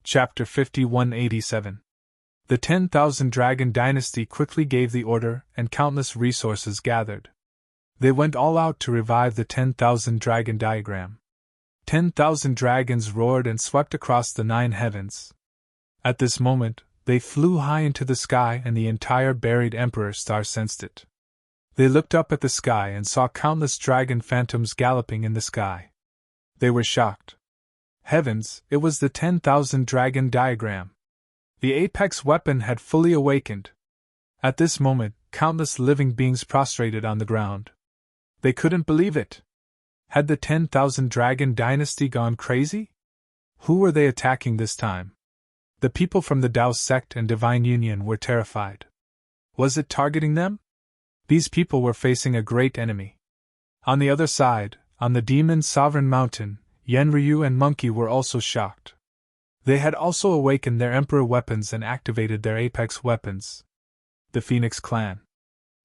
Chapter 5187. The 10,000 Dragon Dynasty quickly gave the order, and countless resources gathered. They went all out to revive the 10,000 Dragon diagram. 10,000 dragons roared and swept across the 9 heavens. At this moment, they flew high into the sky, and the entire buried Emperor Star sensed it. They looked up at the sky and saw countless dragon phantoms galloping in the sky. They were shocked. Heavens, it was the 10,000 Dragon diagram. The apex weapon had fully awakened. At this moment, countless living beings prostrated on the ground. They couldn't believe it. Had the 10,000 Dragon Dynasty gone crazy? Who were they attacking this time? The people from the Tao sect and Divine Union were terrified. Was it targeting them? These people were facing a great enemy. On the other side, on the Demon Sovereign Mountain, Yenryu and Monkey were also shocked. They had also awakened their Emperor weapons and activated their apex weapons. The Phoenix Clan.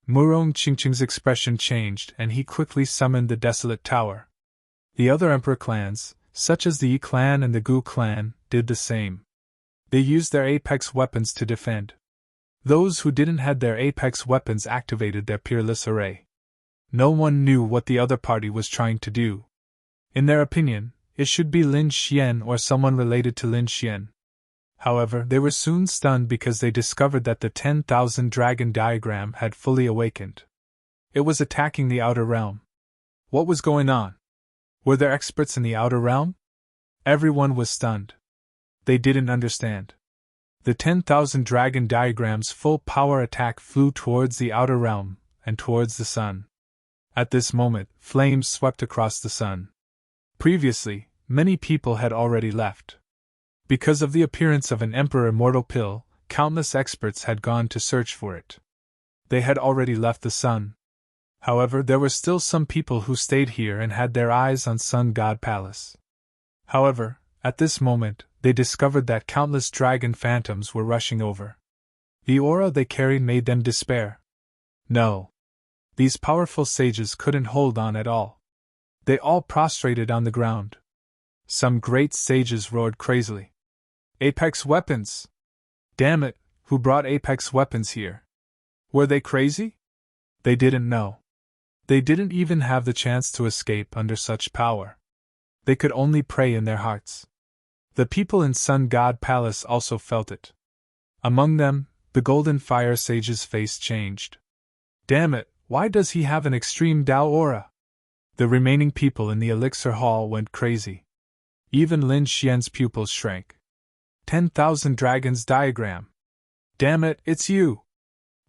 Murong Qingqing's expression changed, and he quickly summoned the Desolate Tower. The other Emperor clans, such as the Yi Clan and the Gu Clan, did the same. They used their apex weapons to defend. Those who didn't have their apex weapons activated their peerless array. No one knew what the other party was trying to do. In their opinion, it should be Lin Xian or someone related to Lin Xian. However, they were soon stunned because they discovered that the 10,000 Dragon diagram had fully awakened. It was attacking the outer realm. What was going on? Were there experts in the outer realm? Everyone was stunned. They didn't understand. The 10,000 Dragon diagram's full power attack flew towards the outer realm and towards the sun. At this moment, flames swept across the sun. Previously, many people had already left. Because of the appearance of an Emperor Immortal Pill, countless experts had gone to search for it. They had already left the sun. However, there were still some people who stayed here and had their eyes on Sun God Palace. However, at this moment, they discovered that countless dragon phantoms were rushing over. The aura they carried made them despair. No. These powerful sages couldn't hold on at all. They all prostrated on the ground. Some great sages roared crazily. Apex weapons! Damn it, who brought apex weapons here? Were they crazy? They didn't know. They didn't even have the chance to escape under such power. They could only pray in their hearts. The people in Sun God Palace also felt it. Among them, the Golden Fire Sage's face changed. Damn it, why does he have an extreme Tao aura? The remaining people in the Elixir Hall went crazy. Even Lin Xian's pupils shrank. 10,000 Dragons diagram. Damn it, it's you!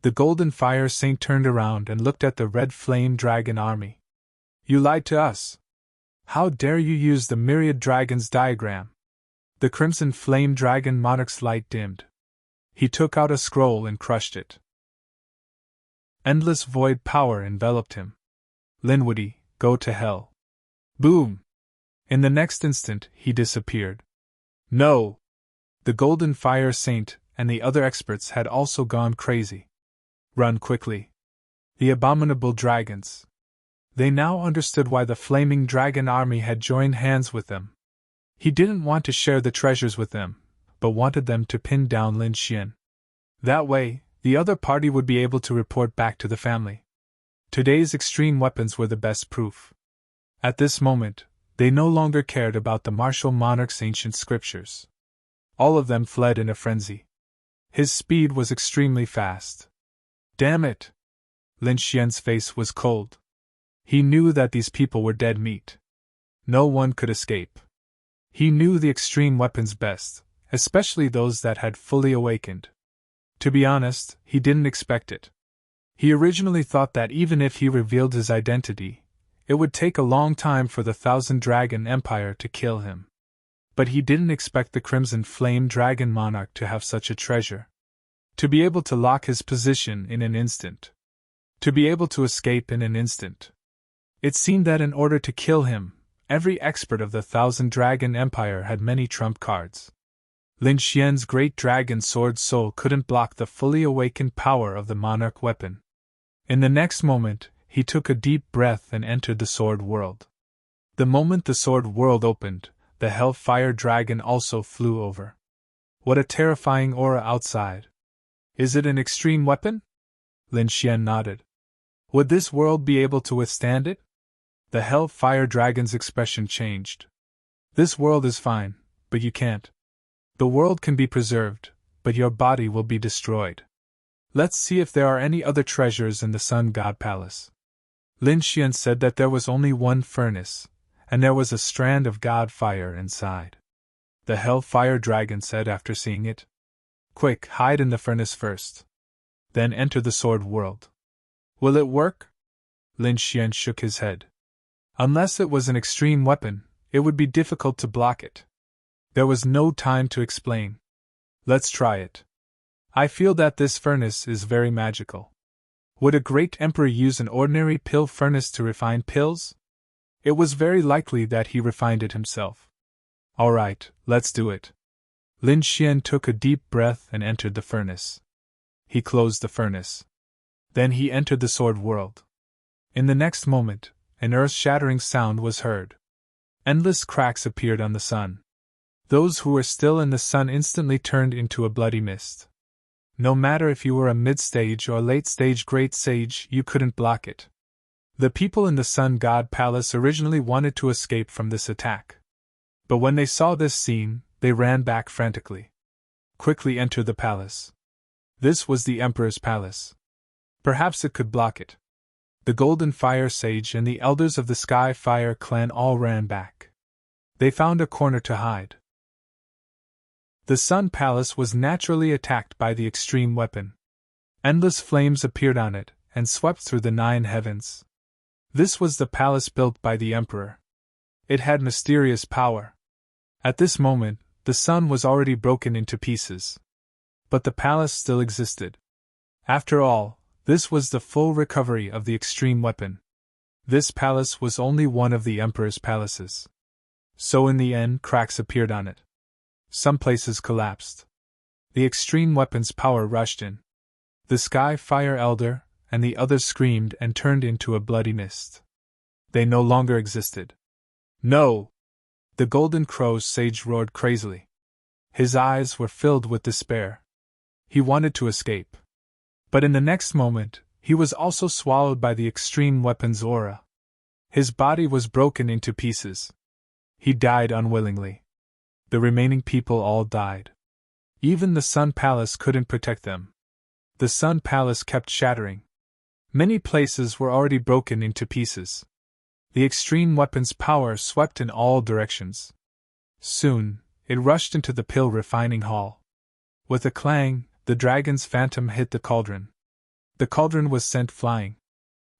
The Golden Fire Saint turned around and looked at the Red Flame Dragon army. You lied to us. How dare you use the Myriad Dragons diagram? The Crimson Flame Dragon Monarch's light dimmed. He took out a scroll and crushed it. Endless void power enveloped him. Linwoody, go to hell. Boom! In the next instant, he disappeared. No! The Golden Fire Saint and the other experts had also gone crazy. Run quickly. The abominable dragons. They now understood why the Flaming Dragon army had joined hands with them. He didn't want to share the treasures with them, but wanted them to pin down Lin Xian. That way, the other party would be able to report back to the family. Today's extreme weapons were the best proof. At this moment, they no longer cared about the martial monarch's ancient scriptures. All of them fled in a frenzy. His speed was extremely fast. Damn it! Lin Xian's face was cold. He knew that these people were dead meat. No one could escape. He knew the extreme weapons best, especially those that had fully awakened. To be honest, he didn't expect it. He originally thought that even if he revealed his identity, it would take a long time for the 1,000 Dragon Empire to kill him. But he didn't expect the Crimson Flame Dragon Monarch to have such a treasure. To be able to lock his position in an instant. To be able to escape in an instant. It seemed that in order to kill him, every expert of the 1,000 Dragon Empire had many trump cards. Lin Xian's great dragon sword soul couldn't block the fully awakened power of the monarch weapon. In the next moment, he took a deep breath and entered the sword world. The moment the sword world opened, the Hellfire Dragon also flew over. What a terrifying aura outside. Is it an extreme weapon? Lin Xian nodded. Would this world be able to withstand it? The Hellfire Dragon's expression changed. This world is fine, but you can't. The world can be preserved, but your body will be destroyed. Let's see if there are any other treasures in the Sun God Palace. Lin Xian said that there was only one furnace, and there was a strand of god fire inside. The Hellfire Dragon said after seeing it. Quick, hide in the furnace first. Then enter the Sword World. Will it work? Lin Xian shook his head. Unless it was an extreme weapon, it would be difficult to block it. There was no time to explain. Let's try it. I feel that this furnace is very magical. Would a great emperor use an ordinary pill furnace to refine pills? It was very likely that he refined it himself. All right, let's do it. Lin Xian took a deep breath and entered the furnace. He closed the furnace. Then he entered the Sword World. In the next moment, an earth-shattering sound was heard. Endless cracks appeared on the sun. Those who were still in the sun instantly turned into a bloody mist. No matter if you were a mid-stage or late-stage great sage, you couldn't block it. The people in the Sun God Palace originally wanted to escape from this attack. But when they saw this scene, they ran back frantically. Quickly enter the palace. This was the Emperor's palace. Perhaps it could block it. The Golden Fire Sage and the elders of the Sky Fire clan all ran back. They found a corner to hide. The Sun Palace was naturally attacked by the extreme weapon. Endless flames appeared on it, and swept through the 9 heavens. This was the palace built by the Emperor. It had mysterious power. At this moment, the sun was already broken into pieces. But the palace still existed. After all, this was the full recovery of the extreme weapon. This palace was only one of the Emperor's palaces. So in the end, cracks appeared on it. Some places collapsed. The extreme weapon's power rushed in. The Sky Fire Elder and the others screamed and turned into a bloody mist. They no longer existed. No! The Golden Crow's sage roared crazily. His eyes were filled with despair. He wanted to escape. But in the next moment, he was also swallowed by the extreme weapon's aura. His body was broken into pieces. He died unwillingly. The remaining people all died. Even the Sun Palace couldn't protect them. The Sun Palace kept shattering. Many places were already broken into pieces. The extreme weapon's power swept in all directions. Soon, it rushed into the pill refining hall. With a clang, the dragon's phantom hit the cauldron. The cauldron was sent flying.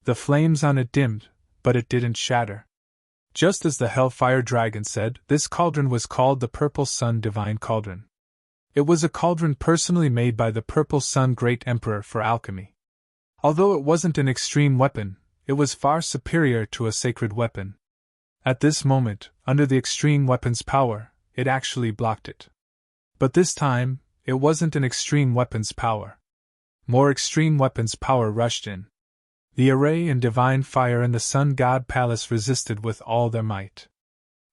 The flames on it dimmed, but it didn't shatter. Just as the Hellfire Dragon said, this cauldron was called the Purple Sun Divine Cauldron. It was a cauldron personally made by the Purple Sun Great Emperor for alchemy. Although it wasn't an extreme weapon, it was far superior to a sacred weapon. At this moment, under the extreme weapon's power, it actually blocked it. But this time, it wasn't an extreme weapon's power. More extreme weapons' power rushed in. The array and divine fire in the Sun God Palace resisted with all their might.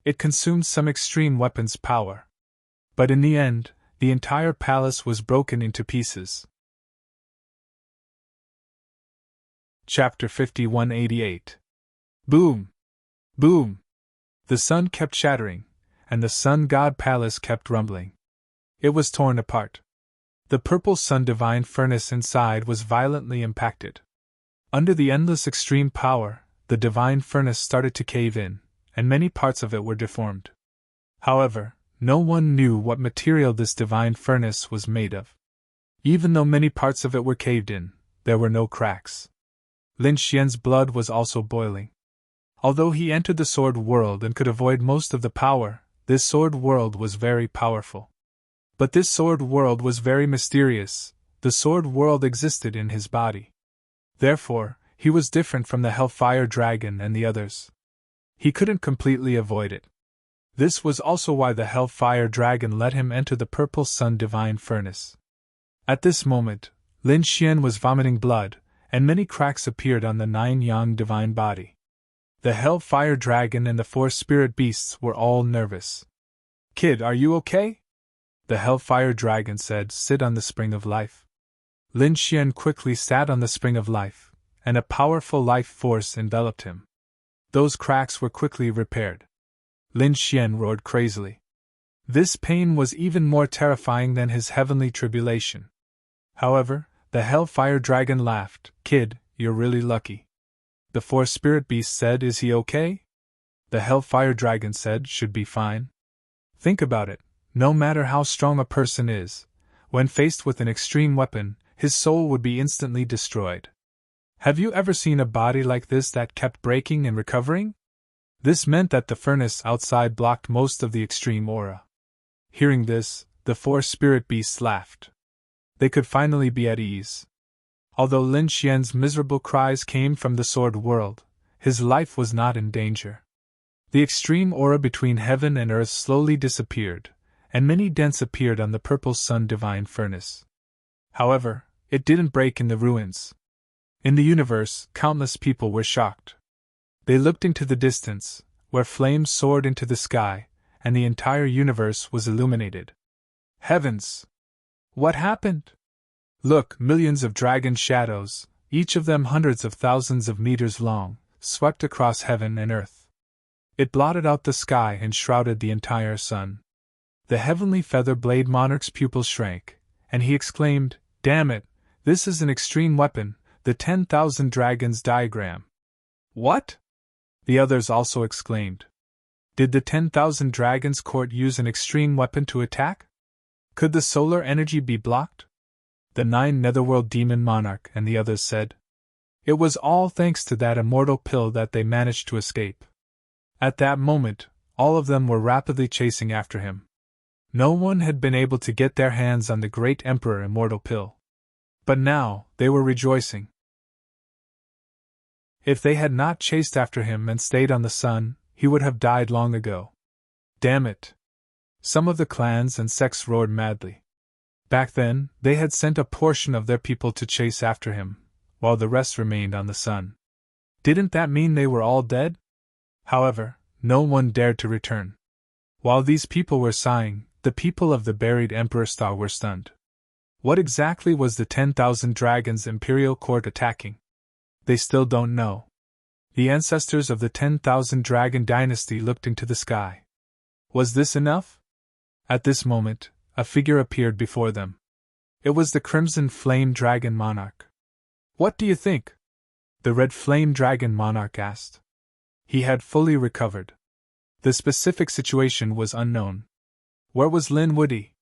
It consumed some extreme weapons' power. But in the end, the entire palace was broken into pieces. Chapter 5188. Boom! Boom! The sun kept shattering, and the Sun God Palace kept rumbling. It was torn apart. The Purple Sun Divine Furnace inside was violently impacted. Under the endless extreme power, the Divine Furnace started to cave in, and many parts of it were deformed. However, no one knew what material this Divine Furnace was made of. Even though many parts of it were caved in, there were no cracks. Lin Xian's blood was also boiling. Although he entered the Sword World and could avoid most of the power, this Sword World was very powerful. But this Sword World was very mysterious. The Sword World existed in his body. Therefore, he was different from the Hellfire Dragon and the others. He couldn't completely avoid it. This was also why the Hellfire Dragon let him enter the Purple Sun Divine Furnace. At this moment, Lin Xian was vomiting blood, and many cracks appeared on the 9 Yang divine body. The Hellfire Dragon and the 4 spirit beasts were all nervous. "Kid, are you okay?" The Hellfire Dragon said, "Sit on the spring of life." Lin Xian quickly sat on the spring of life, and a powerful life force enveloped him. Those cracks were quickly repaired. Lin Xian roared crazily. This pain was even more terrifying than his heavenly tribulation. However, the Hellfire Dragon laughed. "Kid, you're really lucky." The 4 spirit beasts said, "Is he okay?" The Hellfire Dragon said, "Should be fine." Think about it. No matter how strong a person is, when faced with an extreme weapon, his soul would be instantly destroyed. Have you ever seen a body like this that kept breaking and recovering? This meant that the furnace outside blocked most of the extreme aura. Hearing this, the 4 spirit beasts laughed. They could finally be at ease. Although Lin Xian's miserable cries came from the Sword World, his life was not in danger. The extreme aura between heaven and earth slowly disappeared, and many dents appeared on the purple sun divine furnace. However, it didn't break in the ruins. In the universe, countless people were shocked. They looked into the distance, where flames soared into the sky, and the entire universe was illuminated. Heavens! What happened? Look, millions of dragon shadows, each of them hundreds of thousands of meters long, swept across heaven and earth. It blotted out the sky and shrouded the entire sun. The heavenly feather blade monarch's pupils shrank, and he exclaimed, "Damn it, this is an extreme weapon, the 10,000 dragons diagram." "What?" the others also exclaimed. Did the 10,000 dragons court use an extreme weapon to attack? Could the solar energy be blocked? The 9 Netherworld Demon Monarch and the others said. It was all thanks to that immortal pill that they managed to escape. At that moment, all of them were rapidly chasing after him. No one had been able to get their hands on the great Emperor Immortal Pill. But now, they were rejoicing. If they had not chased after him and stayed on the sun, he would have died long ago. Damn it! Some of the clans and sects roared madly. Back then, they had sent a portion of their people to chase after him, while the rest remained on the sun. Didn't that mean they were all dead? However, no one dared to return. While these people were sighing, the people of the buried Emperor Star were stunned. What exactly was the 10,000 dragons Imperial Court attacking? They still don't know. The ancestors of the 10,000 dragon dynasty looked into the sky. Was this enough? At this moment, a figure appeared before them. It was the Crimson Flame Dragon Monarch. "What do you think?" the Red Flame Dragon Monarch asked. He had fully recovered. The specific situation was unknown. Where was Lin Woody?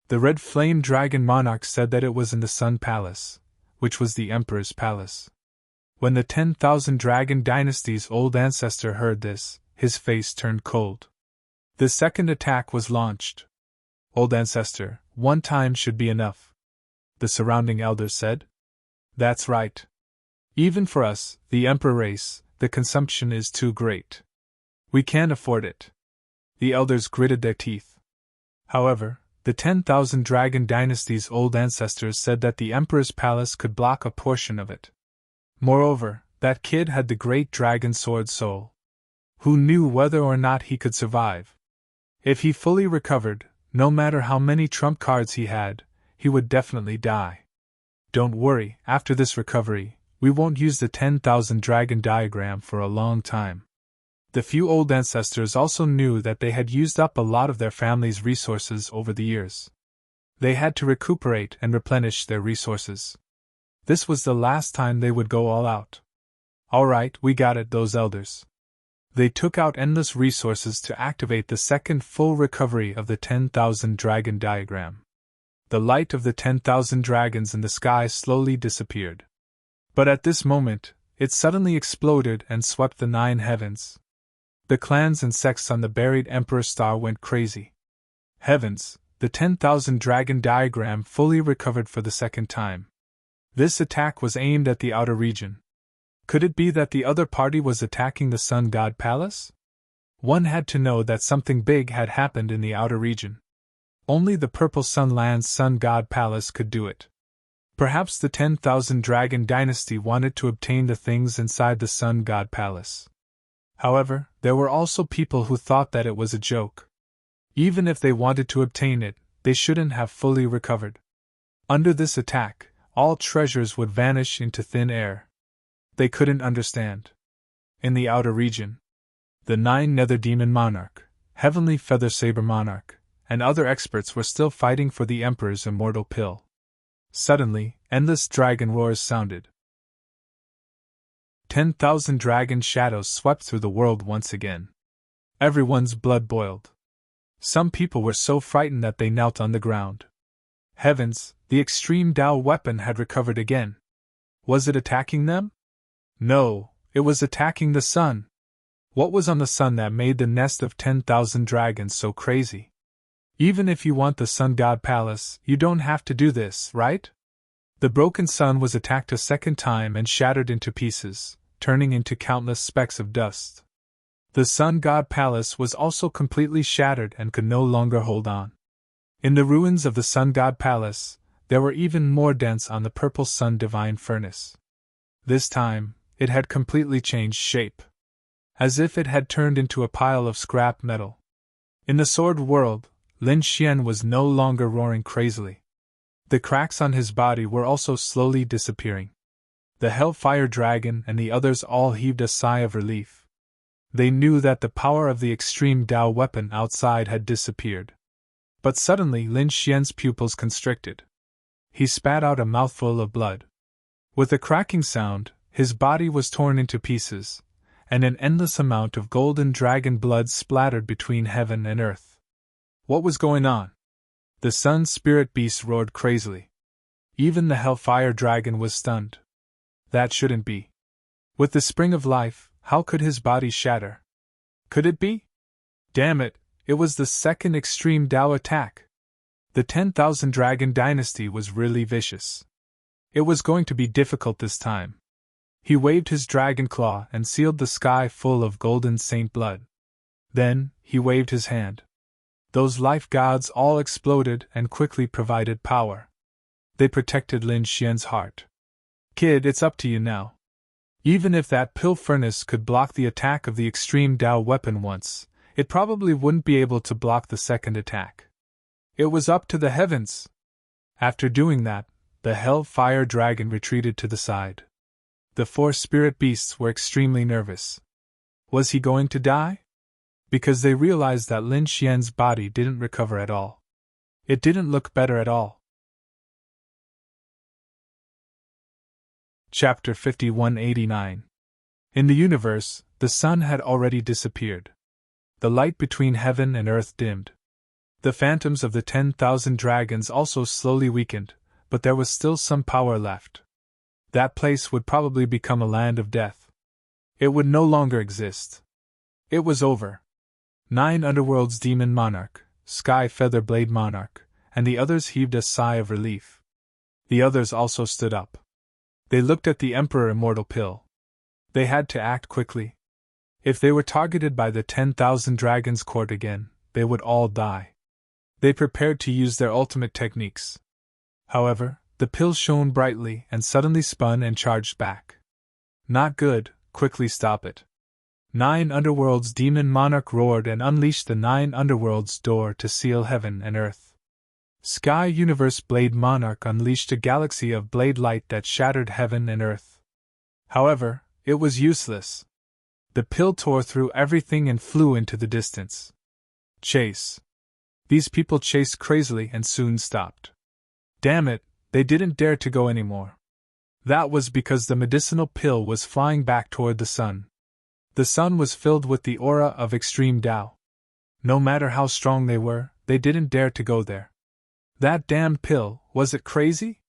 The Red Flame Dragon Monarch said that it was in the Sun Palace, which was the Emperor's palace. When the 10,000 Dragon Dynasty's old ancestor heard this, his face turned cold. The second attack was launched. "Old ancestor, one time should be enough," the surrounding elders said. "That's right. Even for us, the Emperor race, the consumption is too great. We can't afford it." The elders gritted their teeth. However, the 10,000 Dragon Dynasty's old ancestors said that the Emperor's palace could block a portion of it. Moreover, that kid had the great dragon sword soul. Who knew whether or not he could survive? If he fully recovered, no matter how many trump cards he had, he would definitely die. Don't worry, after this recovery, we won't use the 10,000 dragon diagram for a long time. The few old ancestors also knew that they had used up a lot of their family's resources over the years. They had to recuperate and replenish their resources. This was the last time they would go all out. All right, we got it, those elders. They took out endless resources to activate the second full recovery of the 10,000 dragon diagram. The light of the 10,000 dragons in the sky slowly disappeared. But at this moment, it suddenly exploded and swept the 9 heavens. The clans and sects on the buried Emperor Star went crazy. Heavens, the 10,000 dragon diagram fully recovered for the second time. This attack was aimed at the outer region. Could it be that the other party was attacking the Sun God Palace? One had to know that something big had happened in the outer region. Only the Purple Sunland's Sun God Palace could do it. Perhaps the 10,000 Dragon Dynasty wanted to obtain the things inside the Sun God Palace. However, there were also people who thought that it was a joke. Even if they wanted to obtain it, they shouldn't have fully recovered. Under this attack, all treasures would vanish into thin air. They couldn't understand. In the outer region, the 9 Nether Demon Monarch, Heavenly Feather Saber Monarch, and other experts were still fighting for the Emperor's immortal pill. Suddenly, endless dragon roars sounded. 10,000 dragon shadows swept through the world once again. Everyone's blood boiled. Some people were so frightened that they knelt on the ground. Heavens, the extreme Dao weapon had recovered again. Was it attacking them? No, it was attacking the sun. What was on the sun that made the nest of 10,000 dragons so crazy? Even if you want the Sun God Palace, you don't have to do this, right? The broken sun was attacked a second time and shattered into pieces, turning into countless specks of dust. The Sun God Palace was also completely shattered and could no longer hold on. In the ruins of the Sun God Palace, there were even more dents on the purple sun divine furnace. This time, it had completely changed shape. As if it had turned into a pile of scrap metal. In the sword world, Lin Xian was no longer roaring crazily. The cracks on his body were also slowly disappearing. The Hellfire Dragon and the others all heaved a sigh of relief. They knew that the power of the extreme Dao weapon outside had disappeared. But suddenly Lin Xian's pupils constricted. He spat out a mouthful of blood. With a cracking sound, his body was torn into pieces, and an endless amount of golden dragon blood splattered between heaven and earth. What was going on? The sun spirit beast roared crazily. Even the Hellfire Dragon was stunned. That shouldn't be. With the spring of life, how could his body shatter? Could it be? Damn it, it was the second extreme Dao attack. The 10,000 Dragon Dynasty was really vicious. It was going to be difficult this time. He waved his dragon claw and sealed the sky full of golden saint blood. Then, he waved his hand. Those life gods all exploded and quickly provided power. They protected Lin Xian's heart. Kid, it's up to you now. Even if that pill furnace could block the attack of the extreme Dao weapon once, it probably wouldn't be able to block the second attack. It was up to the heavens. After doing that, the Hellfire Dragon retreated to the side. The 4 spirit beasts were extremely nervous. Was he going to die? Because they realized that Lin Xian's body didn't recover at all. It didn't look better at all. Chapter 5189. In the universe, the sun had already disappeared. The light between heaven and earth dimmed. The phantoms of the 10,000 dragons also slowly weakened, but there was still some power left. That place would probably become a land of death. It would no longer exist. It was over. 9 Underworld's Demon Monarch, Sky Feather Blade Monarch, and the others heaved a sigh of relief. The others also stood up. They looked at the Emperor Immortal Pill. They had to act quickly. If they were targeted by the 10,000 Dragons Court again, they would all die. They prepared to use their ultimate techniques. However, the pill shone brightly and suddenly spun and charged back. Not good, quickly stop it. 9 Underworld's Demon Monarch roared and unleashed the 9 Underworld's door to seal heaven and earth. Sky Universe Blade Monarch unleashed a galaxy of blade light that shattered heaven and earth. However, it was useless. The pill tore through everything and flew into the distance. Chase. These people chased crazily and soon stopped. Damn it, they didn't dare to go anymore. That was because the medicinal pill was flying back toward the sun. The sun was filled with the aura of extreme Dao. No matter how strong they were, they didn't dare to go there. That damned pill, was it crazy?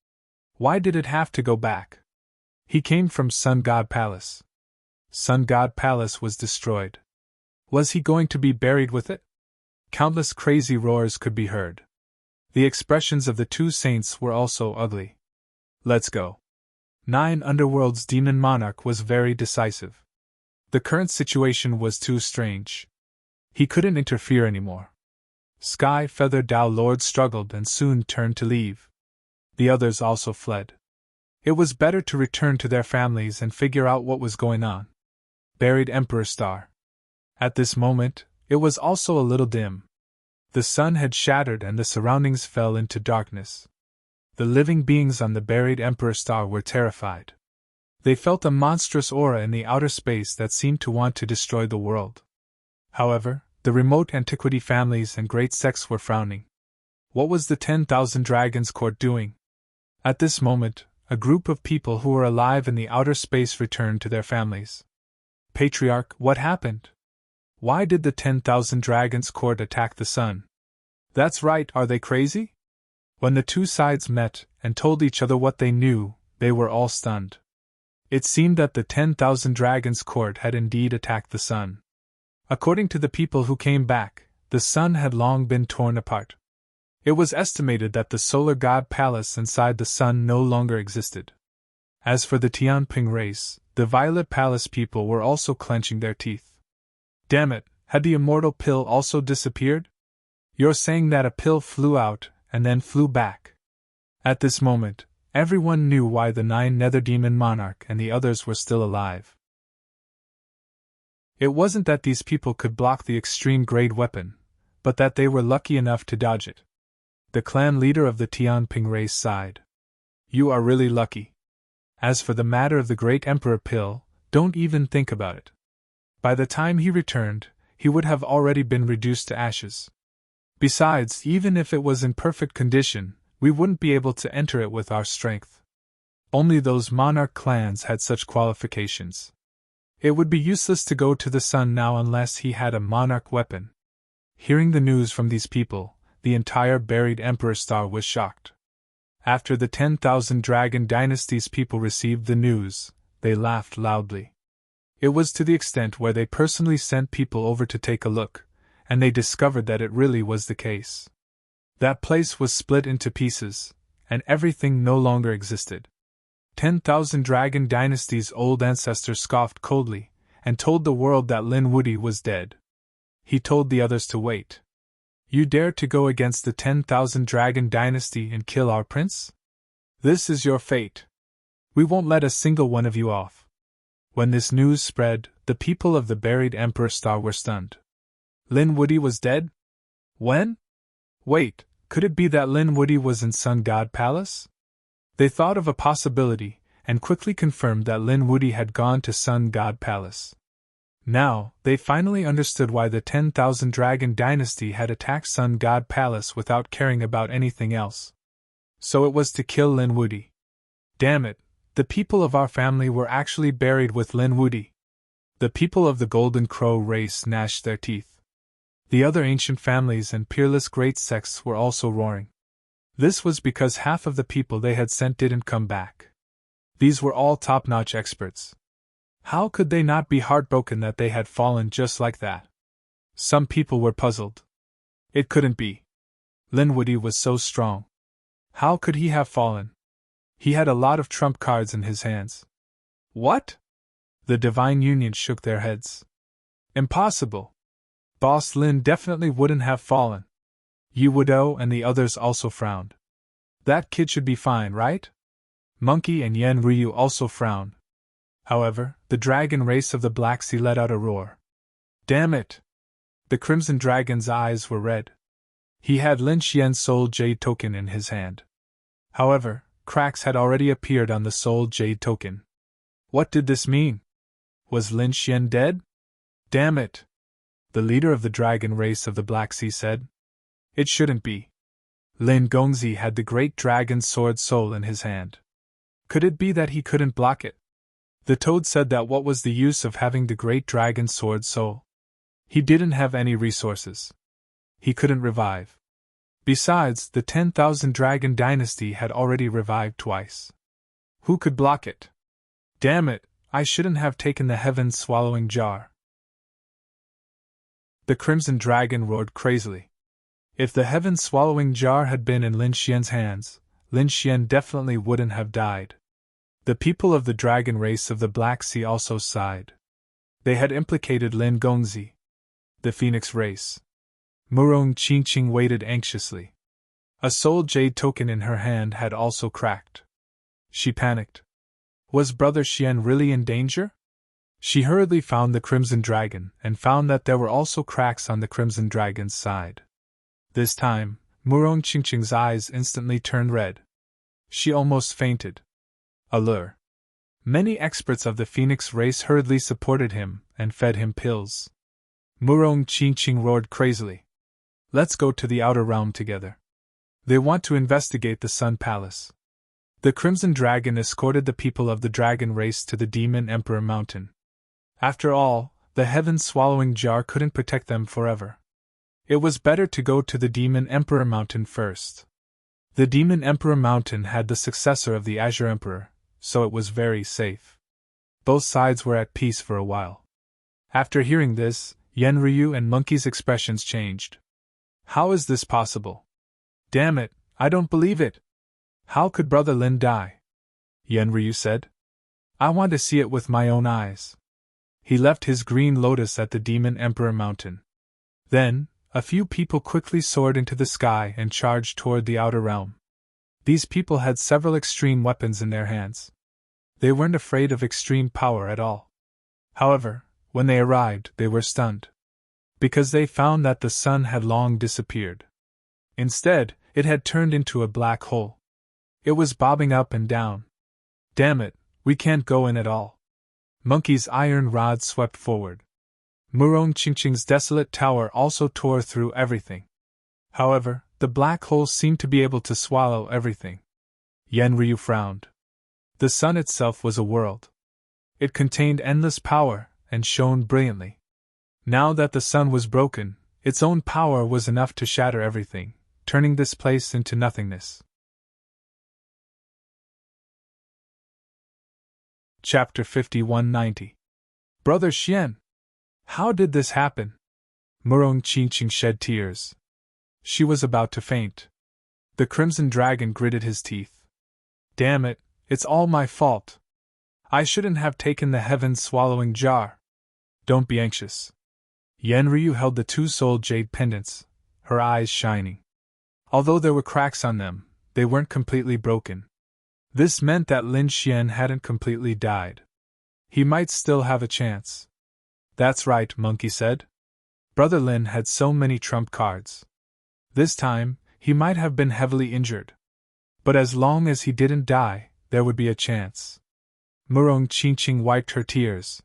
Why did it have to go back? He came from Sun God Palace. Sun God Palace was destroyed. Was he going to be buried with it? Countless crazy roars could be heard. The expressions of the 2 saints were also ugly. Let's go. 9 Underworld's Demon Monarch was very decisive. The current situation was too strange. He couldn't interfere anymore. Sky Feather Dao Lord struggled and soon turned to leave. The others also fled. It was better to return to their families and figure out what was going on. Buried Emperor Star. At this moment, it was also a little dim. The sun had shattered and the surroundings fell into darkness. The living beings on the buried Emperor star were terrified. They felt a monstrous aura in the outer space that seemed to want to destroy the world. However, the remote antiquity families and great sects were frowning. What was the 10,000 Dragons Court doing? At this moment, a group of people who were alive in the outer space returned to their families. Patriarch, what happened? Why did the 10,000 Dragons Court attack the sun? That's right, are they crazy? When the two sides met and told each other what they knew, they were all stunned. It seemed that the 10,000 Dragons Court had indeed attacked the sun. According to the people who came back, the sun had long been torn apart. It was estimated that the solar god palace inside the sun no longer existed. As for the Tianping race, the Violet Palace people were also clenching their teeth. Damn it, had the immortal pill also disappeared? You're saying that a pill flew out and then flew back. At this moment, everyone knew why the 9 Nether Demon Monarch and the others were still alive. It wasn't that these people could block the extreme-grade weapon, but that they were lucky enough to dodge it. The clan leader of the Tianping race sighed. You are really lucky. As for the matter of the great Emperor pill, don't even think about it. By the time he returned, he would have already been reduced to ashes. Besides, even if it was in perfect condition, we wouldn't be able to enter it with our strength. Only those monarch clans had such qualifications. It would be useless to go to the sun now unless he had a monarch weapon. Hearing the news from these people, the entire buried Emperor star was shocked. After the 10,000 Dragon Dynasty's people received the news, they laughed loudly. It was to the extent where they personally sent people over to take a look, and they discovered that it really was the case. That place was split into pieces, and everything no longer existed. 10,000 Dragon Dynasty's old ancestor scoffed coldly, and told the world that Lin Wudy was dead. He told the others to wait. You dare to go against the 10,000 Dragon Dynasty and kill our prince? This is your fate. We won't let a single one of you off. When this news spread, the people of the buried Emperor star were stunned. Lin Wudy was dead? When? Wait, could it be that Lin Wudy was in Sun God Palace? They thought of a possibility, and quickly confirmed that Lin Wudy had gone to Sun God Palace. Now, they finally understood why the 10,000 Dragon Dynasty had attacked Sun God Palace without caring about anything else. So it was to kill Lin Wudy. Damn it, the people of our family were actually buried with Lin Wudy. The people of the Golden Crow race gnashed their teeth. The other ancient families and peerless great sects were also roaring. This was because half of the people they had sent didn't come back. These were all top-notch experts. How could they not be heartbroken that they had fallen just like that? Some people were puzzled. It couldn't be. Lin Wudy was so strong. How could he have fallen? He had a lot of trump cards in his hands. What? The Divine Union shook their heads. Impossible. Boss Lin definitely wouldn't have fallen. Yi Wudo and the others also frowned. That kid should be fine, right? Monkey and Yen Ryu also frowned. However, the dragon race of the Black Sea let out a roar. Damn it! The Crimson Dragon's eyes were red. He had Lin Xian's Soul Jade token in his hand. However, cracks had already appeared on the Soul Jade token. What did this mean? Was Lin Xian dead? Damn it! The leader of the dragon race of the Black Sea said. It shouldn't be. Lin Gongzi had the great dragon sword soul in his hand. Could it be that he couldn't block it? The toad said that what was the use of having the great dragon sword soul? He didn't have any resources. He couldn't revive. Besides, the 10,000 Dragon Dynasty had already revived twice. Who could block it? Damn it, I shouldn't have taken the heaven-swallowing jar. The Crimson Dragon roared crazily. If the heaven-swallowing jar had been in Lin Xian's hands, Lin Xian definitely wouldn't have died. The people of the dragon race of the Black Sea also sighed. They had implicated Lin Gongzi. The Phoenix race. Murong Qingqing waited anxiously. A Soul Jade token in her hand had also cracked. She panicked. Was Brother Xian really in danger? She hurriedly found the Crimson Dragon and found that there were also cracks on the Crimson Dragon's side. This time, Murong Qingqing's eyes instantly turned red. She almost fainted. Allure. Many experts of the Phoenix race hurriedly supported him and fed him pills. Murong Qingqing roared crazily. Let's go to the outer realm together. They want to investigate the Sun Palace. The Crimson Dragon escorted the people of the dragon race to the Demon Emperor Mountain. After all, the heaven-swallowing jar couldn't protect them forever. It was better to go to the Demon Emperor Mountain first. The Demon Emperor Mountain had the successor of the Azure Emperor, so it was very safe. Both sides were at peace for a while. After hearing this, Yenryu and Monkey's expressions changed. How is this possible? Damn it, I don't believe it. How could Brother Lin die? Yenryu said. I want to see it with my own eyes. He left his green lotus at the Demon Emperor Mountain. Then, a few people quickly soared into the sky and charged toward the outer realm. These people had several extreme weapons in their hands. They weren't afraid of extreme power at all. However, when they arrived, they were stunned. Because they found that the sun had long disappeared. Instead, it had turned into a black hole. It was bobbing up and down. Damn it, we can't go in at all. Monkey's iron rod swept forward. Murong Qingqing's desolate tower also tore through everything. However, the black hole seemed to be able to swallow everything. Yenryu frowned. The sun itself was a world. It contained endless power and shone brilliantly. Now that the sun was broken, its own power was enough to shatter everything, turning this place into nothingness. Chapter 5190. Brother Xian! How did this happen? Murong Qingqing shed tears. She was about to faint. The Crimson Dragon gritted his teeth. Damn it, it's all my fault. I shouldn't have taken the heaven-swallowing jar. Don't be anxious. Yenryu held the two-souled jade pendants, her eyes shining. Although there were cracks on them, they weren't completely broken. This meant that Lin Xian hadn't completely died. He might still have a chance. That's right, Monkey said. Brother Lin had so many trump cards. This time, he might have been heavily injured. But as long as he didn't die, there would be a chance. Murong Qingqing wiped her tears.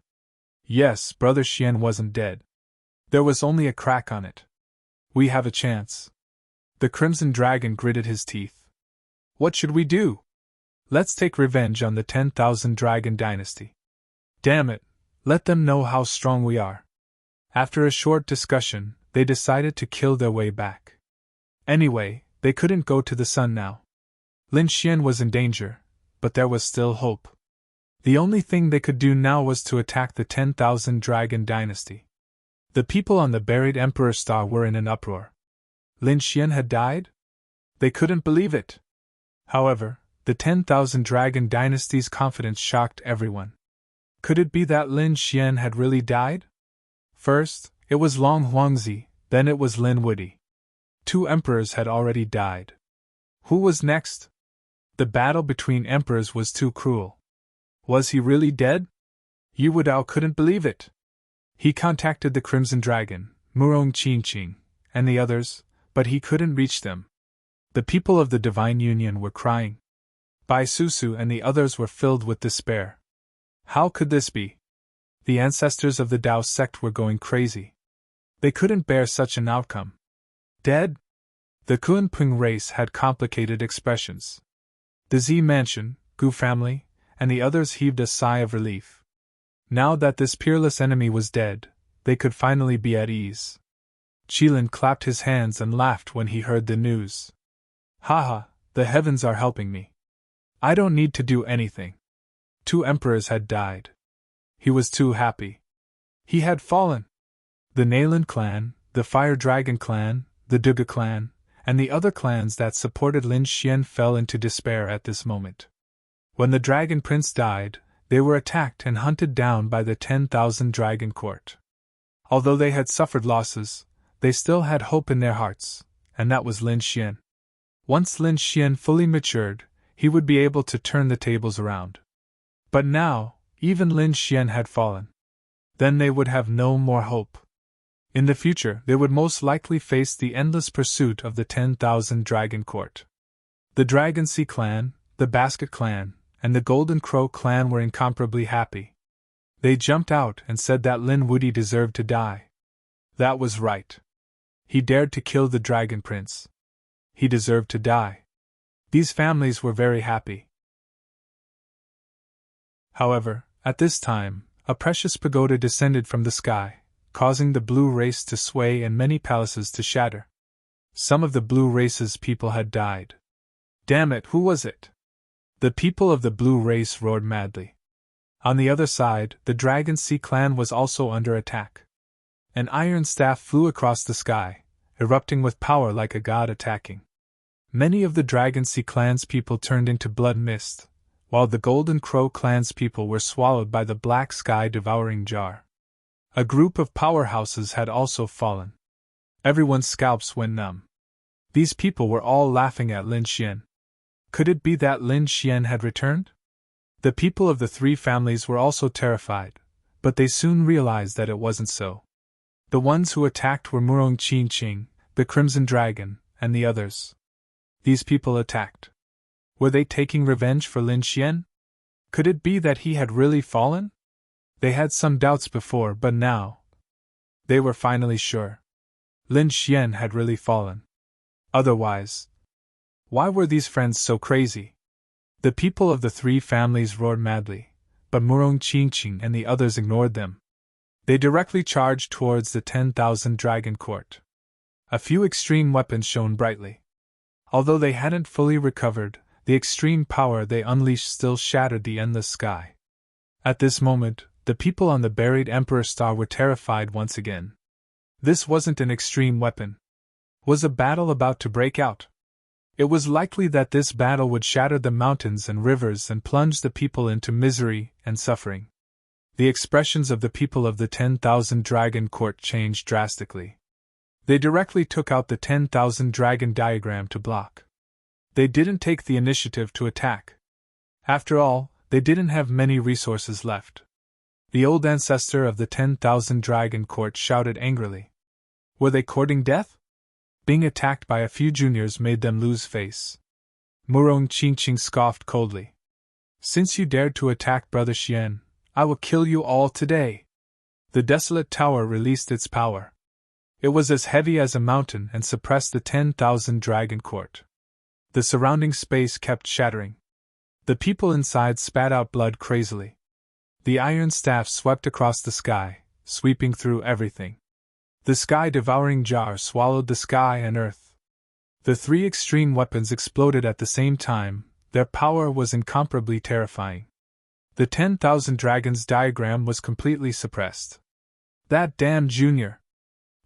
Yes, Brother Xian wasn't dead. There was only a crack on it. We have a chance. The Crimson Dragon gritted his teeth. What should we do? Let's take revenge on the 10,000 Dragon Dynasty. Damn it, let them know how strong we are. After a short discussion, they decided to kill their way back. Anyway, they couldn't go to the sun now. Lin Xian was in danger, but there was still hope. The only thing they could do now was to attack the 10,000 Dragon Dynasty. The people on the buried Emperor Star were in an uproar. Lin Xian had died? They couldn't believe it. However, the 10,000 Dragon Dynasty's confidence shocked everyone. Could it be that Lin Xian had really died? First, it was Long Huangzi, then it was Lin Wudi. 2 emperors had already died. Who was next? The battle between emperors was too cruel. Was he really dead? Yu Wudao couldn't believe it. He contacted the Crimson Dragon, Murong Qingqing, and the others, but he couldn't reach them. The people of the Divine Union were crying. Bai Susu and the others were filled with despair. How could this be? The ancestors of the Dao sect were going crazy. They couldn't bear such an outcome. Dead? The Kunping race had complicated expressions. The Z Mansion, Gu family, and the others heaved a sigh of relief. Now that this peerless enemy was dead, they could finally be at ease. Qilin clapped his hands and laughed when he heard the news. Haha, the heavens are helping me. I don't need to do anything. 2 emperors had died. He was too happy. He had fallen. The Nalan clan, the Fire Dragon clan, the Duga clan, and the other clans that supported Lin Xian fell into despair at this moment. When the Dragon Prince died, they were attacked and hunted down by the 10,000 Dragon Court. Although they had suffered losses, they still had hope in their hearts, and that was Lin Xian. Once Lin Xian fully matured, he would be able to turn the tables around. But now, even Lin Xian had fallen. Then they would have no more hope. In the future, they would most likely face the endless pursuit of the 10,000 Dragon Court. The Dragon Sea clan, the Basket clan, and the Golden Crow clan were incomparably happy. They jumped out and said that Lin Wudy deserved to die. That was right. He dared to kill the Dragon Prince. He deserved to die. These families were very happy. However, at this time, a precious pagoda descended from the sky, causing the blue race to sway and many palaces to shatter. Some of the blue race's people had died. Damn it, who was it? The people of the blue race roared madly. On the other side, the Dragon Sea clan was also under attack. An iron staff flew across the sky, erupting with power like a god attacking. Many of the Dragon Sea clan's people turned into blood mist, while the Golden Crow clan's people were swallowed by the black sky devouring jar. A group of powerhouses had also fallen. Everyone's scalps went numb. These people were all laughing at Lin Xian. Could it be that Lin Xian had returned? The people of the three families were also terrified, but they soon realized that it wasn't so. The ones who attacked were Murong Qingqing, the Crimson Dragon, and the others. These people attacked. Were they taking revenge for Lin Xian? Could it be that he had really fallen? They had some doubts before, but now they were finally sure. Lin Xian had really fallen. Otherwise, why were these friends so crazy? The people of the three families roared madly, but Murong Qingqing and the others ignored them. They directly charged towards the 10,000 Dragon Court. A few extreme weapons shone brightly. Although they hadn't fully recovered, the extreme power they unleashed still shattered the endless sky. At this moment, the people on the buried Emperor Star were terrified once again. This wasn't an extreme weapon. Was a battle about to break out? It was likely that this battle would shatter the mountains and rivers and plunge the people into misery and suffering. The expressions of the people of the 10,000 Dragon Court changed drastically. They directly took out the 10,000 Dragon diagram to block. They didn't take the initiative to attack. After all, they didn't have many resources left. The old ancestor of the 10,000 Dragon Court shouted angrily. Were they courting death? Being attacked by a few juniors made them lose face. Murong Qingqing scoffed coldly. Since you dared to attack Brother Xian, I will kill you all today. The desolate tower released its power. It was as heavy as a mountain and suppressed the 10,000 Dragon Court. The surrounding space kept shattering. The people inside spat out blood crazily. The iron staff swept across the sky, sweeping through everything. The sky-devouring jar swallowed the sky and earth. The three extreme weapons exploded at the same time. Their power was incomparably terrifying. The 10,000 Dragons diagram was completely suppressed. That damn junior!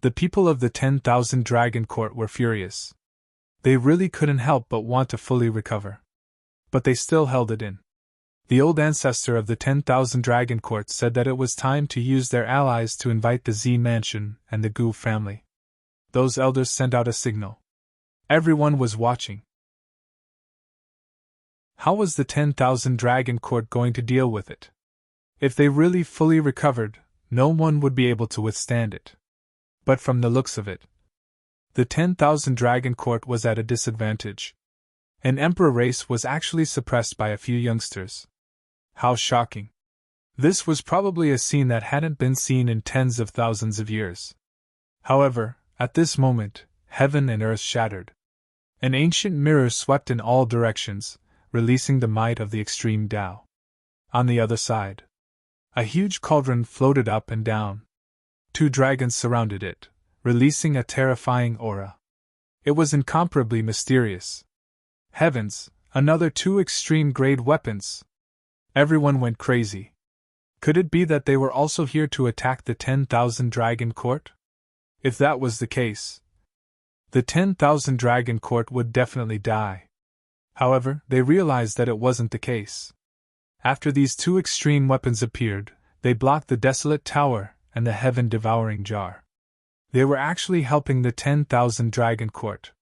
The people of the 10,000 Dragon Court were furious. They really couldn't help but want to fully recover. But they still held it in. The old ancestor of the 10,000 Dragon Court said that it was time to use their allies to invite the Z Mansion and the Gu family. Those elders sent out a signal. Everyone was watching. How was the 10,000 Dragon Court going to deal with it? If they really fully recovered, no one would be able to withstand it. But from the looks of it, the 10,000 Dragon Court was at a disadvantage. An emperor race was actually suppressed by a few youngsters. How shocking. This was probably a scene that hadn't been seen in tens of thousands of years. However, at this moment, heaven and earth shattered. An ancient mirror swept in all directions, releasing the might of the extreme Tao. On the other side, a huge cauldron floated up and down. Two dragons surrounded it, releasing a terrifying aura. It was incomparably mysterious. Heavens, another two extreme-grade weapons! Everyone went crazy. Could it be that they were also here to attack the 10,000 Dragon Court? If that was the case, the 10,000 Dragon Court would definitely die. However, they realized that it wasn't the case. After these two extreme weapons appeared, they blocked the desolate tower and the heaven-devouring jar. They were actually helping the 10,000 Dragon Court.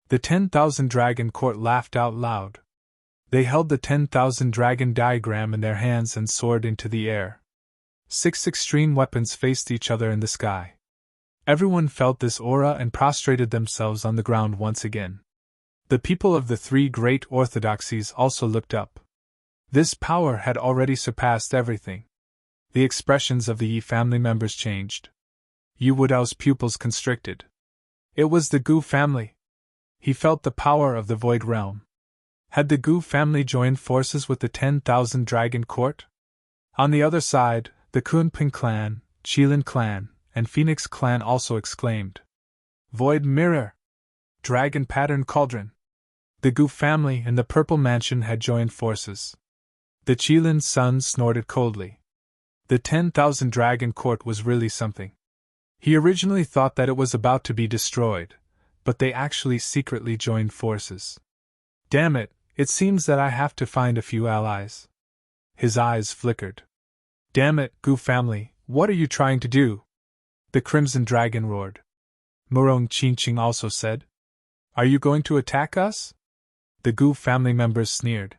The 10,000 Dragon Court laughed out loud. They held the 10,000 Dragon diagram in their hands and soared into the air. 6 extreme weapons faced each other in the sky. Everyone felt this aura and prostrated themselves on the ground once again. The people of the three great orthodoxies also looked up. This power had already surpassed everything. The expressions of the Yi family members changed. Yi Wudao's pupils constricted. It was the Gu family. He felt the power of the Void Realm. Had the Gu family joined forces with the 10,000 Dragon Court? On the other side, the Kunping clan, Qilin clan, and Phoenix clan also exclaimed. Void Mirror! Dragon Pattern Cauldron! The Gu family and the Purple Mansion had joined forces. The Qilin son snorted coldly. The 10,000 Dragon Court was really something. He originally thought that it was about to be destroyed, but they actually secretly joined forces. Damn it, it seems that I have to find a few allies. His eyes flickered. Damn it, Gu family, what are you trying to do? The Crimson Dragon roared. Murong Qingqing also said. Are you going to attack us? The Gu family members sneered.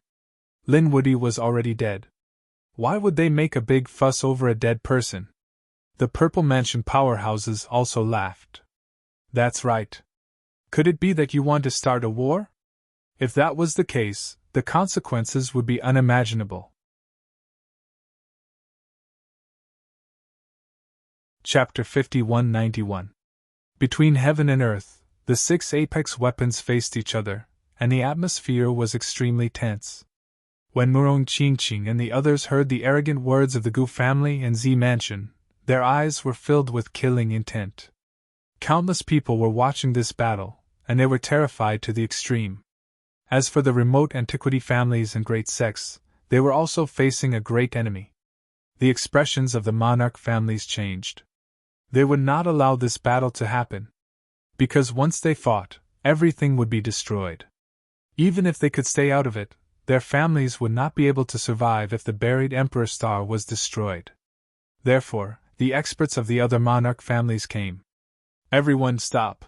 Lin Wudi was already dead. Why would they make a big fuss over a dead person? The Purple Mansion powerhouses also laughed. That's right. Could it be that you want to start a war? If that was the case, the consequences would be unimaginable. Chapter 5191. Between heaven and earth, the 6 apex weapons faced each other, and the atmosphere was extremely tense. When Murong Qingqing and the others heard the arrogant words of the Gu family and Z Mansion, their eyes were filled with killing intent. Countless people were watching this battle, and they were terrified to the extreme. As for the remote antiquity families and great sects, they were also facing a great enemy. The expressions of the monarch families changed. They would not allow this battle to happen. Because once they fought, everything would be destroyed. Even if they could stay out of it, their families would not be able to survive if the buried Emperor Star was destroyed. Therefore, the experts of the other monarch families came. Everyone stop.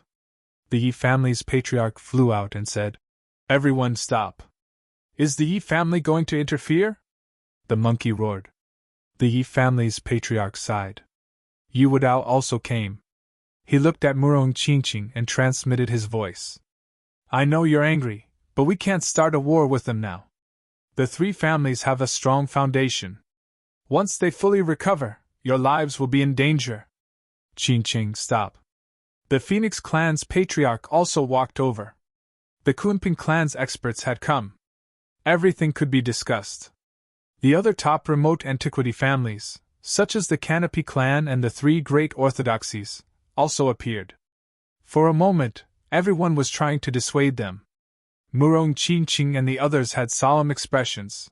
The Yi family's patriarch flew out and said, Everyone stop. Is the Yi family going to interfere? The monkey roared. The Yi family's patriarch sighed. Yi Wudao also came. He looked at Murong Qingqing and transmitted his voice. I know you're angry, but we can't start a war with them now. The 3 families have a strong foundation. Once they fully recover, your lives will be in danger. Qingqing, stop. The Phoenix clan's patriarch also walked over. The Kunping clan's experts had come. Everything could be discussed. The other top remote antiquity families, such as the Canopy clan and the 3 great orthodoxies, also appeared. For a moment, everyone was trying to dissuade them. Murong Qingqing and the others had solemn expressions.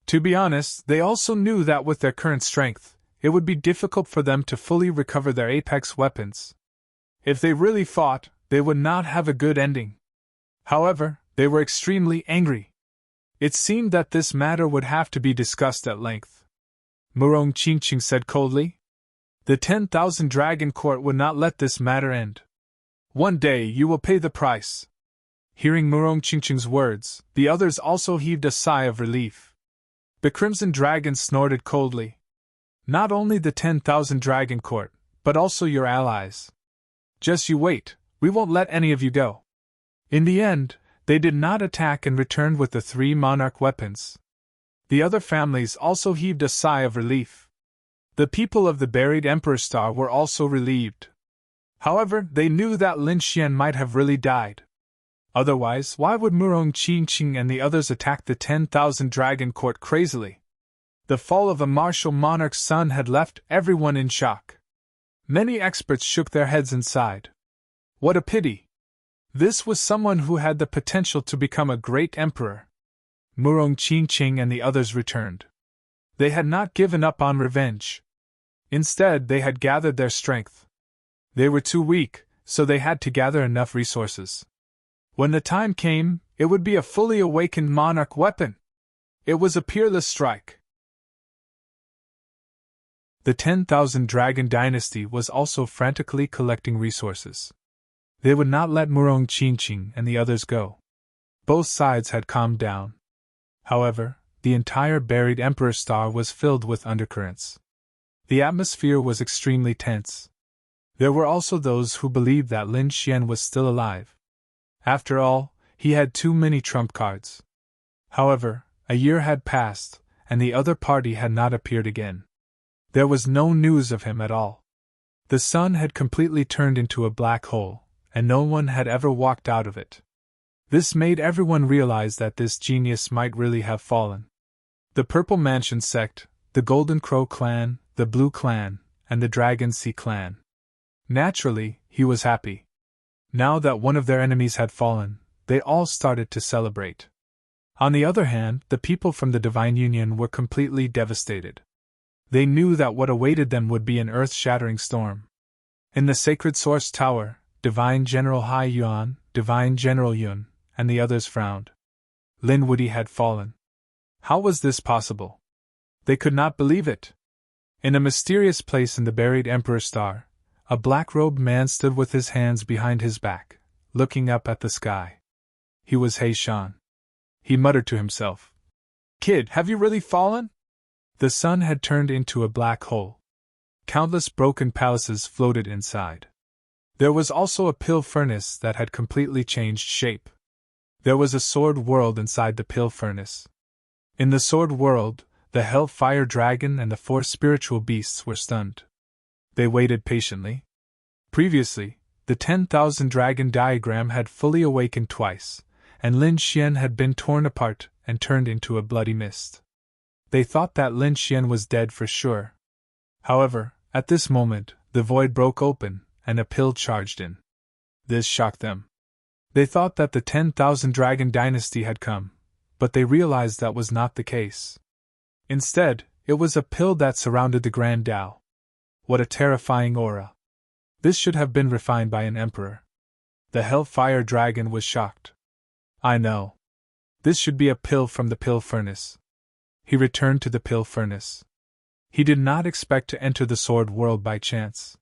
To be honest, they also knew that with their current strength, it would be difficult for them to fully recover their apex weapons. If they really fought, they would not have a good ending. However, they were extremely angry. It seemed that this matter would have to be discussed at length. Murong Qingqing said coldly. The 10,000 Dragon Court would not let this matter end. One day you will pay the price. Hearing Murong Qingqing's words, the others also heaved a sigh of relief. The Crimson Dragon snorted coldly. Not only the 10,000 Dragon Court, but also your allies. Just you wait, we won't let any of you go. In the end, they did not attack and returned with the 3 monarch weapons. The other families also heaved a sigh of relief. The people of the buried Emperor Star were also relieved. However, they knew that Lin Xian might have really died. Otherwise, why would Murong Qingqing and the others attack the 10,000 Dragon Court crazily? The fall of a martial monarch's son had left everyone in shock. Many experts shook their heads and sighed. What a pity! This was someone who had the potential to become a great emperor. Murong Qingqing and the others returned. They had not given up on revenge. Instead, they had gathered their strength. They were too weak, so they had to gather enough resources. When the time came, it would be a fully awakened monarch weapon. It was a peerless strike. The 10,000 Dragon Dynasty was also frantically collecting resources. They would not let Murong Qingqing and the others go. Both sides had calmed down. However, the entire buried Emperor Star was filled with undercurrents. The atmosphere was extremely tense. There were also those who believed that Lin Xian was still alive. After all, he had too many trump cards. However, a year had passed, and the other party had not appeared again. There was no news of him at all. The sun had completely turned into a black hole, and no one had ever walked out of it. This made everyone realize that this genius might really have fallen. The Purple Mansion sect, the Golden Crow clan, the Blue clan, and the Dragon Sea clan. Naturally, he was happy. Now that one of their enemies had fallen, they all started to celebrate. On the other hand, the people from the Divine Union were completely devastated. They knew that what awaited them would be an earth-shattering storm. In the Sacred Source Tower, Divine General Hai Yuan, Divine General Yun, and the others frowned. Lin Wuyi had fallen. How was this possible? They could not believe it. In a mysterious place in the buried Emperor Star, a black-robed man stood with his hands behind his back, looking up at the sky. He was He Shan. He muttered to himself, "Kid, have you really fallen?" The sun had turned into a black hole. Countless broken palaces floated inside. There was also a pill furnace that had completely changed shape. There was a sword world inside the pill furnace. In the sword world, the Hellfire Dragon and the 4 spiritual beasts were stunned. They waited patiently. Previously, the 10,000 dragon diagram had fully awakened twice, and Lin Xian had been torn apart and turned into a bloody mist. They thought that Lin Xian was dead for sure. However, at this moment, the void broke open, and a pill charged in. This shocked them. They thought that the 10,000 dragon dynasty had come, but they realized that was not the case. Instead, it was a pill that surrounded the Grand Tao. What a terrifying aura. This should have been refined by an emperor. The Hellfire Dragon was shocked. I know. This should be a pill from the pill furnace. He returned to the pill furnace. He did not expect to enter the sword world by chance.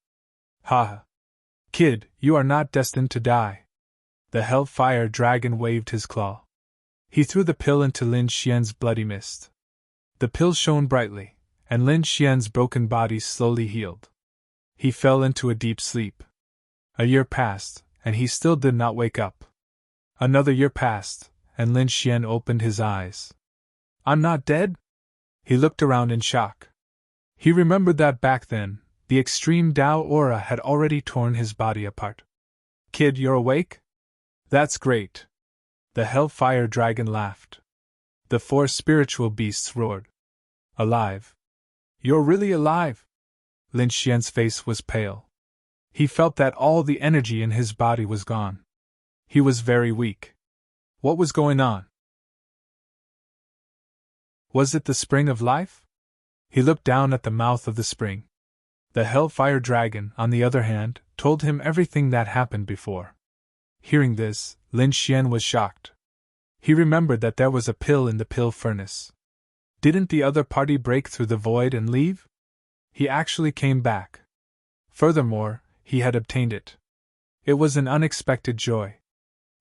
Ha! Kid, you are not destined to die. The Hellfire Dragon waved his claw. He threw the pill into Lin Xian's bloody mist. The pill shone brightly, and Lin Xian's broken body slowly healed. He fell into a deep sleep. A year passed, and he still did not wake up. Another year passed, and Lin Xian opened his eyes. I'm not dead? He looked around in shock. He remembered that back then, the extreme Tao aura had already torn his body apart. Kid, you're awake? That's great. The Hellfire Dragon laughed. The 4 spiritual beasts roared. Alive. You're really alive? Lin Xian's face was pale. He felt that all the energy in his body was gone. He was very weak. What was going on? Was it the spring of life? He looked down at the mouth of the spring. The Hellfire Dragon, on the other hand, told him everything that happened before. Hearing this, Lin Xian was shocked. He remembered that there was a pill in the pill furnace. Didn't the other party break through the void and leave? He actually came back. Furthermore, he had obtained it. It was an unexpected joy.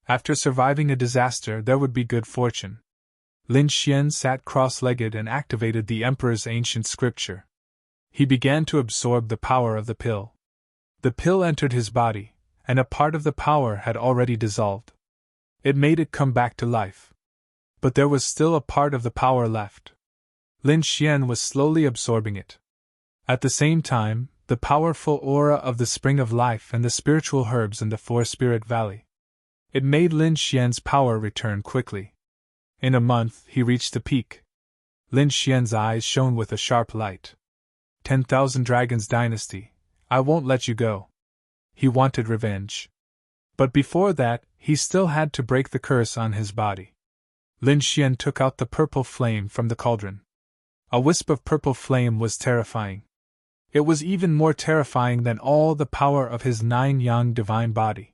After surviving a disaster, there would be good fortune. Lin Xian sat cross-legged and activated the Emperor's ancient scripture. He began to absorb the power of the pill. The pill entered his body, and a part of the power had already dissolved. It made it come back to life. But there was still a part of the power left. Lin Xian was slowly absorbing it. At the same time, the powerful aura of the Spring of Life and the spiritual herbs in the 4-Spirit Valley. It made Lin Xian's power return quickly. In a month, he reached the peak. Lin Xian's eyes shone with a sharp light. 10,000 Dragons Dynasty, I won't let you go. He wanted revenge. But before that, he still had to break the curse on his body. Lin Xian took out the purple flame from the cauldron. A wisp of purple flame was terrifying. It was even more terrifying than all the power of his 9-yang divine body.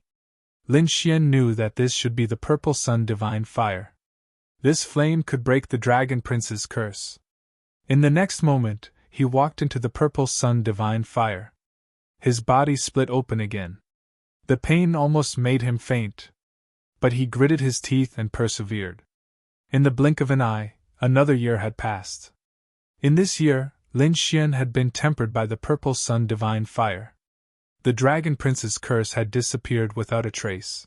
Lin Xian knew that this should be the Purple Sun Divine Fire. This flame could break the Dragon Prince's curse. In the next moment, he walked into the Purple Sun Divine Fire. His body split open again. The pain almost made him faint. But he gritted his teeth and persevered. In the blink of an eye, another year had passed. In this year, Lin Xian had been tempered by the Purple Sun Divine Fire. The Dragon Prince's curse had disappeared without a trace.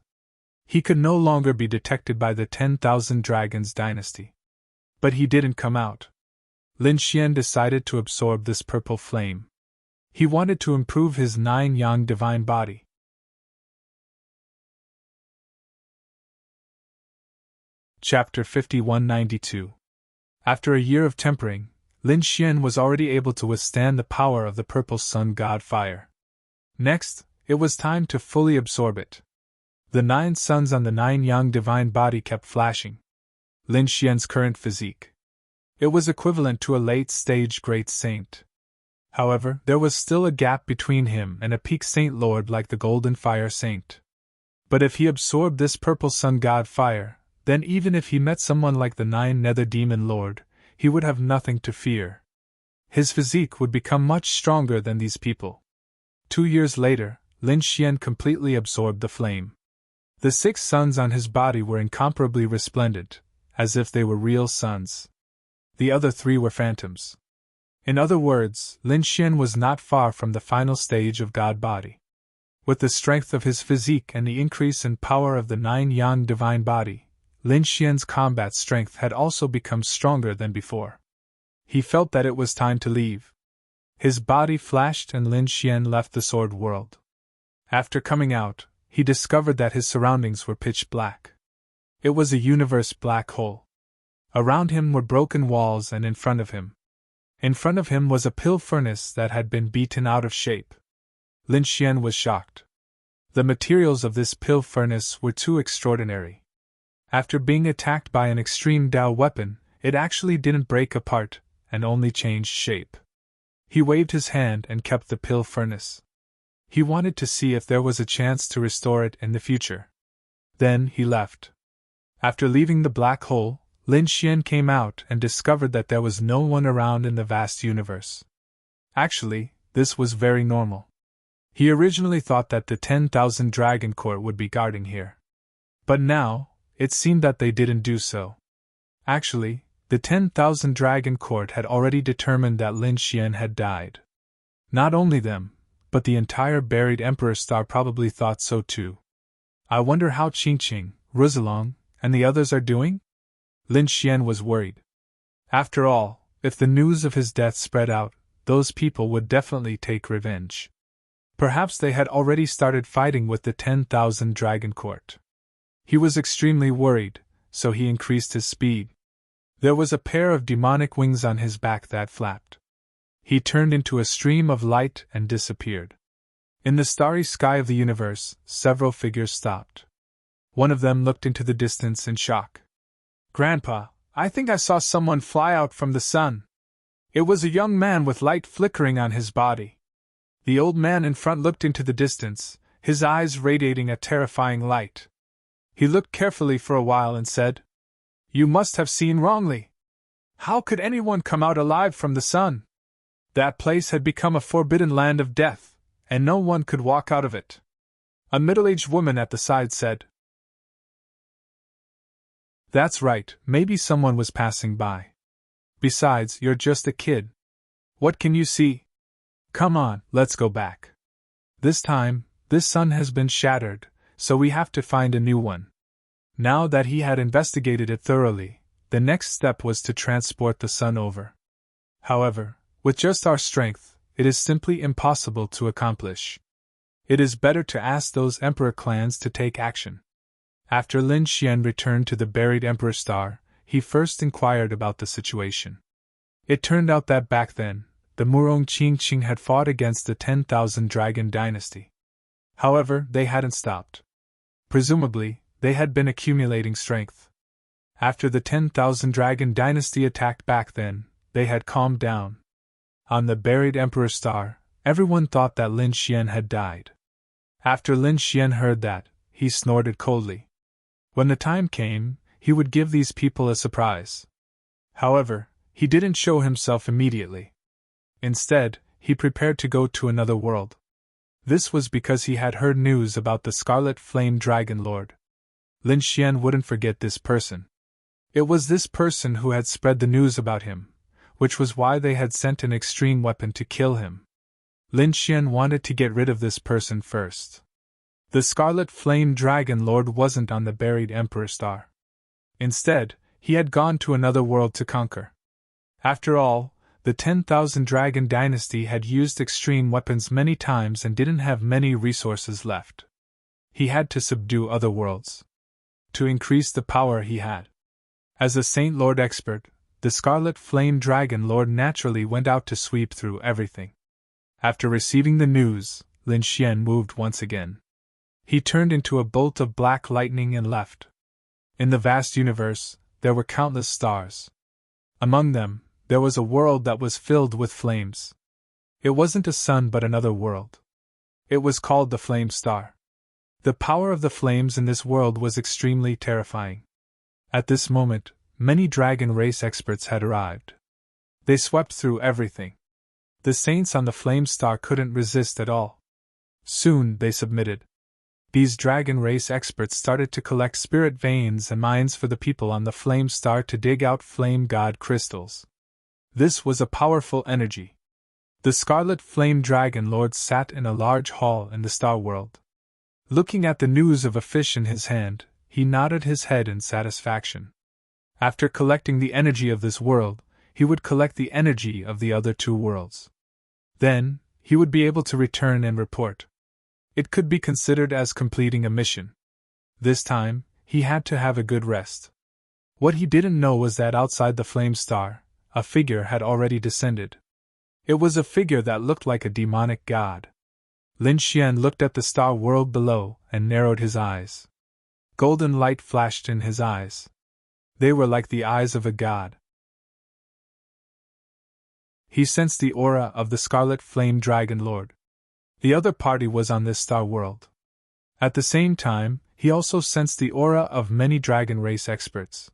He could no longer be detected by the 10,000 Dragons dynasty. But he didn't come out. Lin Xian decided to absorb this purple flame. He wanted to improve his 9-yang divine body. Chapter 5192. After a year of tempering, Lin Xian was already able to withstand the power of the purple sun god fire. Next, it was time to fully absorb it. The 9 suns on the 9-yang divine body kept flashing. Lin Xian's current physique. It was equivalent to a late-stage great saint. However, there was still a gap between him and a peak saint lord like the Golden Fire Saint. But if he absorbed this purple sun god fire, then even if he met someone like the 9 Nether Demon Lord, he would have nothing to fear. His physique would become much stronger than these people. 2 years later, Lin Xian completely absorbed the flame. The 6 suns on his body were incomparably resplendent, as if they were real suns. The other 3 were phantoms. In other words, Lin Xian was not far from the final stage of God body. With the strength of his physique and the increase in power of the 9-yang divine body, Lin Xian's combat strength had also become stronger than before. He felt that it was time to leave. His body flashed and Lin Xian left the sword world. After coming out, he discovered that his surroundings were pitch black. It was a universe black hole. Around him were broken walls and in front of him. In front of him was a pill furnace that had been beaten out of shape. Lin Xian was shocked. The materials of this pill furnace were too extraordinary. After being attacked by an extreme Dao weapon, it actually didn't break apart, and only changed shape. He waved his hand and kept the pill furnace. He wanted to see if there was a chance to restore it in the future. Then he left. After leaving the black hole, Lin Xian came out and discovered that there was no one around in the vast universe. Actually, this was very normal. He originally thought that the 10,000 Dragon Court would be guarding here. But now, it seemed that they didn't do so. Actually, the 10,000 Dragon Court had already determined that Lin Xian had died. Not only them, but the entire buried Emperor Star probably thought so too. I wonder how Qingqing, Ruzalong, and the others are doing? Lin Xian was worried. After all, if the news of his death spread out, those people would definitely take revenge. Perhaps they had already started fighting with the 10,000 Dragon Court. He was extremely worried, so he increased his speed. There was a pair of demonic wings on his back that flapped. He turned into a stream of light and disappeared. In the starry sky of the universe, several figures stopped. One of them looked into the distance in shock. "Grandpa, I think I saw someone fly out from the sun. It was a young man with light flickering on his body." The old man in front looked into the distance, his eyes radiating a terrifying light. He looked carefully for a while and said, "You must have seen wrongly. How could anyone come out alive from the sun? That place had become a forbidden land of death, and no one could walk out of it." A middle-aged woman at the side said, "That's right, maybe someone was passing by. Besides, you're just a kid. What can you see? Come on, let's go back. This time, this sun has been shattered, so we have to find a new one." Now that he had investigated it thoroughly, the next step was to transport the sun over. However, with just our strength, it is simply impossible to accomplish. It is better to ask those Emperor clans to take action. After Lin Xian returned to the buried Emperor Star, he first inquired about the situation. It turned out that back then, the Murong Qingqing had fought against the 10,000 Dragon Dynasty. However, they hadn't stopped. Presumably, they had been accumulating strength. After the 10,000 Dragon Dynasty attacked back then, they had calmed down. On the buried Emperor Star, everyone thought that Lin Xian had died. After Lin Xian heard that, he snorted coldly. When the time came, he would give these people a surprise. However, he didn't show himself immediately. Instead, he prepared to go to another world. This was because he had heard news about the Scarlet Flame Dragon Lord. Lin Xian wouldn't forget this person. It was this person who had spread the news about him, which was why they had sent an extreme weapon to kill him. Lin Xian wanted to get rid of this person first. The Scarlet Flame Dragon Lord wasn't on the buried Emperor Star. Instead, he had gone to another world to conquer. After all, the 10,000 Dragon Dynasty had used extreme weapons many times and didn't have many resources left. He had to subdue other worlds to increase the power he had. As a Saint Lord expert, the Scarlet Flame Dragon Lord naturally went out to sweep through everything. After receiving the news, Lin Xian moved once again. He turned into a bolt of black lightning and left. In the vast universe, there were countless stars. Among them, there was a world that was filled with flames. It wasn't a sun but another world. It was called the Flame Star. The power of the flames in this world was extremely terrifying. At this moment, many dragon race experts had arrived. They swept through everything. The saints on the Flame Star couldn't resist at all. Soon they submitted. These dragon race experts started to collect spirit veins and mines for the people on the Flame Star to dig out flame god crystals. This was a powerful energy. The Scarlet Flame Dragon Lord sat in a large hall in the Star World. Looking at the news of a fish in his hand, he nodded his head in satisfaction. After collecting the energy of this world, he would collect the energy of the other two worlds. Then, he would be able to return and report. It could be considered as completing a mission. This time, he had to have a good rest. What he didn't know was that outside the Flame Star, a figure had already descended. It was a figure that looked like a demonic god. Lin Xian looked at the star world below and narrowed his eyes. Golden light flashed in his eyes. They were like the eyes of a god. He sensed the aura of the Scarlet Flame Dragon Lord. The other party was on this star world. At the same time, he also sensed the aura of many dragon race experts.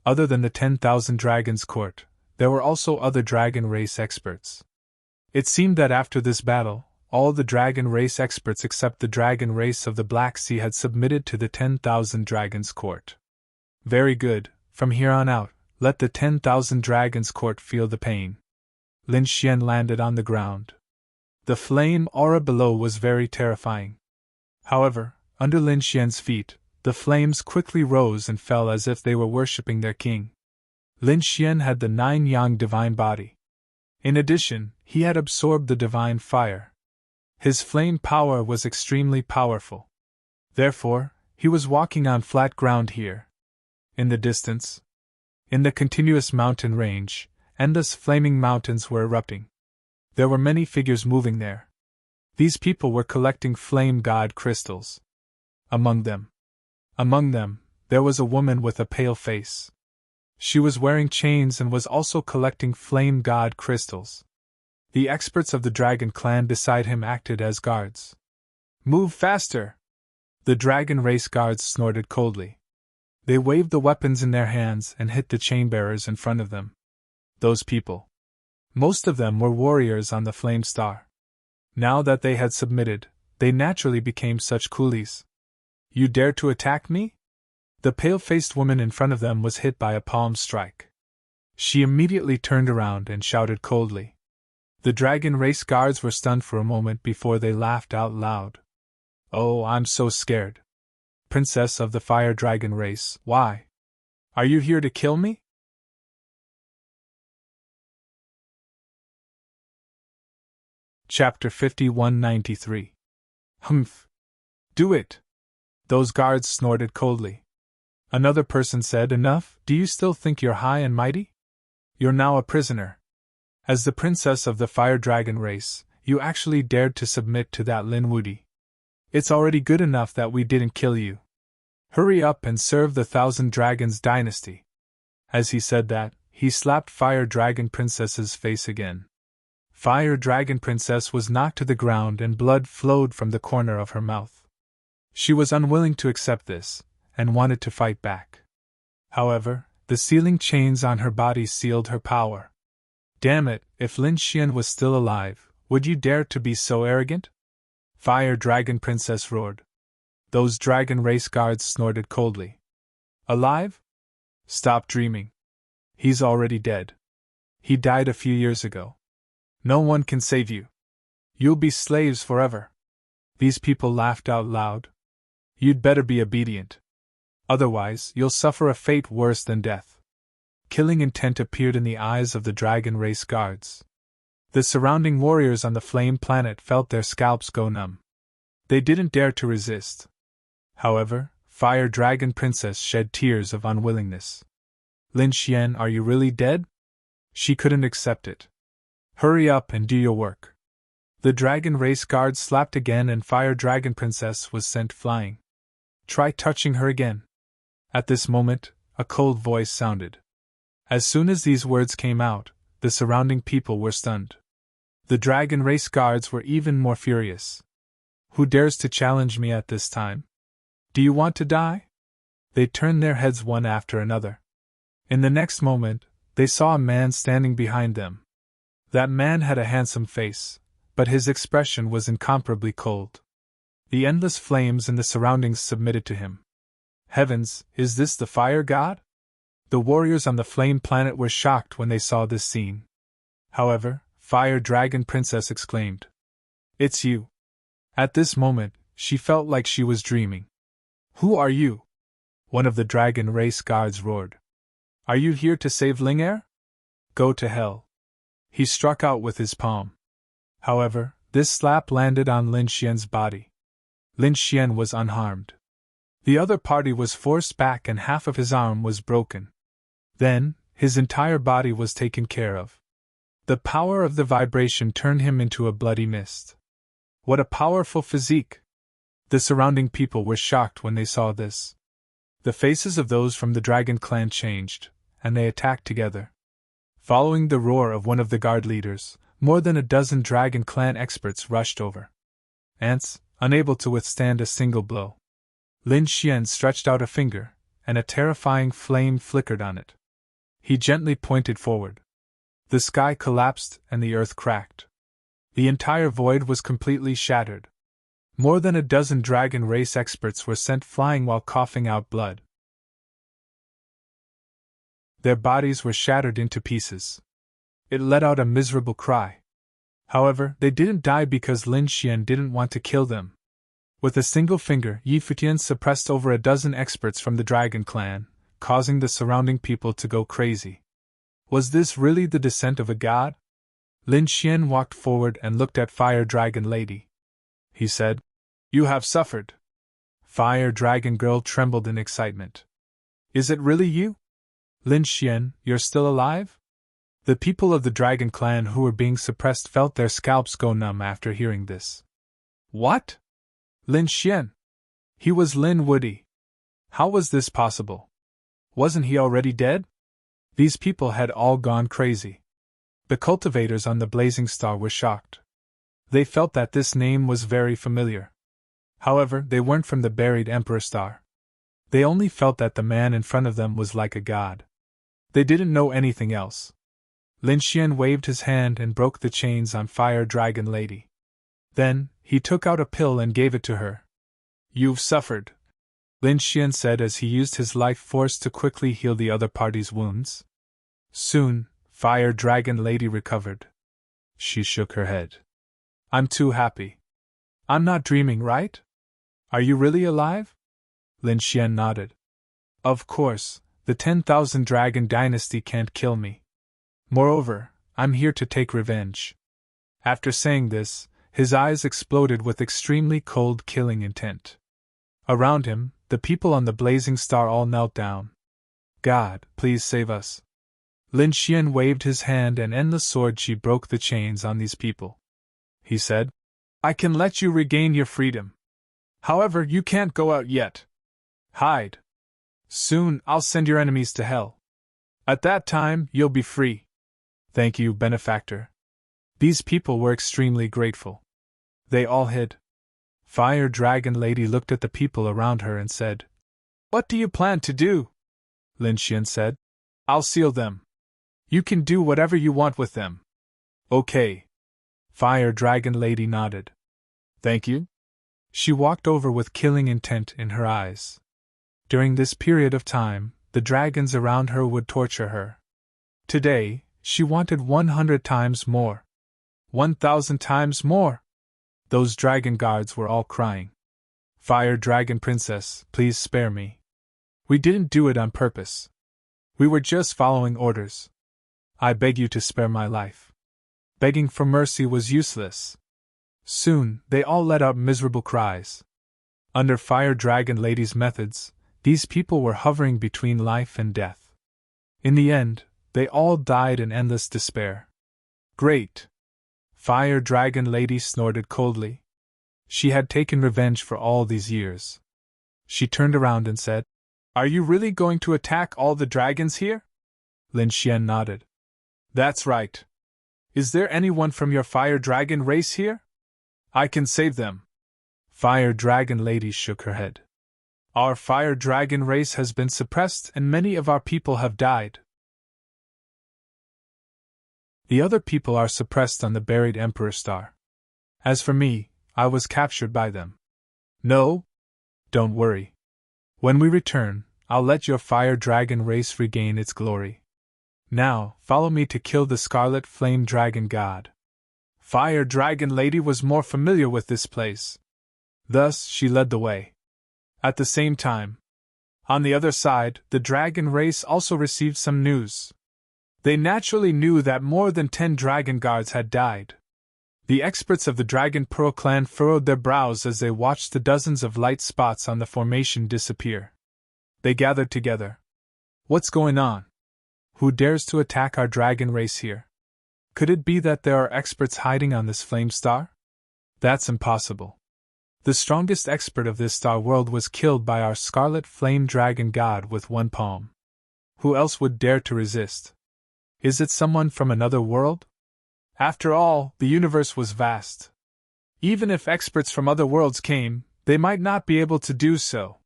Other than the 10,000 Dragons Court, there were also other dragon race experts. It seemed that after this battle, all the dragon race experts except the dragon race of the Black Sea had submitted to the 10,000 Dragons Court. Very good, from here on out, let the 10,000 Dragons Court feel the pain. Lin Xian landed on the ground. The flame aura below was very terrifying. However, under Lin Xian's feet, the flames quickly rose and fell as if they were worshipping their king. Lin Xian had the 9-yang divine body. In addition, he had absorbed the divine fire. His flame power was extremely powerful. Therefore, he was walking on flat ground here. In the distance, in the continuous mountain range, endless flaming mountains were erupting. There were many figures moving there. These people were collecting flame god crystals. Among them, there was a woman with a pale face. She was wearing chains and was also collecting flame god crystals. The experts of the dragon clan beside him acted as guards. Move faster! The dragon race guards snorted coldly. They waved the weapons in their hands and hit the chain bearers in front of them. Those people. Most of them were warriors on the Flame Star. Now that they had submitted, they naturally became such coolies. You dare to attack me? The pale-faced woman in front of them was hit by a palm strike. She immediately turned around and shouted coldly. The dragon race guards were stunned for a moment before they laughed out loud. Oh, I'm so scared. Princess of the Fire Dragon race, why? Are you here to kill me? Chapter 5193. Humph. Do it. Those guards snorted coldly. Another person said, Enough, do you still think you're high and mighty? You're now a prisoner. As the princess of the Fire Dragon race, you actually dared to submit to that Lin Wudi. It's already good enough that we didn't kill you. Hurry up and serve the 1,000 Dragons dynasty. As he said that, he slapped Fire Dragon Princess's face again. Fire Dragon Princess was knocked to the ground and blood flowed from the corner of her mouth. She was unwilling to accept this, and wanted to fight back. However, the sealing chains on her body sealed her power. Damn it, if Lin Xian was still alive, would you dare to be so arrogant? Fire Dragon Princess roared. Those dragon race guards snorted coldly. Alive? Stop dreaming. He's already dead. He died a few years ago. No one can save you. You'll be slaves forever. These people laughed out loud. You'd better be obedient. Otherwise, you'll suffer a fate worse than death. Killing intent appeared in the eyes of the dragon race guards. The surrounding warriors on the flame planet felt their scalps go numb. They didn't dare to resist. However, Fire Dragon Princess shed tears of unwillingness. Lin Xian, are you really dead? She couldn't accept it. Hurry up and do your work. The dragon race guards slapped again and Fire Dragon Princess was sent flying. Try touching her again. At this moment, a cold voice sounded. As soon as these words came out, the surrounding people were stunned. The dragon race guards were even more furious. Who dares to challenge me at this time? Do you want to die? They turned their heads one after another. In the next moment, they saw a man standing behind them. That man had a handsome face, but his expression was incomparably cold. The endless flames in the surroundings submitted to him. Heavens, is this the fire god? The warriors on the flame planet were shocked when they saw this scene. However, Fire Dragon Princess exclaimed, "It's you." At this moment, she felt like she was dreaming. "Who are you?" One of the dragon race guards roared. "Are you here to save Lingair? Go to hell." He struck out with his palm. However, this slap landed on Lin Xian's body. Lin Xian was unharmed. The other party was forced back and half of his arm was broken. Then, his entire body was taken care of. The power of the vibration turned him into a bloody mist. What a powerful physique! The surrounding people were shocked when they saw this. The faces of those from the dragon clan changed, and they attacked together. Following the roar of one of the guard leaders, more than a dozen dragon clan experts rushed over. Ants, unable to withstand a single blow. Lin Xian stretched out a finger, and a terrifying flame flickered on it. He gently pointed forward. The sky collapsed and the earth cracked. The entire void was completely shattered. More than a dozen dragon race experts were sent flying while coughing out blood. Their bodies were shattered into pieces. It let out a miserable cry. However, they didn't die because Lin Xian didn't want to kill them. With a single finger, Yi Futian suppressed over a dozen experts from the dragon clan, causing the surrounding people to go crazy. Was this really the descent of a god? Lin Xian walked forward and looked at Fire Dragon Lady. He said, "You have suffered." Fire Dragon Girl trembled in excitement. "Is it really you? Lin Xian, you're still alive?" The people of the dragon clan who were being suppressed felt their scalps go numb after hearing this. What? Lin Xian? He was Lin Woody. How was this possible? Wasn't he already dead? These people had all gone crazy. The cultivators on the Blazing Star were shocked. They felt that this name was very familiar. However, they weren't from the buried Emperor Star. They only felt that the man in front of them was like a god. They didn't know anything else. Lin Xian waved his hand and broke the chains on Fire Dragon Lady. Then, he took out a pill and gave it to her. "You've suffered," Lin Xian said as he used his life force to quickly heal the other party's wounds. Soon, Fire Dragon Lady recovered. She shook her head. "I'm too happy. I'm not dreaming, right? Are you really alive?" Lin Xian nodded. "Of course, the 10,000 Dragon Dynasty can't kill me. Moreover, I'm here to take revenge." After saying this, his eyes exploded with extremely cold killing intent. Around him, the people on the Blazing Star all knelt down. "God, please save us." Lin Xian waved his hand and endless sword chi broke the chains on these people. He said, "I can let you regain your freedom. However, you can't go out yet. Hide. Soon, I'll send your enemies to hell. At that time, you'll be free." "Thank you, benefactor." These people were extremely grateful. They all hid. Fire Dragon Lady looked at the people around her and said, "What do you plan to do?" Lin Xian said, "I'll seal them. You can do whatever you want with them." "Okay." Fire Dragon Lady nodded. "Thank you." She walked over with killing intent in her eyes. During this period of time, the dragons around her would torture her. Today, she wanted 100 times more. 1,000 times more. Those dragon guards were all crying. Fire Dragon Princess, please spare me. We didn't do it on purpose. We were just following orders. I beg you to spare my life. Begging for mercy was useless. Soon, they all let out miserable cries. Under Fire Dragon Lady's methods, these people were hovering between life and death. In the end, they all died in endless despair. Great! Fire Dragon Lady snorted coldly. She had taken revenge for all these years. She turned around and said, "Are you really going to attack all the dragons here?" Lin Xian nodded. "That's right. Is there anyone from your Fire Dragon race here? I can save them." Fire Dragon Lady shook her head. "Our Fire Dragon race has been suppressed and many of our people have died. The other people are suppressed on the buried Emperor Star. As for me, I was captured by them. No? Don't worry. When we return, I'll let your Fire Dragon race regain its glory. Now, follow me to kill the Scarlet Flame Dragon God." Fire Dragon Lady was more familiar with this place. Thus, she led the way. At the same time, on the other side, the dragon race also received some news. They naturally knew that more than 10 dragon guards had died. The experts of the Dragon Pearl clan furrowed their brows as they watched the dozens of light spots on the formation disappear. They gathered together. "What's going on? Who dares to attack our dragon race here? Could it be that there are experts hiding on this flame star? That's impossible. The strongest expert of this star world was killed by our Scarlet Flame Dragon God with one palm. Who else would dare to resist? Is it someone from another world? After all, the universe was vast. Even if experts from other worlds came, they might not be able to do so.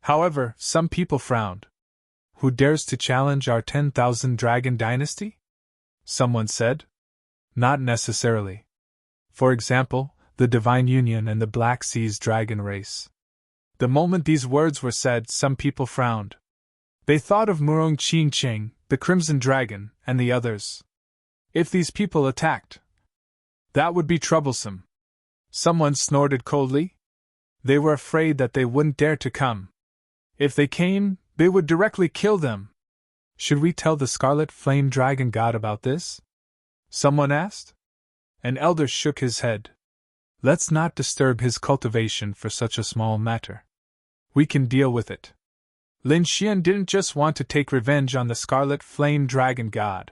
However, some people frowned. Who dares to challenge our 10,000 dragon dynasty? Someone said. Not necessarily. For example, the Divine Union and the Black Sea's dragon race. The moment these words were said, some people frowned. They thought of Murong Qingcheng, the Crimson Dragon, and the others. If these people attacked, that would be troublesome. Someone snorted coldly. They were afraid that they wouldn't dare to come. If they came, they would directly kill them. Should we tell the Scarlet Flame Dragon God about this? Someone asked. An elder shook his head. Let's not disturb his cultivation for such a small matter. We can deal with it. Lin Xian didn't just want to take revenge on the Scarlet Flame Dragon God.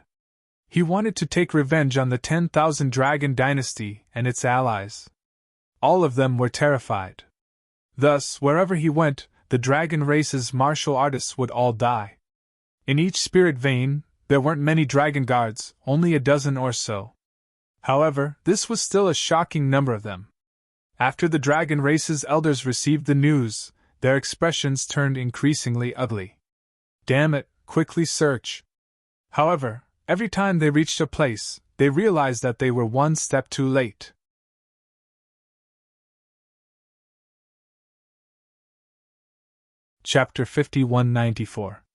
He wanted to take revenge on the 10,000 Dragon Dynasty and its allies. All of them were terrified. Thus, wherever he went, the dragon race's martial artists would all die. In each spirit vein, there weren't many dragon guards, only a dozen or so. However, this was still a shocking number of them. After the dragon race's elders received the news, their expressions turned increasingly ugly. Damn it, quickly search. However, every time they reached a place, they realized that they were one step too late. Chapter 5194.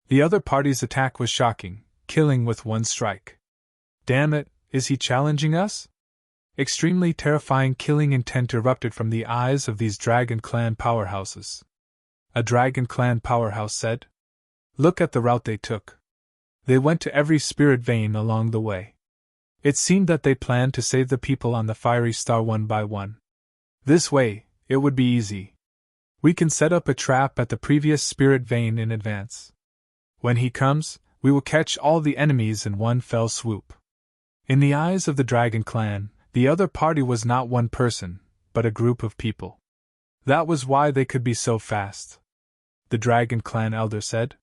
The other party's attack was shocking, killing with one strike. Damn it, is he challenging us? Extremely terrifying killing intent erupted from the eyes of these Dragon Clan powerhouses. A Dragon Clan powerhouse said, "Look at the route they took. They went to every spirit vein along the way. It seemed that they planned to save the people on the fiery star one by one. This way, it would be easy. We can set up a trap at the previous spirit vein in advance. When he comes, we will catch all the enemies in one fell swoop." In the eyes of the Dragon Clan, the other party was not one person, but a group of people. That was why they could be so fast. The Dragon Clan elder said.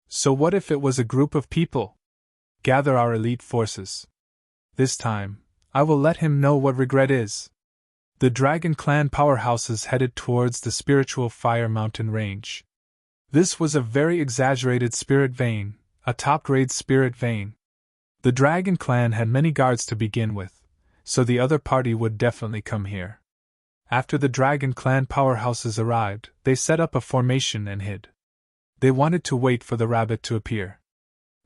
So what if it was a group of people? Gather our elite forces. This time, I will let him know what regret is. The Dragon Clan powerhouses headed towards the spiritual Fire Mountain range. This was a very exaggerated spirit vein, a top-grade spirit vein. The Dragon Clan had many guards to begin with, so the other party would definitely come here. After the Dragon Clan powerhouses arrived, they set up a formation and hid. They wanted to wait for the rabbit to appear.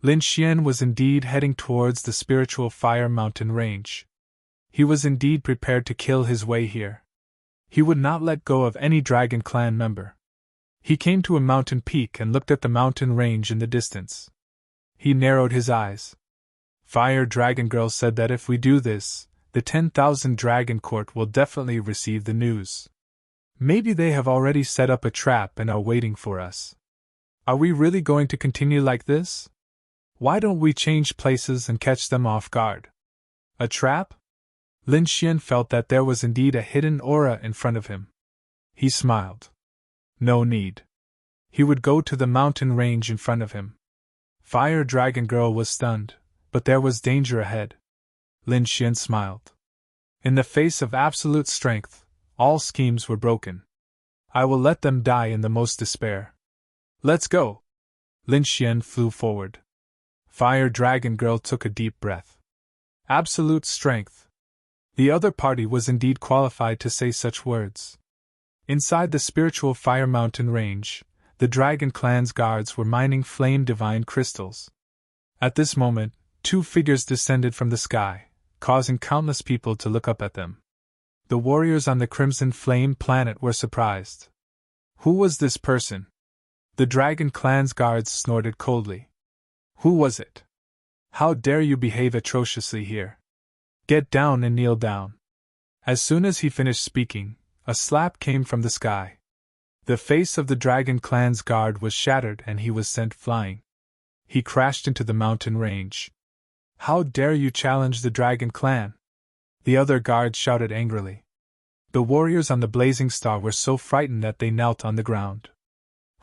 Lin Xian was indeed heading towards the spiritual Fire Mountain range. He was indeed prepared to kill his way here. He would not let go of any Dragon Clan member. He came to a mountain peak and looked at the mountain range in the distance. He narrowed his eyes. Fire Dragon Girl said that if we do this, the 10,000 Dragon Court will definitely receive the news. Maybe they have already set up a trap and are waiting for us. Are we really going to continue like this? Why don't we change places and catch them off guard? A trap? Lin Xian felt that there was indeed a hidden aura in front of him. He smiled. No need. He would go to the mountain range in front of him. Fire Dragon Girl was stunned, but there was danger ahead. Lin Xian smiled. In the face of absolute strength, all schemes were broken. I will let them die in the most despair. Let's go! Lin Xian flew forward. Fire Dragon Girl took a deep breath. Absolute strength. The other party was indeed qualified to say such words. Inside the spiritual Fire Mountain range, the Dragon Clan's guards were mining flame divine crystals. At this moment, two figures descended from the sky, causing countless people to look up at them. The warriors on the Crimson Flame planet were surprised. Who was this person? The Dragon Clan's guards snorted coldly. Who was it? How dare you behave atrociously here? Get down and kneel down. As soon as he finished speaking, a slap came from the sky. The face of the Dragon Clan's guard was shattered and he was sent flying. He crashed into the mountain range. How dare you challenge the Dragon Clan? The other guards shouted angrily. The warriors on the blazing star were so frightened that they knelt on the ground.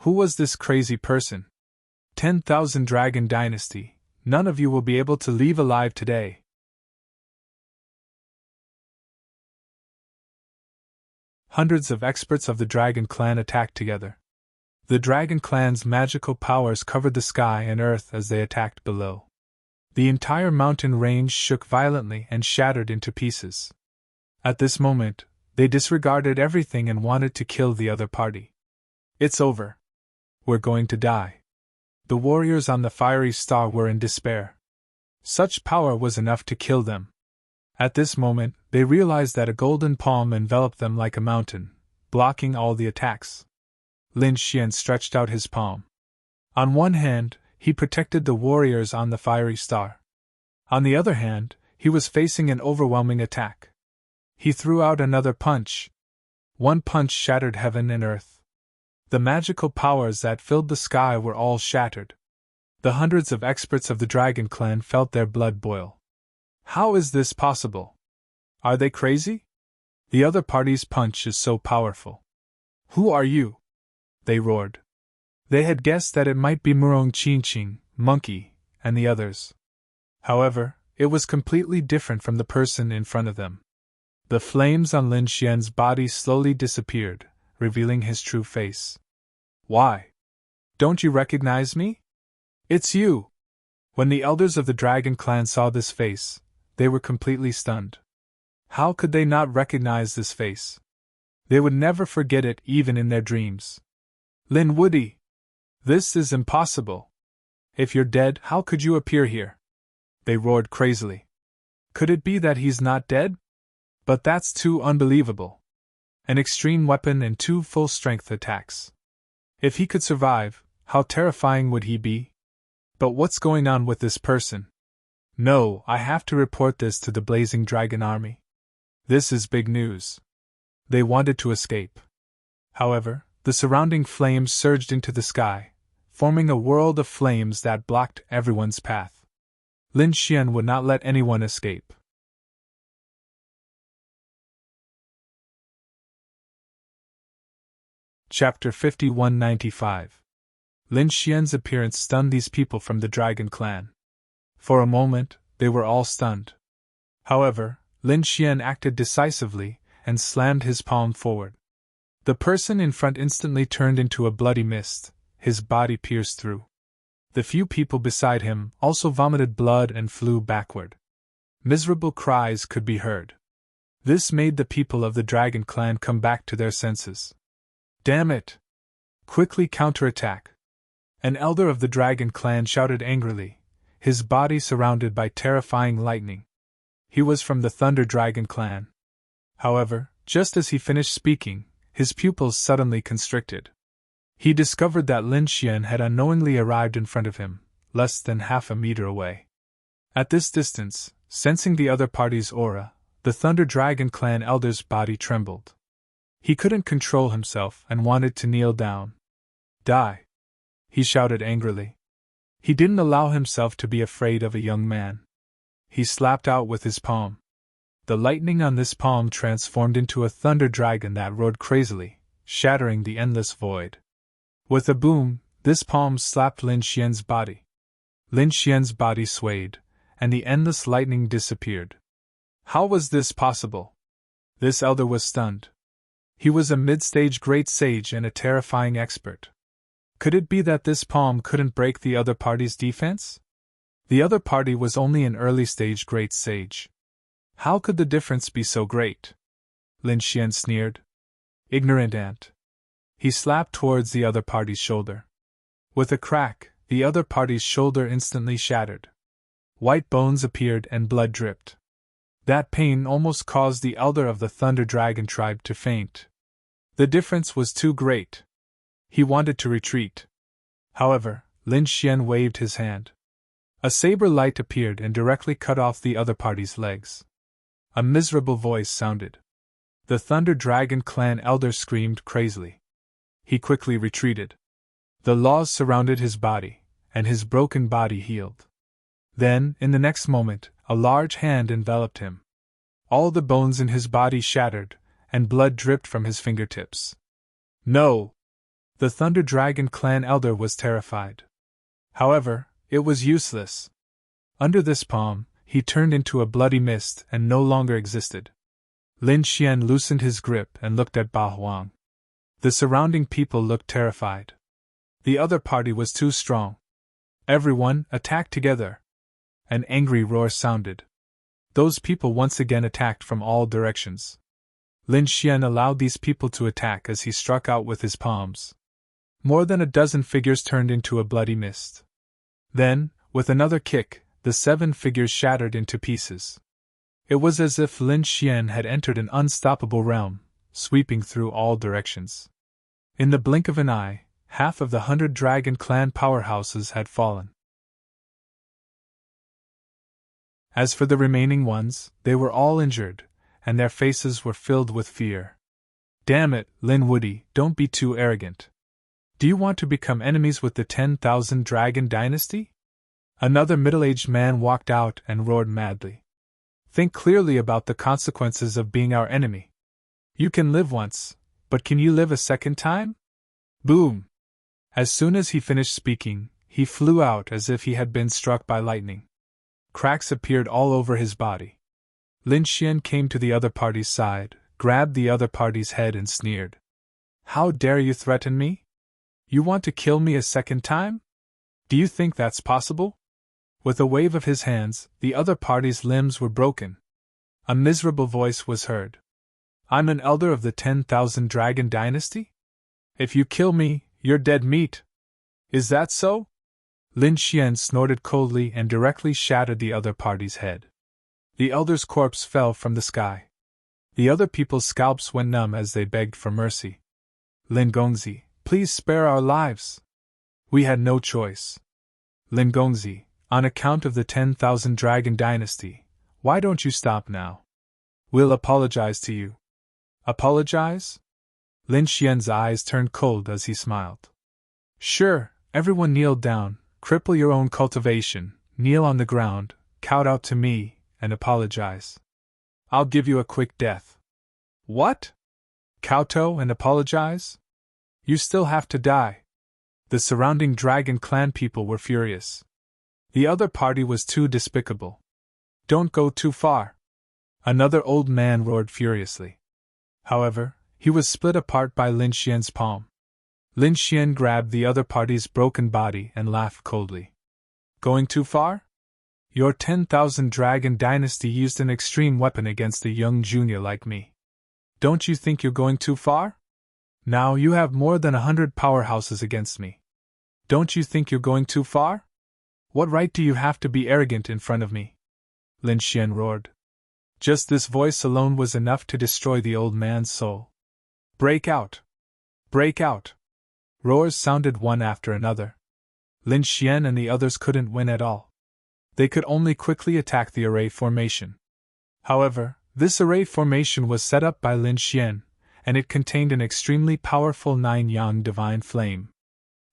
Who was this crazy person? 10,000 Dragon Dynasty, none of you will be able to leave alive today. Hundreds of experts of the Dragon Clan attacked together. The Dragon Clan's magical powers covered the sky and earth as they attacked below. The entire mountain range shook violently and shattered into pieces. At this moment, they disregarded everything and wanted to kill the other party. It's over. We're going to die. The warriors on the fiery star were in despair. Such power was enough to kill them. At this moment, they realized that a golden palm enveloped them like a mountain, blocking all the attacks. Lin Xian stretched out his palm. On one hand, he protected the warriors on the fiery star. On the other hand, he was facing an overwhelming attack. He threw out another punch. One punch shattered heaven and earth. The magical powers that filled the sky were all shattered. The hundreds of experts of the Dragon Clan felt their blood boil. How is this possible? Are they crazy? The other party's punch is so powerful. Who are you? They roared. They had guessed that it might be Murong Qingqing, Monkey, and the others. However, it was completely different from the person in front of them. The flames on Lin Xian's body slowly disappeared, revealing his true face. Why? Don't you recognize me? It's you! When the elders of the Dragon Clan saw this face, they were completely stunned. How could they not recognize this face? They would never forget it even in their dreams. Lin Woody! This is impossible. If you're dead, how could you appear here? They roared crazily. Could it be that he's not dead? But that's too unbelievable. An extreme weapon and 2 full-strength attacks. If he could survive, how terrifying would he be? But what's going on with this person? No, I have to report this to the Blazing Dragon Army. This is big news. They wanted to escape. However, the surrounding flames surged into the sky, forming a world of flames that blocked everyone's path. Lin Xian would not let anyone escape. Chapter 5195. Lin Xian's appearance stunned these people from the Dragon Clan. For a moment, they were all stunned. However, Lin Xian acted decisively and slammed his palm forward. The person in front instantly turned into a bloody mist, his body pierced through. The few people beside him also vomited blood and flew backward. Miserable cries could be heard. This made the people of the Dragon Clan come back to their senses. Damn it! Quickly counterattack! An elder of the Dragon Clan shouted angrily, his body surrounded by terrifying lightning. He was from the Thunder Dragon clan. However, just as he finished speaking, his pupils suddenly constricted. He discovered that Lin Xian had unknowingly arrived in front of him, less than half a meter away. At this distance, sensing the other party's aura, the Thunder Dragon clan elder's body trembled. He couldn't control himself and wanted to kneel down. Die! He shouted angrily. He didn't allow himself to be afraid of a young man. He slapped out with his palm. The lightning on this palm transformed into a thunder dragon that roared crazily, shattering the endless void. With a boom, this palm slapped Lin Xian's body. Lin Xian's body swayed, and the endless lightning disappeared. How was this possible? This elder was stunned. He was a mid-stage great sage and a terrifying expert. Could it be that this palm couldn't break the other party's defense? The other party was only an early-stage great sage. How could the difference be so great? Lin Xian sneered. Ignorant ant. He slapped towards the other party's shoulder. With a crack, the other party's shoulder instantly shattered. White bones appeared and blood dripped. That pain almost caused the elder of the Thunder Dragon tribe to faint. The difference was too great. He wanted to retreat. However, Lin Xian waved his hand. A saber light appeared and directly cut off the other party's legs. A miserable voice sounded. The Thunder Dragon clan elder screamed crazily. He quickly retreated. The laws surrounded his body, and his broken body healed. Then, in the next moment, a large hand enveloped him. All the bones in his body shattered, and blood dripped from his fingertips. No! The Thunder Dragon clan elder was terrified. However, it was useless. Under this palm, he turned into a bloody mist and no longer existed. Lin Xian loosened his grip and looked at Ba Huang. The surrounding people looked terrified. The other party was too strong. Everyone attacked together. An angry roar sounded. Those people once again attacked from all directions. Lin Xian allowed these people to attack as he struck out with his palms. More than a dozen figures turned into a bloody mist. Then, with another kick, the 7 figures shattered into pieces. It was as if Lin Xian had entered an unstoppable realm, sweeping through all directions. In the blink of an eye, half of the 100 Dragon clan powerhouses had fallen. As for the remaining ones, they were all injured, and their faces were filled with fear. Damn it, Lin Woody, don't be too arrogant. Do you want to become enemies with the 10,000 Dragon dynasty? Another middle-aged man walked out and roared madly. Think clearly about the consequences of being our enemy. You can live once, but can you live a second time? Boom! As soon as he finished speaking, he flew out as if he had been struck by lightning. Cracks appeared all over his body. Lin Xian came to the other party's side, grabbed the other party's head and sneered. How dare you threaten me? You want to kill me a second time? Do you think that's possible? With a wave of his hands, the other party's limbs were broken. A miserable voice was heard. I'm an elder of the 10,000 Dragon dynasty? If you kill me, you're dead meat. Is that so? Lin Xian snorted coldly and directly shattered the other party's head. The elder's corpse fell from the sky. The other people's scalps went numb as they begged for mercy. Lin Gongzi, please spare our lives. We had no choice. Lin Gongzi, on account of the 10,000 Dragon dynasty, why don't you stop now? We'll apologize to you. Apologize? Lin Xian's eyes turned cold as he smiled. Sure, everyone kneel down, cripple your own cultivation, kneel on the ground, kowtow to me, and apologize. I'll give you a quick death. What? Kowtow and apologize? You still have to die. The surrounding Dragon clan people were furious. The other party was too despicable. Don't go too far. Another old man roared furiously. However, he was split apart by Lin Xian's palm. Lin Xian grabbed the other party's broken body and laughed coldly. Going too far? Your 10,000 Dragon dynasty used an extreme weapon against a young junior like me. Don't you think you're going too far? Now you have more than 100 powerhouses against me. Don't you think you're going too far? What right do you have to be arrogant in front of me? Lin Xian roared. Just this voice alone was enough to destroy the old man's soul. Break out! Break out! Roars sounded one after another. Lin Xian and the others couldn't win at all. They could only quickly attack the array formation. However, this array formation was set up by Lin Xian, and it contained an extremely powerful 9-yang divine flame.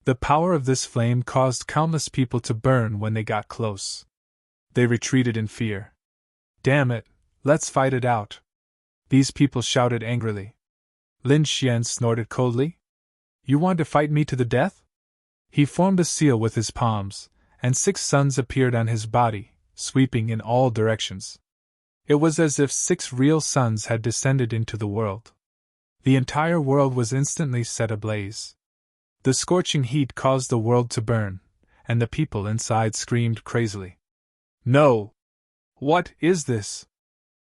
The power of this flame caused countless people to burn when they got close. They retreated in fear. Damn it, let's fight it out! These people shouted angrily. Lin Xian snorted coldly. You want to fight me to the death? He formed a seal with his palms, and 6 suns appeared on his body, sweeping in all directions. It was as if 6 real suns had descended into the world. The entire world was instantly set ablaze. The scorching heat caused the world to burn, and the people inside screamed crazily. No! What is this?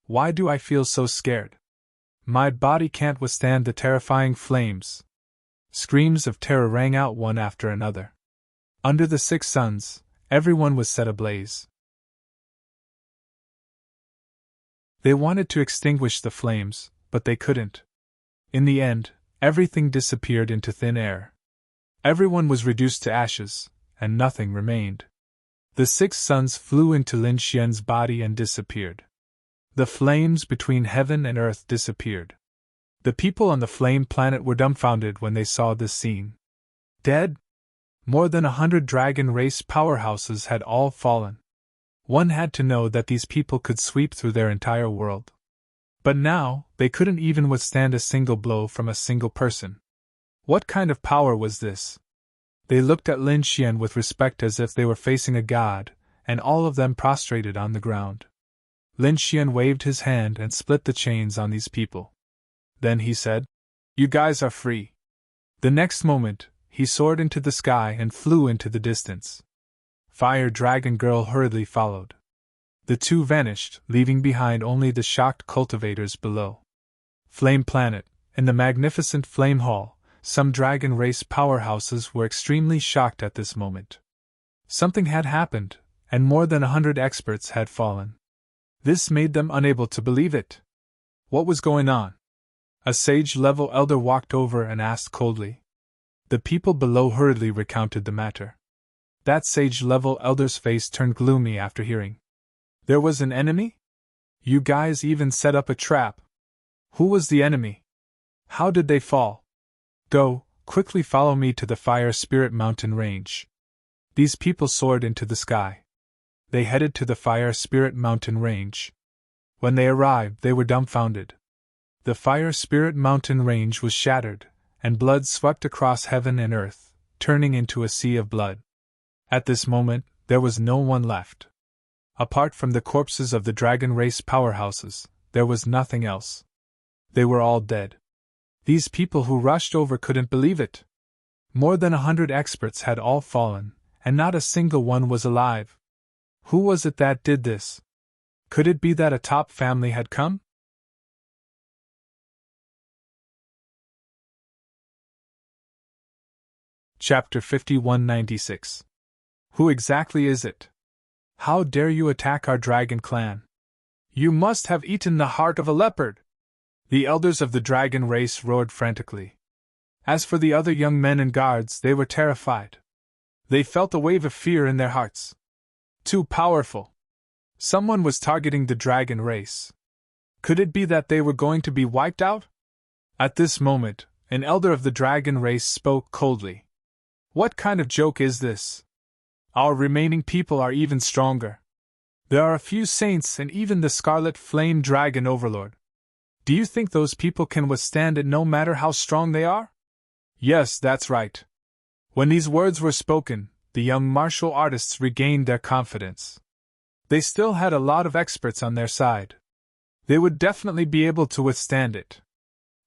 Why do I feel so scared? My body can't withstand the terrifying flames. Screams of terror rang out one after another. Under the 6 suns, everyone was set ablaze. They wanted to extinguish the flames, but they couldn't. In the end, everything disappeared into thin air. Everyone was reduced to ashes, and nothing remained. The 6 suns flew into Lin Xian's body and disappeared. The flames between heaven and earth disappeared. The people on the flame planet were dumbfounded when they saw this scene. Dead? More than 100 dragon race powerhouses had all fallen. One had to know that these people could sweep through their entire world. But now, they couldn't even withstand a single blow from a single person. What kind of power was this? They looked at Lin Xian with respect as if they were facing a god, and all of them prostrated on the ground. Lin Xian waved his hand and split the chains on these people. Then he said, "You guys are free." The next moment, he soared into the sky and flew into the distance. Fire Dragon Girl hurriedly followed. The two vanished, leaving behind only the shocked cultivators below. Flame Planet, in the magnificent Flame Hall, some dragon race powerhouses were extremely shocked at this moment. Something had happened, and more than 100 experts had fallen. This made them unable to believe it. What was going on? A sage-level elder walked over and asked coldly. The people below hurriedly recounted the matter. That sage-level elder's face turned gloomy after hearing. There was an enemy? You guys even set up a trap. Who was the enemy? How did they fall? Go, quickly follow me to the Fire Spirit Mountain Range. These people soared into the sky. They headed to the Fire Spirit Mountain Range. When they arrived, they were dumbfounded. The Fire Spirit Mountain Range was shattered, and blood swept across heaven and earth, turning into a sea of blood. At this moment, there was no one left. Apart from the corpses of the dragon race powerhouses, there was nothing else. They were all dead. These people who rushed over couldn't believe it. More than 100 experts had all fallen, and not a single one was alive. Who was it that did this? Could it be that a top family had come? Chapter 5196. Who exactly is it? How dare you attack our dragon clan? You must have eaten the heart of a leopard! The elders of the dragon race roared frantically. As for the other young men and guards, they were terrified. They felt a wave of fear in their hearts. Too powerful. Someone was targeting the dragon race. Could it be that they were going to be wiped out? At this moment, an elder of the dragon race spoke coldly. What kind of joke is this? Our remaining people are even stronger. There are a few saints and even the Scarlet Flame Dragon Overlord. Do you think those people can withstand it no matter how strong they are? Yes, that's right. When these words were spoken, the young martial artists regained their confidence. They still had a lot of experts on their side. They would definitely be able to withstand it.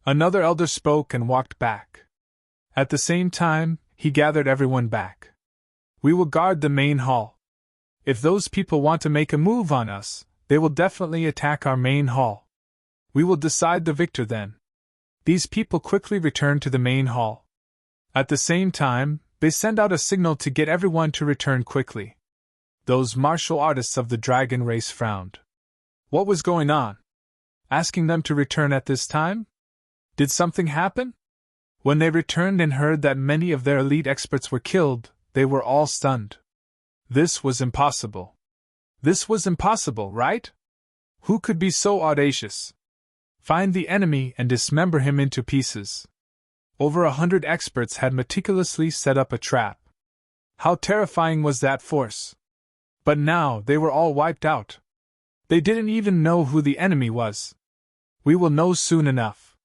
Another elder spoke and walked back. At the same time, he gathered everyone back. We will guard the main hall. If those people want to make a move on us, they will definitely attack our main hall. We will decide the victor then. These people quickly returned to the main hall. At the same time, they sent out a signal to get everyone to return quickly. Those martial artists of the dragon race frowned. What was going on? Asking them to return at this time? Did something happen? When they returned and heard that many of their elite experts were killed, they were all stunned. This was impossible. This was impossible, right? Who could be so audacious? Find the enemy and dismember him into pieces. Over 100 experts had meticulously set up a trap. How terrifying was that force? But now they were all wiped out. They didn't even know who the enemy was. We will know soon enough.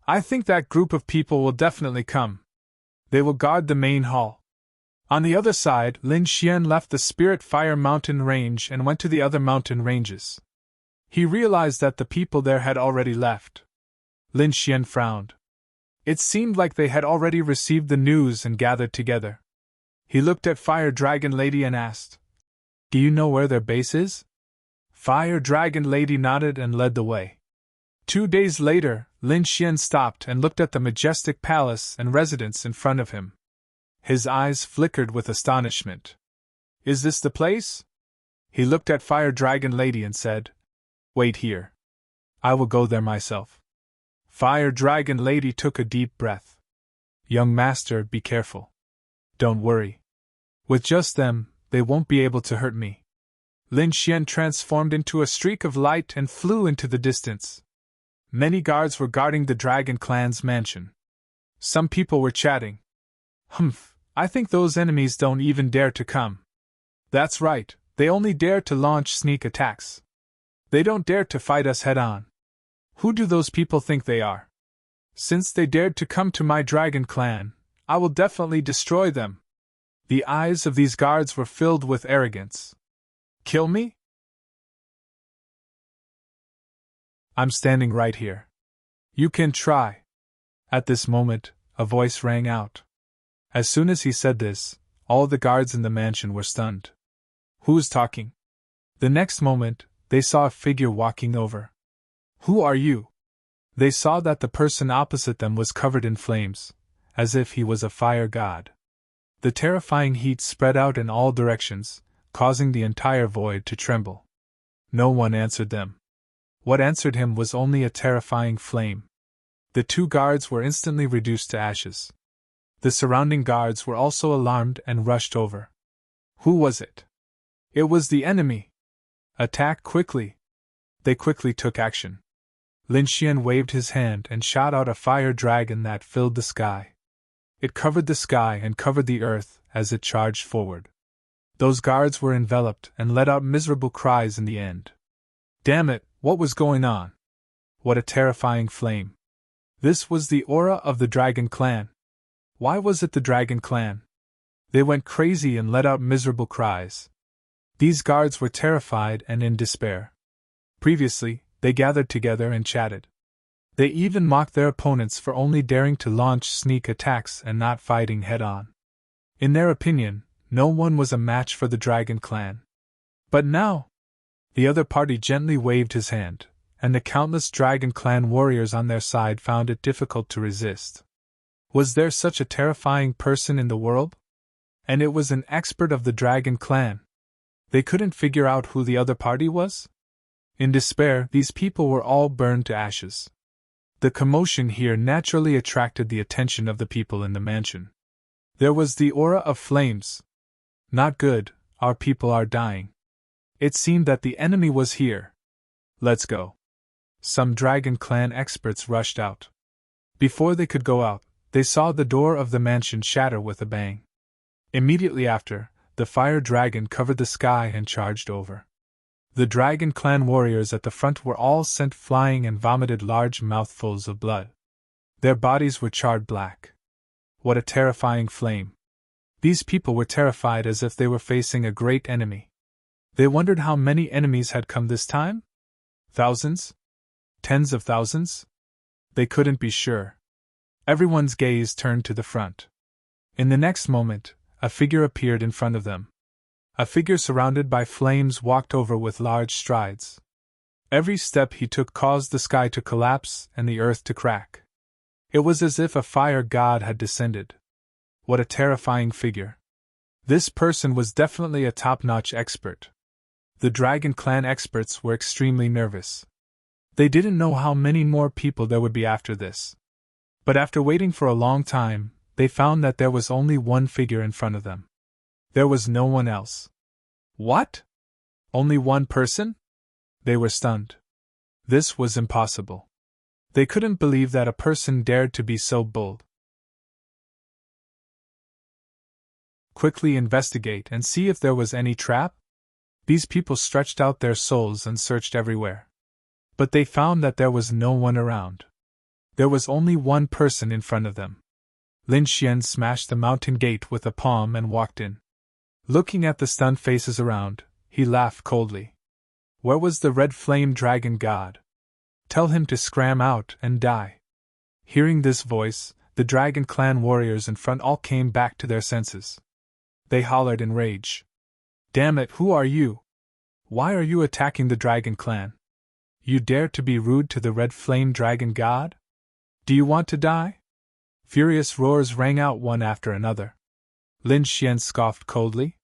I think that group of people will definitely come. They will guard the main hall. On the other side, Lin Xian left the Spirit Fire Mountain Range and went to the other mountain ranges. He realized that the people there had already left. Lin Xian frowned. It seemed like they had already received the news and gathered together. He looked at Fire Dragon Lady and asked, "Do you know where their base is?" Fire Dragon Lady nodded and led the way. 2 days later, Lin Xian stopped and looked at the majestic palace and residence in front of him. His eyes flickered with astonishment. "Is this the place?" He looked at Fire Dragon Lady and said, "Wait here. I will go there myself." Fire Dragon Lady took a deep breath. "Young master, be careful. Don't worry. With just them, they won't be able to hurt me." Lin Xian transformed into a streak of light and flew into the distance. Many guards were guarding the Dragon Clan's mansion. Some people were chatting. "Humph, I think those enemies don't even dare to come." "That's right, they only dare to launch sneak attacks. They don't dare to fight us head on. Who do those people think they are? Since they dared to come to my Dragon Clan, I will definitely destroy them." The eyes of these guards were filled with arrogance. "Kill me? I'm standing right here. You can try." At this moment, a voice rang out. As soon as he said this, all the guards in the mansion were stunned. "Who's talking?" The next moment, they saw a figure walking over. "Who are you?" They saw that the person opposite them was covered in flames, as if he was a fire god. The terrifying heat spread out in all directions, causing the entire void to tremble. No one answered them. What answered him was only a terrifying flame. The 2 guards were instantly reduced to ashes. The surrounding guards were also alarmed and rushed over. Who was it? It was the enemy. Attack quickly. They quickly took action. Lin Xian waved his hand and shot out a fire dragon that filled the sky. It covered the sky and covered the earth as it charged forward. Those guards were enveloped and let out miserable cries in the end. Damn it, what was going on? What a terrifying flame. This was the aura of the Dragon Clan. Why was it the Dragon Clan? They went crazy and let out miserable cries. These guards were terrified and in despair. Previously, they gathered together and chatted. They even mocked their opponents for only daring to launch sneak attacks and not fighting head-on. In their opinion, no one was a match for the Dragon Clan. But now, the other party gently waved his hand, and the countless Dragon Clan warriors on their side found it difficult to resist. Was there such a terrifying person in the world? And it was an expert of the Dragon Clan. They couldn't figure out who the other party was? In despair, these people were all burned to ashes. The commotion here naturally attracted the attention of the people in the mansion. There was the aura of flames. Not good, our people are dying. It seemed that the enemy was here. Let's go. Some Dragon Clan experts rushed out. Before they could go out, they saw the door of the mansion shatter with a bang. Immediately after, the fire dragon covered the sky and charged over. The Dragon Clan warriors at the front were all sent flying and vomited large mouthfuls of blood. Their bodies were charred black. What a terrifying flame. These people were terrified as if they were facing a great enemy. They wondered how many enemies had come this time? Thousands? Tens of thousands? They couldn't be sure. Everyone's gaze turned to the front. In the next moment, a figure appeared in front of them. A figure surrounded by flames walked over with large strides. Every step he took caused the sky to collapse and the earth to crack. It was as if a fire god had descended. What a terrifying figure. This person was definitely a top-notch expert. The Dragon Clan experts were extremely nervous. They didn't know how many more people there would be after this. But after waiting for a long time, they found that there was only one figure in front of them. There was no one else. What? Only one person? They were stunned. This was impossible. They couldn't believe that a person dared to be so bold. Quickly investigate and see if there was any trap? These people stretched out their souls and searched everywhere. But they found that there was no one around. There was only one person in front of them. Lin Xian smashed the mountain gate with a palm and walked in. Looking at the stunned faces around, he laughed coldly. Where was the red flame dragon god? Tell him to scram out and die. Hearing this voice, the Dragon Clan warriors in front all came back to their senses. They hollered in rage. Damn it, who are you? Why are you attacking the Dragon Clan? You dare to be rude to the red flame dragon god? Do you want to die? Furious roars rang out one after another. Lin Xian scoffed coldly.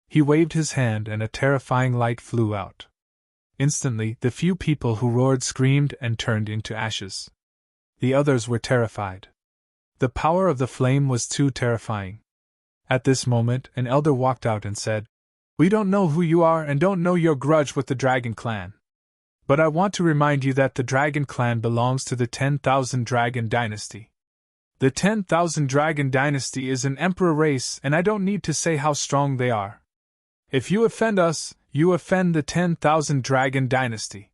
He waved his hand and a terrifying light flew out. Instantly, the few people who roared screamed and turned into ashes. The others were terrified. The power of the flame was too terrifying. At this moment, an elder walked out and said, We don't know who you are and don't know your grudge with the Dragon Clan. But I want to remind you that the Dragon Clan belongs to the 10,000 Dragon Dynasty. The 10,000 Dragon Dynasty is an emperor race, and I don't need to say how strong they are. If you offend us, you offend the 10,000 Dragon Dynasty.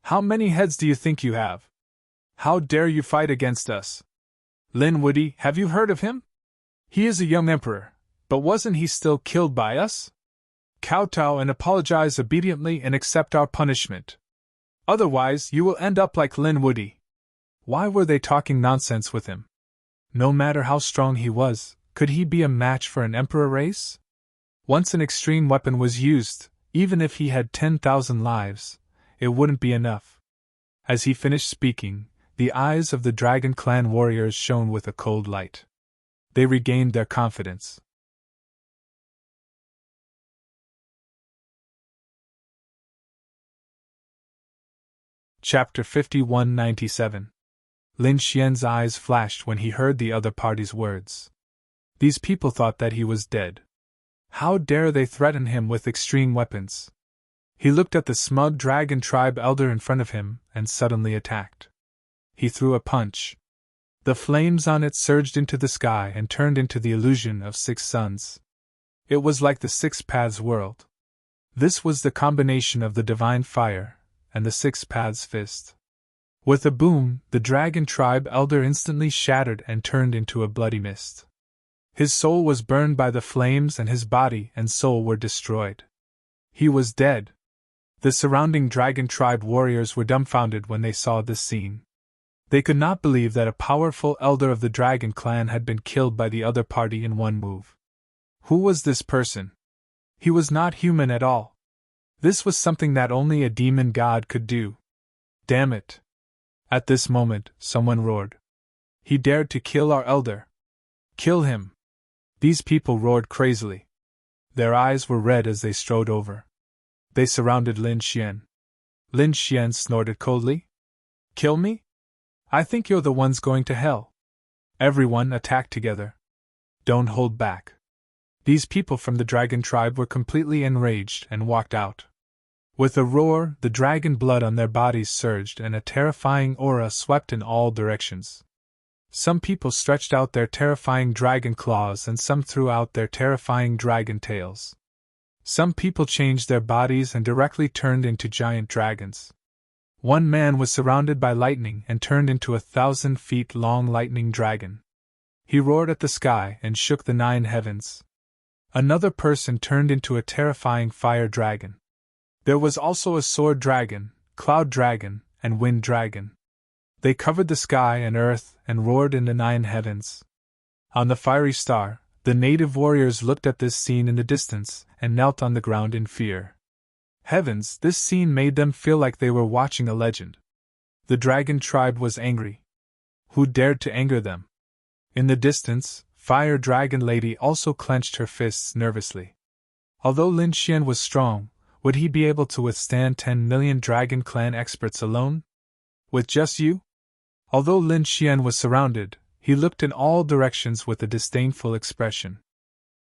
How many heads do you think you have? How dare you fight against us? Lin Woody, have you heard of him? He is a young emperor, but wasn't he still killed by us? Kowtow and apologize obediently and accept our punishment. Otherwise, you will end up like Lin Woody. Why were they talking nonsense with him? No matter how strong he was, could he be a match for an emperor race? Once an extreme weapon was used, even if he had 10,000 lives, it wouldn't be enough. As he finished speaking, the eyes of the Dragon Clan warriors shone with a cold light. They regained their confidence. Chapter 5197. Lin Xian's eyes flashed when he heard the other party's words. These people thought that he was dead. How dare they threaten him with extreme weapons? He looked at the smug dragon tribe elder in front of him and suddenly attacked. He threw a punch. The flames on it surged into the sky and turned into the illusion of 6 suns. It was like the 6 paths world. This was the combination of the divine fire and the 6 paths fist. With a boom, the dragon tribe elder instantly shattered and turned into a bloody mist. His soul was burned by the flames and his body and soul were destroyed. He was dead. The surrounding dragon tribe warriors were dumbfounded when they saw this scene. They could not believe that a powerful elder of the Dragon Clan had been killed by the other party in one move. Who was this person? He was not human at all. This was something that only a demon god could do. Damn it! At this moment, someone roared. He dared to kill our elder. Kill him! These people roared crazily. Their eyes were red as they strode over. They surrounded Lin Xian. Lin Xian snorted coldly. Kill me? I think you're the ones going to hell. Everyone attacked together. Don't hold back. These people from the dragon tribe were completely enraged and walked out. With a roar, the dragon blood on their bodies surged and a terrifying aura swept in all directions. Some people stretched out their terrifying dragon claws and some threw out their terrifying dragon tails. Some people changed their bodies and directly turned into giant dragons. One man was surrounded by lightning and turned into a 1,000 feet long lightning dragon. He roared at the sky and shook the 9 heavens. Another person turned into a terrifying fire dragon. There was also a sword dragon, cloud dragon, and wind dragon. They covered the sky and earth and roared in the 9 heavens. On the fiery star, the native warriors looked at this scene in the distance and knelt on the ground in fear. Heavens, this scene made them feel like they were watching a legend. The dragon tribe was angry. Who dared to anger them? In the distance, Fire Dragon Lady also clenched her fists nervously. Although Lin Xian was strong, Would he be able to withstand 10 million Dragon Clan experts alone? With just you? Although Lin Xian was surrounded, he looked in all directions with a disdainful expression.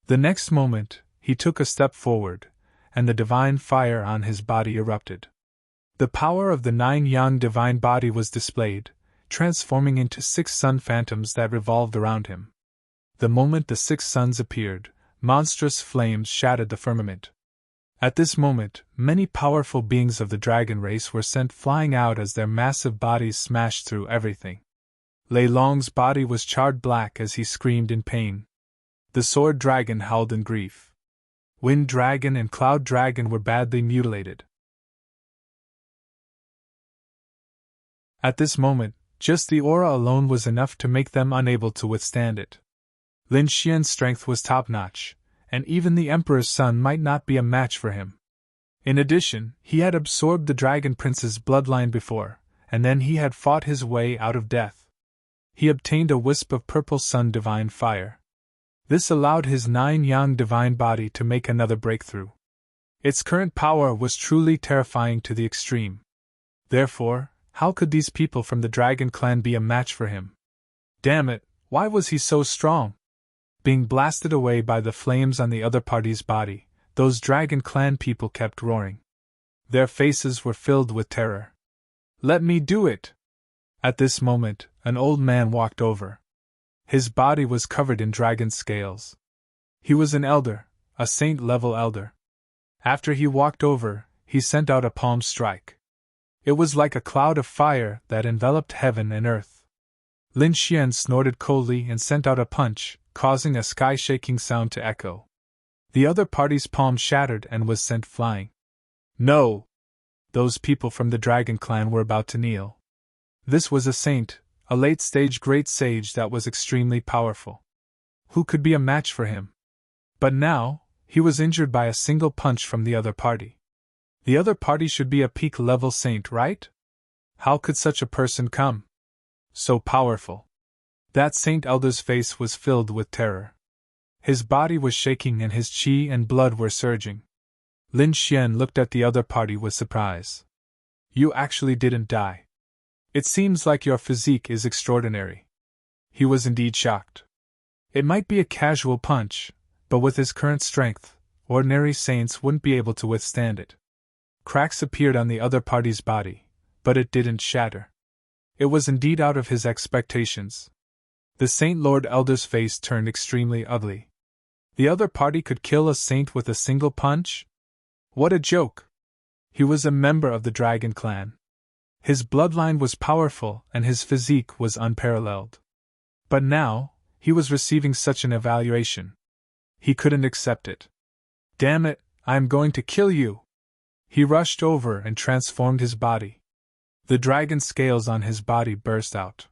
The next moment, he took a step forward, and the divine fire on his body erupted. The power of the 9-yang divine body was displayed, transforming into 6 sun phantoms that revolved around him. The moment the 6 suns appeared, monstrous flames shattered the firmament. At this moment, many powerful beings of the dragon race were sent flying out as their massive bodies smashed through everything. Lei Long's body was charred black as he screamed in pain. The sword dragon howled in grief. Wind dragon and cloud dragon were badly mutilated. At this moment, just the aura alone was enough to make them unable to withstand it. Lin Xian's strength was top-notch, and even the Emperor's son might not be a match for him. In addition, he had absorbed the Dragon Prince's bloodline before, and then he had fought his way out of death. He obtained a wisp of purple sun divine fire. This allowed his 9-yang divine body to make another breakthrough. Its current power was truly terrifying to the extreme. Therefore, how could these people from the Dragon Clan be a match for him? Damn it, why was he so strong? Being blasted away by the flames on the other party's body, those Dragon Clan people kept roaring. Their faces were filled with terror. Let me do it! At this moment, an old man walked over. His body was covered in dragon scales. He was an elder, a saint-level elder. After he walked over, he sent out a palm strike. It was like a cloud of fire that enveloped heaven and earth. Lin Xian snorted coldly and sent out a punch, causing a sky-shaking sound to echo. The other party's palm shattered and was sent flying. No! Those people from the Dragon Clan were about to kneel. This was a saint, a late-stage great sage that was extremely powerful. Who could be a match for him? But now, he was injured by a single punch from the other party. The other party should be a peak-level saint, right? How could such a person come? So powerful. That saint elder's face was filled with terror. His body was shaking and his qi and blood were surging. Lin Xian looked at the other party with surprise. You actually didn't die. It seems like your physique is extraordinary. He was indeed shocked. It might be a casual punch, but with his current strength, ordinary saints wouldn't be able to withstand it. Cracks appeared on the other party's body, but it didn't shatter. It was indeed out of his expectations. The Saint Lord Elder's face turned extremely ugly. The other party could kill a saint with a single punch? What a joke! He was a member of the Dragon Clan. His bloodline was powerful and his physique was unparalleled. But now, he was receiving such an evaluation. He couldn't accept it. Damn it, I'm going to kill you! He rushed over and transformed his body. The dragon scales on his body burst out.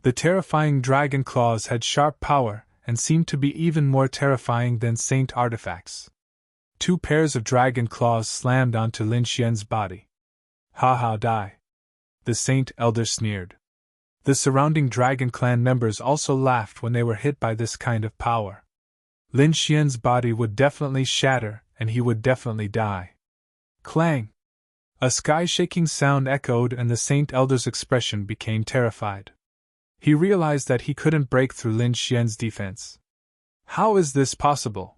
The terrifying dragon claws had sharp power and seemed to be even more terrifying than saint artifacts. 2 pairs of dragon claws slammed onto Lin Xian's body. Ha ha, die! The saint elder sneered. The surrounding Dragon Clan members also laughed when they were hit by this kind of power. Lin Xian's body would definitely shatter and he would definitely die. Clang! A sky-shaking sound echoed and the saint elder's expression became terrified. He realized that he couldn't break through Lin Xian's defense. How is this possible?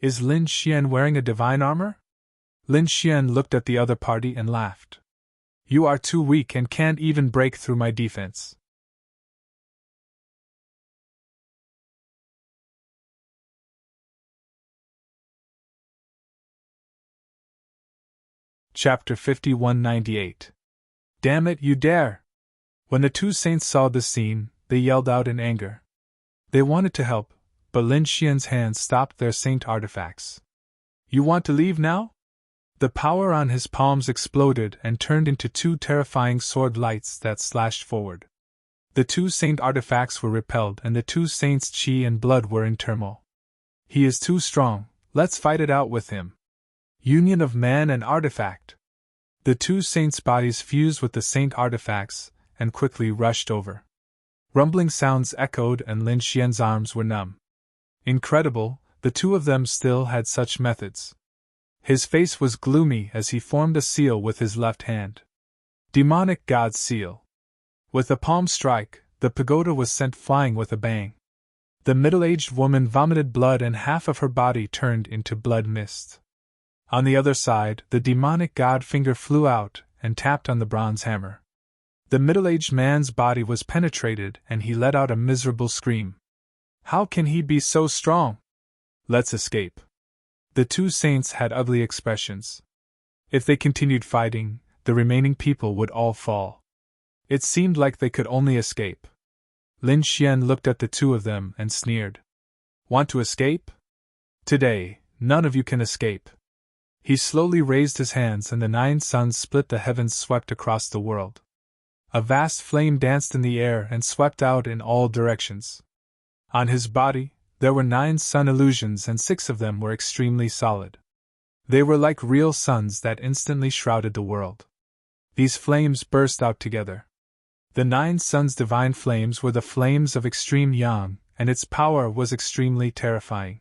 Is Lin Xian wearing a divine armor? Lin Xian looked at the other party and laughed. You are too weak and can't even break through my defense. Chapter 5198. Damn it, you dare! When the 2 saints saw this scene, they yelled out in anger. They wanted to help, but Lin Xian's hands stopped their saint artifacts. You want to leave now? The power on his palms exploded and turned into 2 terrifying sword lights that slashed forward. The 2 saint artifacts were repelled and the 2 saints' qi and blood were in turmoil. He is too strong, let's fight it out with him. Union of man and artifact. The 2 saints' bodies fused with the saint artifacts and quickly rushed over. Rumbling sounds echoed and Lin Xian's arms were numb. Incredible, the 2 of them still had such methods. His face was gloomy as he formed a seal with his left hand. Demonic God's seal. With a palm strike, the pagoda was sent flying with a bang. The middle-aged woman vomited blood and half of her body turned into blood mist. On the other side, the demonic god finger flew out and tapped on the bronze hammer. The middle-aged man's body was penetrated and he let out a miserable scream. How can he be so strong? Let's escape. The two saints had ugly expressions. If they continued fighting, the remaining people would all fall. It seemed like they could only escape. Lin Xian looked at the two of them and sneered. Want to escape? Today, none of you can escape. He slowly raised his hands and the 9 suns split, the heavens swept across the world. A vast flame danced in the air and swept out in all directions. On his body, there were 9 sun illusions and 6 of them were extremely solid. They were like real suns that instantly shrouded the world. These flames burst out together. The 9 suns' divine flames were the flames of extreme yang, and its power was extremely terrifying.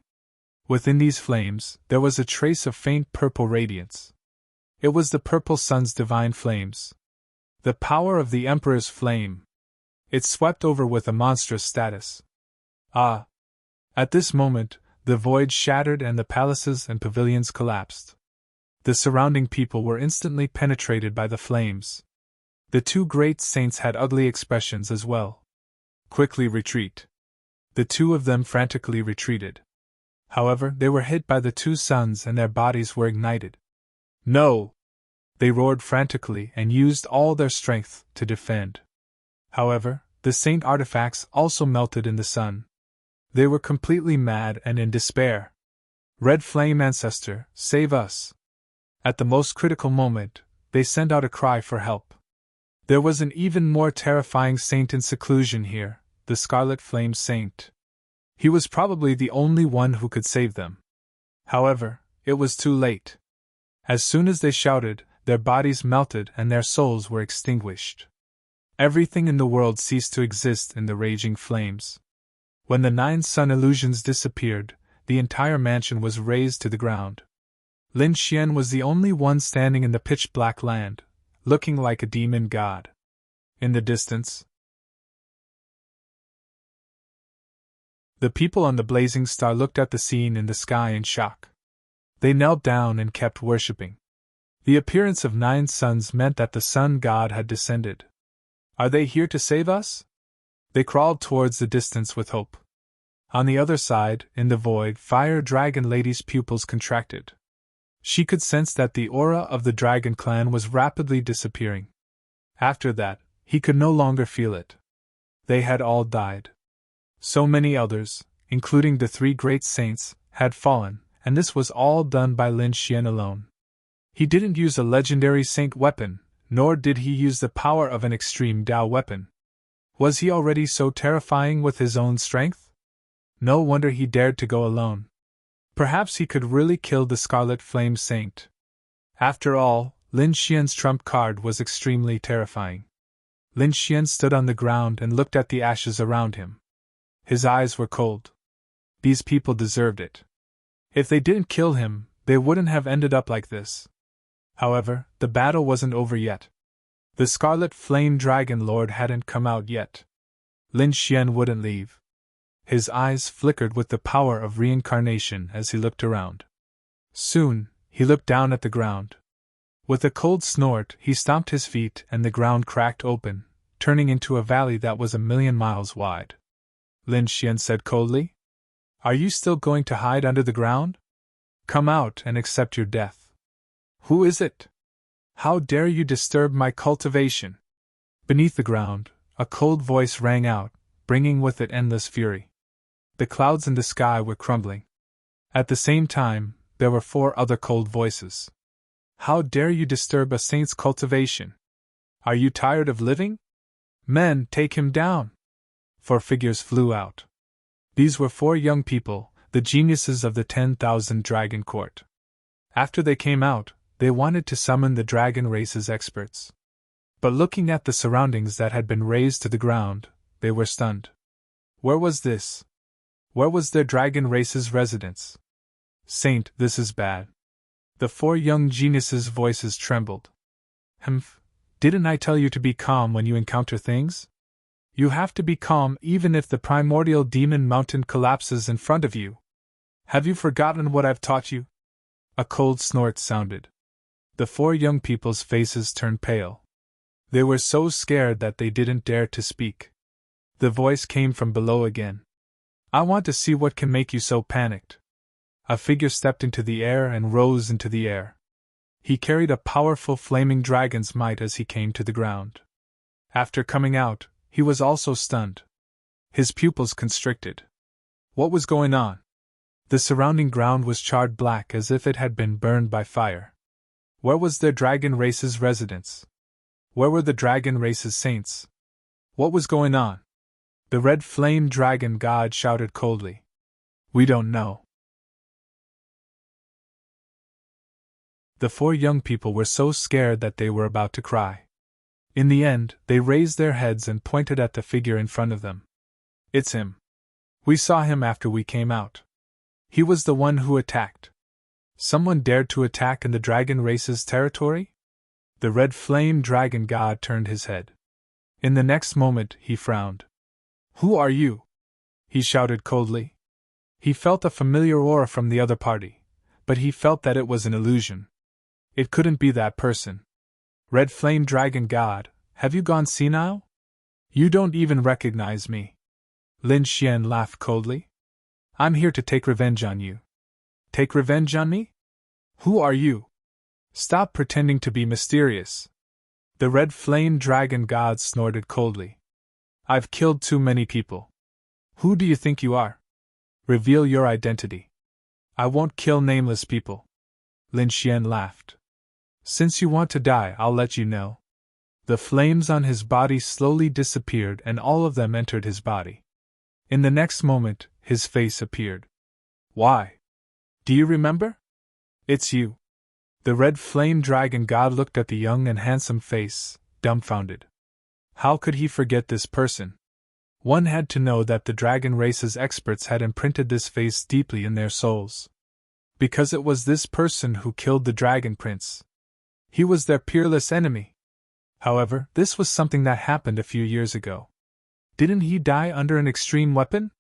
Within these flames, there was a trace of faint purple radiance. It was the purple sun's divine flames. The power of the Emperor's flame. It swept over with a monstrous status. Ah! At this moment, the void shattered and the palaces and pavilions collapsed. The surrounding people were instantly penetrated by the flames. The two great saints had ugly expressions as well. Quickly retreat. The two of them frantically retreated. However, they were hit by the 2 suns and their bodies were ignited. No! They roared frantically and used all their strength to defend. However, the saint artifacts also melted in the sun. They were completely mad and in despair. Red Flame Ancestor, save us! At the most critical moment, they sent out a cry for help. There was an even more terrifying saint in seclusion here, the Scarlet Flame Saint. He was probably the only one who could save them. However, it was too late. As soon as they shouted, their bodies melted and their souls were extinguished. Everything in the world ceased to exist in the raging flames. When the 9 sun illusions disappeared, the entire mansion was razed to the ground. Lin Xian was the only one standing in the pitch-black land, looking like a demon god. In the distance, the people on the blazing star looked at the scene in the sky in shock. They knelt down and kept worshipping. The appearance of 9 suns meant that the sun god had descended. Are they here to save us? They crawled towards the distance with hope. On the other side, in the void, Fire Dragon Lady's pupils contracted. She could sense that the aura of the dragon clan was rapidly disappearing. After that, he could no longer feel it. They had all died. So many others, including the 3 great saints, had fallen, and this was all done by Lin Xian alone. He didn't use a legendary saint weapon, nor did he use the power of an extreme Dao weapon. Was he already so terrifying with his own strength? No wonder he dared to go alone. Perhaps he could really kill the Scarlet Flame Saint. After all, Lin Xian's trump card was extremely terrifying. Lin Xian stood on the ground and looked at the ashes around him. His eyes were cold. These people deserved it. If they didn't kill him, they wouldn't have ended up like this. However, the battle wasn't over yet. The Scarlet Flame Dragon Lord hadn't come out yet. Lin Xian wouldn't leave. His eyes flickered with the power of reincarnation as he looked around. Soon, he looked down at the ground. With a cold snort, he stomped his feet and the ground cracked open, turning into a valley that was 1,000,000 miles wide. Lin Xian said coldly, "Are you still going to hide under the ground? Come out and accept your death." "Who is it? How dare you disturb my cultivation?" Beneath the ground, a cold voice rang out, bringing with it endless fury. The clouds in the sky were crumbling. At the same time, there were 4 other cold voices. "How dare you disturb a saint's cultivation? Are you tired of living? Men, take him down!" 4 figures flew out. These were 4 young people, the geniuses of the 10,000 Dragon Court. After they came out, they wanted to summon the dragon race's experts. But looking at the surroundings that had been razed to the ground, they were stunned. Where was this? Where was their dragon race's residence? "Saint, this is bad. The four young geniuses' voices trembled. Humph, didn't I tell you to be calm when you encounter things? You have to be calm even if the primordial demon mountain collapses in front of you. Have you forgotten what I've taught you? A cold snort sounded. The four young people's faces turned pale. They were so scared that they didn't dare to speak. The voice came from below again. I want to see what can make you so panicked. A figure stepped into the air and rose into the air. He carried a powerful flaming dragon's might as he came to the ground. After coming out, he was also stunned. His pupils constricted. What was going on? The surrounding ground was charred black as if it had been burned by fire. Where was their dragon race's residence? Where were the dragon race's saints? What was going on? The red flame dragon god shouted coldly. We don't know. The four young people were so scared that they were about to cry. In the end, they raised their heads and pointed at the figure in front of them. It's him. We saw him after we came out. He was the one who attacked. Someone dared to attack in the dragon race's territory? The red flame dragon god turned his head. In the next moment, he frowned. Who are you? He shouted coldly. He felt a familiar aura from the other party, but he felt that it was an illusion. It couldn't be that person. Red Flame Dragon God, have you gone senile? You don't even recognize me. Lin Xian laughed coldly. I'm here to take revenge on you. Take revenge on me? Who are you? Stop pretending to be mysterious. The Red Flame Dragon God snorted coldly. I've killed too many people. Who do you think you are? Reveal your identity. I won't kill nameless people. Lin Xian laughed. Since you want to die, I'll let you know. The flames on his body slowly disappeared and all of them entered his body. In the next moment, his face appeared. Why? Do you remember? It's you. The Red Flame Dragon God looked at the young and handsome face, dumbfounded. How could he forget this person? One had to know that the dragon race's experts had imprinted this face deeply in their souls. Because it was this person who killed the Dragon Prince. He was their peerless enemy. However, this was something that happened a few years ago. Didn't he die under an extreme weapon?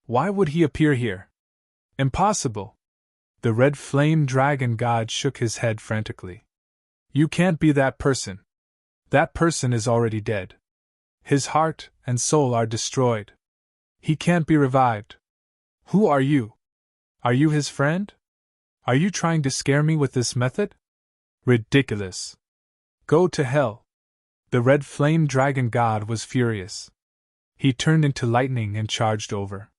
Why would he appear here? Impossible. The Red Flame Dragon God shook his head frantically. You can't be that person. That person is already dead. His heart and soul are destroyed. He can't be revived. Who are you? Are you his friend? Are you trying to scare me with this method? Ridiculous. Go to hell. The Red Flame Dragon God was furious. He turned into lightning and charged over.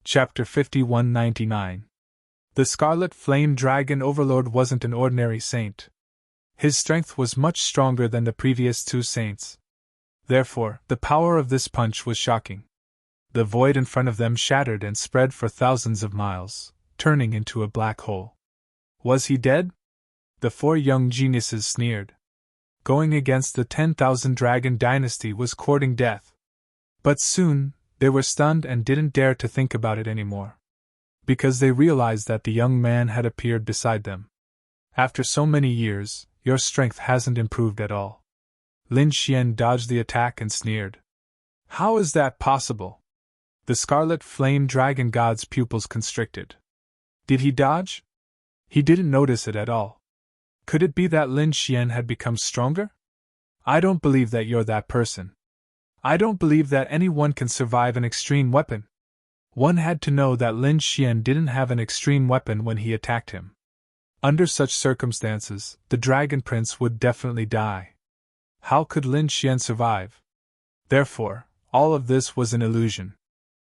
Chapter 5199. The Scarlet Flame Dragon Overlord wasn't an ordinary saint. His strength was much stronger than the previous two saints. Therefore, the power of this punch was shocking. The void in front of them shattered and spread for thousands of miles, turning into a black hole. Was he dead? The four young geniuses sneered. Going against the 10,000 Dragon Dynasty was courting death. But soon, they were stunned and didn't dare to think about it anymore. Because they realized that the young man had appeared beside them. After so many years, your strength hasn't improved at all. Lin Xian dodged the attack and sneered. How is that possible? The Scarlet Flame Dragon God's pupils constricted. Did he dodge? He didn't notice it at all. Could it be that Lin Xian had become stronger? I don't believe that you're that person. I don't believe that anyone can survive an extreme weapon. One had to know that Lin Xian didn't have an extreme weapon when he attacked him. Under such circumstances, the Dragon Prince would definitely die. How could Lin Xian survive? Therefore, all of this was an illusion.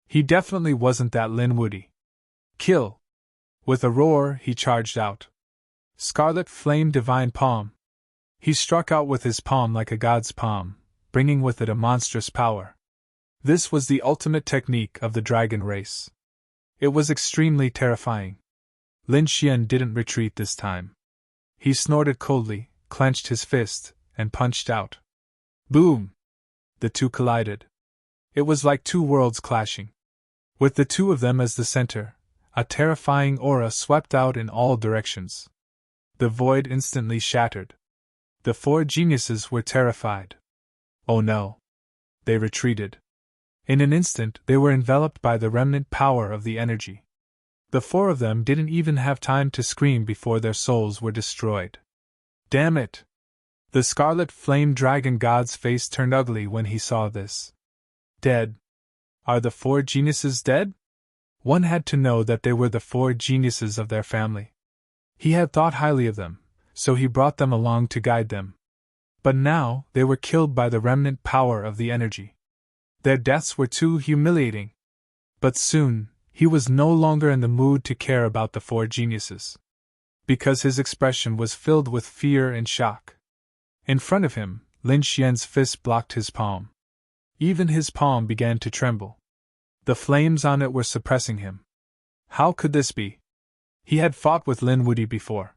He definitely wasn't that Lin Woody. Kill! With a roar, he charged out. Scarlet Flame Divine Palm. He struck out with his palm like a god's palm, bringing with it a monstrous power. This was the ultimate technique of the dragon race. It was extremely terrifying. Lin Xian didn't retreat this time. He snorted coldly, clenched his fist, and punched out. Boom! The two collided. It was like two worlds clashing. With the two of them as the center, a terrifying aura swept out in all directions. The void instantly shattered. The four geniuses were terrified. Oh no! They retreated. In an instant, they were enveloped by the remnant power of the energy. The four of them didn't even have time to scream before their souls were destroyed. Damn it! The scarlet flame dragon god's face turned ugly when he saw this. Dead? Are the four geniuses dead? One had to know that they were the four geniuses of their family. He had thought highly of them, so he brought them along to guide them. But now, they were killed by the remnant power of the energy. Their deaths were too humiliating. But soon, he was no longer in the mood to care about the four geniuses. Because his expression was filled with fear and shock. In front of him, Lin Xian's fist blocked his palm. Even his palm began to tremble. The flames on it were suppressing him. How could this be? He had fought with Lin Wudi before.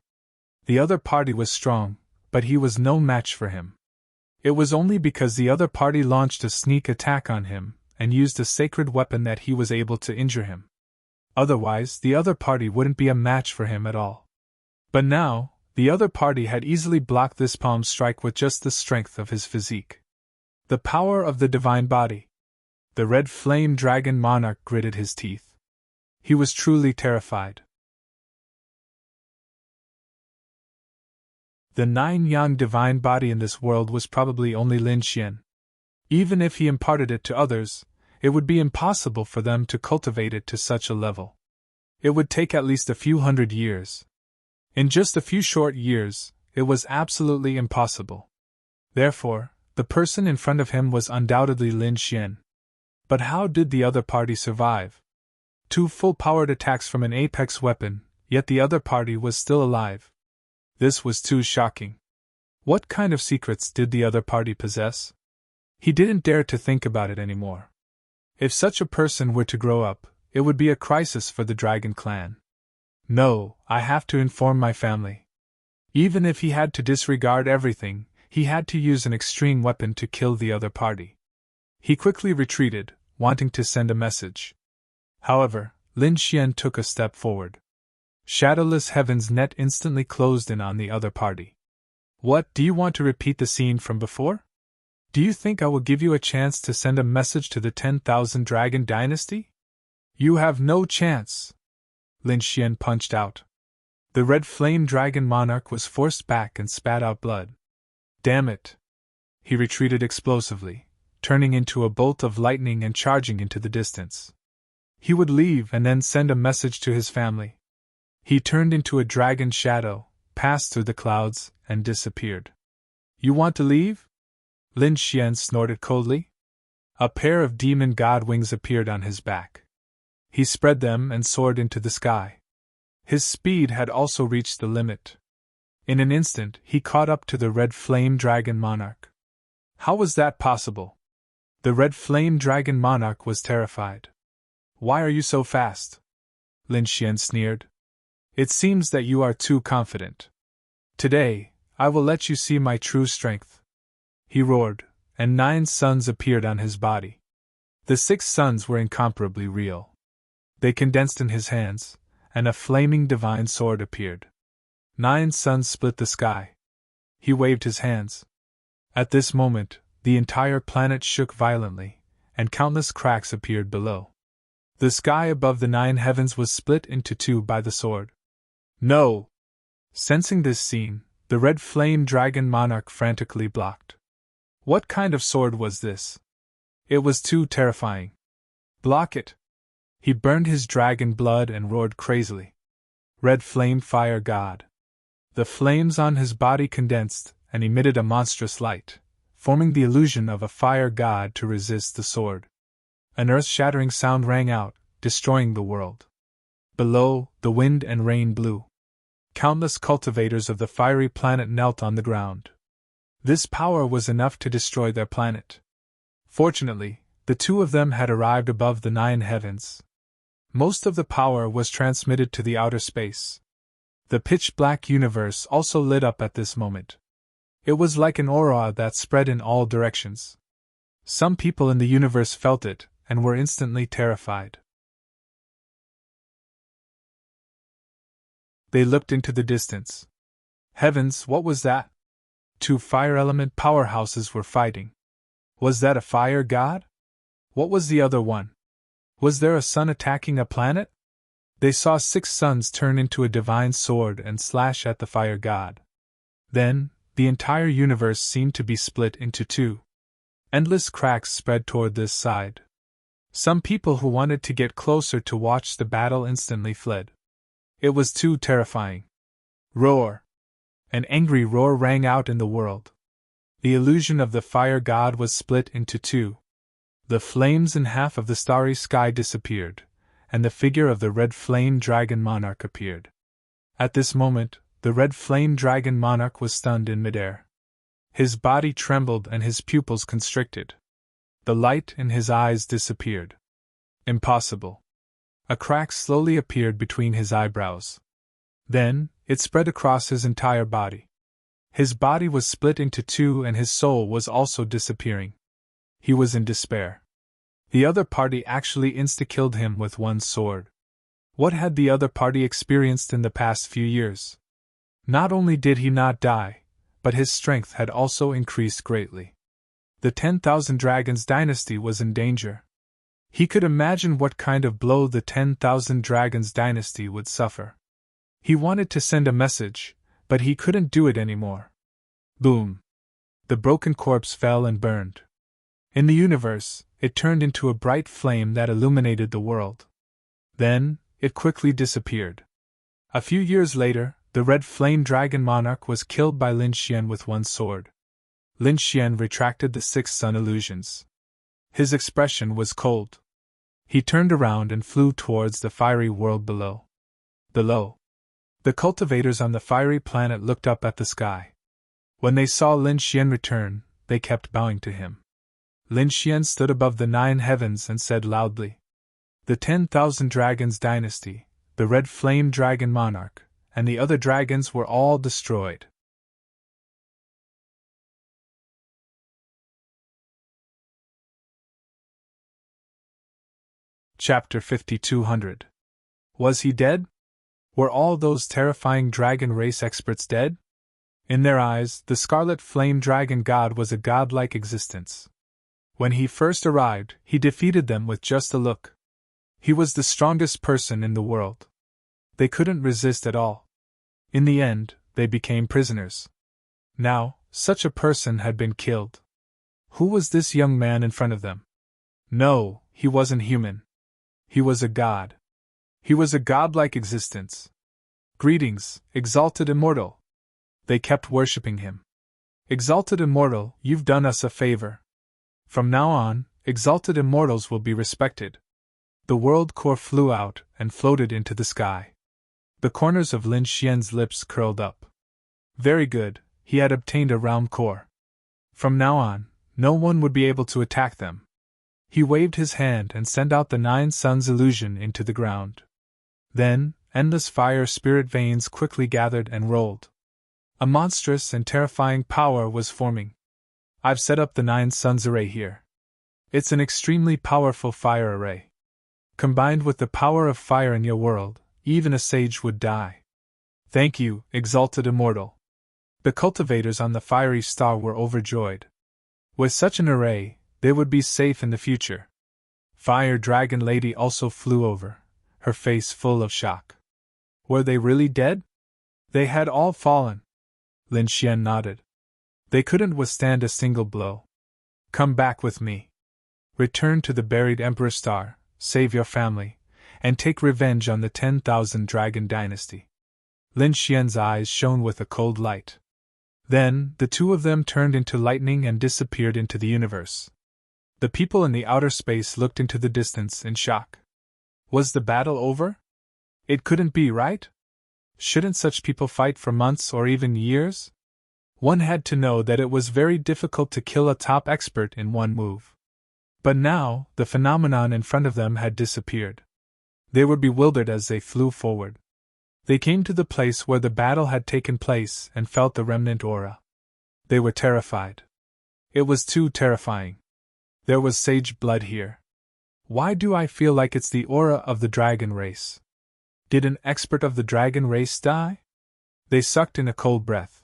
The other party was strong, but he was no match for him. It was only because the other party launched a sneak attack on him and used a sacred weapon that he was able to injure him. Otherwise, the other party wouldn't be a match for him at all. But now, the other party had easily blocked this palm strike with just the strength of his physique. The power of the divine body. The red flame dragon monarch gritted his teeth. He was truly terrified. The 9-yang divine body in this world was probably only Lin Xian. Even if he imparted it to others, it would be impossible for them to cultivate it to such a level. It would take at least a few hundred years. In just a few short years, it was absolutely impossible. Therefore, the person in front of him was undoubtedly Lin Xian. But how did the other party survive? 2 full-powered attacks from an apex weapon, yet the other party was still alive. This was too shocking. What kind of secrets did the other party possess? He didn't dare to think about it anymore. If such a person were to grow up, it would be a crisis for the Dragon Clan. No, I have to inform my family. Even if he had to disregard everything, he had to use an extreme weapon to kill the other party. He quickly retreated, wanting to send a message. However, Lin Xian took a step forward. Shadowless Heaven's net instantly closed in on the other party. What, do you want to repeat the scene from before? Do you think I will give you a chance to send a message to the 10,000 Dragon Dynasty? You have no chance. Lin Xian punched out. The red flame dragon monarch was forced back and spat out blood. Damn it! He retreated explosively, turning into a bolt of lightning and charging into the distance. He would leave and then send a message to his family. He turned into a dragon shadow, passed through the clouds, and disappeared. You want to leave? Lin Xian snorted coldly. A pair of demon god wings appeared on his back. He spread them and soared into the sky. His speed had also reached the limit. In an instant, he caught up to the red flame dragon monarch. How was that possible? The red flame dragon monarch was terrified. Why are you so fast? Lin Xian sneered. It seems that you are too confident. Today, I will let you see my true strength. He roared, and 9 suns appeared on his body. The 6 suns were incomparably real. They condensed in his hands, and a flaming divine sword appeared. 9 suns split the sky. He waved his hands. At this moment, the entire planet shook violently, and countless cracks appeared below. The sky above the 9 heavens was split into 2 by the sword. No! Sensing this scene, the red flame dragon monarch frantically blocked. What kind of sword was this? It was too terrifying. Block it! He burned his dragon blood and roared crazily. Red flame fire god. The flames on his body condensed and emitted a monstrous light, forming the illusion of a fire god to resist the sword. An earth-shattering sound rang out, destroying the world. Below, the wind and rain blew. Countless cultivators of the fiery planet knelt on the ground. This power was enough to destroy their planet. Fortunately, the 2 of them had arrived above the 9 heavens. Most of the power was transmitted to the outer space. The pitch-black universe also lit up at this moment. It was like an aura that spread in all directions. Some people in the universe felt it, and were instantly terrified. They looked into the distance. Heavens, what was that? Two fire element powerhouses were fighting. Was that a fire god? What was the other one? Was there a sun attacking a planet? They saw 6 suns turn into a divine sword and slash at the fire god. Then, the entire universe seemed to be split into 2. Endless cracks spread toward this side. Some people who wanted to get closer to watch the battle instantly fled. It was too terrifying. Roar! An angry roar rang out in the world. The illusion of the fire god was split into 2. The flames in half of the starry sky disappeared, and the figure of the red flame dragon monarch appeared. At this moment, the red flame dragon monarch was stunned in midair. His body trembled and his pupils constricted. The light in his eyes disappeared. Impossible. A crack slowly appeared between his eyebrows. Then, it spread across his entire body. His body was split into 2 and his soul was also disappearing. He was in despair. The other party actually insta-killed him with one sword. What had the other party experienced in the past few years? Not only did he not die, but his strength had also increased greatly. The 10,000 Dragons dynasty was in danger. He could imagine what kind of blow the 10,000 Dragons dynasty would suffer. He wanted to send a message, but he couldn't do it anymore. Boom! The broken corpse fell and burned. In the universe, it turned into a bright flame that illuminated the world. Then, it quickly disappeared. A few years later, the red flame dragon monarch was killed by Lin Xian with one sword. Lin Xian retracted the 6 sun illusions. His expression was cold. He turned around and flew towards the fiery world below. The cultivators on the fiery planet looked up at the sky. When they saw Lin Xian return, they kept bowing to him. Lin Xian stood above the 9 heavens and said loudly, "The 10,000 Dragons dynasty, the red flame dragon monarch, and the other dragons were all destroyed." Chapter 5200. Was he dead? Were all those terrifying dragon race experts dead? In their eyes, the scarlet flame dragon god was a godlike existence. When he first arrived, he defeated them with just a look. He was the strongest person in the world. They couldn't resist at all. In the end, they became prisoners. Now, such a person had been killed. Who was this young man in front of them? No, he wasn't human. He was a god. He was a godlike existence. "Greetings, exalted immortal." They kept worshipping him. "Exalted immortal, you've done us a favor. From now on, exalted immortals will be respected." The world core flew out and floated into the sky. The corners of Lin Xian's lips curled up. Very good, he had obtained a round core. From now on, no one would be able to attack them. He waved his hand and sent out the 9 suns illusion into the ground. Then, endless fire spirit veins quickly gathered and rolled. A monstrous and terrifying power was forming. "I've set up the 9 suns array here. It's an extremely powerful fire array. Combined with the power of fire in your world, even a sage would die." "Thank you, exalted immortal." The cultivators on the fiery star were overjoyed. With such an array, they would be safe in the future. Fire Dragon Lady also flew over, her face full of shock. Were they really dead? They had all fallen. Lin Xian nodded. They couldn't withstand a single blow. "Come back with me. Return to the buried Emperor Star, save your family, and take revenge on the 10,000 Dragon dynasty." Lin Xian's eyes shone with a cold light. Then, the 2 of them turned into lightning and disappeared into the universe. The people in the outer space looked into the distance in shock. Was the battle over? It couldn't be, right? Shouldn't such people fight for months or even years? One had to know that it was very difficult to kill a top expert in one move. But now, the phenomenon in front of them had disappeared. They were bewildered as they flew forward. They came to the place where the battle had taken place and felt the remnant aura. They were terrified. It was too terrifying. There was sage blood here. Why do I feel like it's the aura of the dragon race? Did an expert of the dragon race die? They sucked in a cold breath.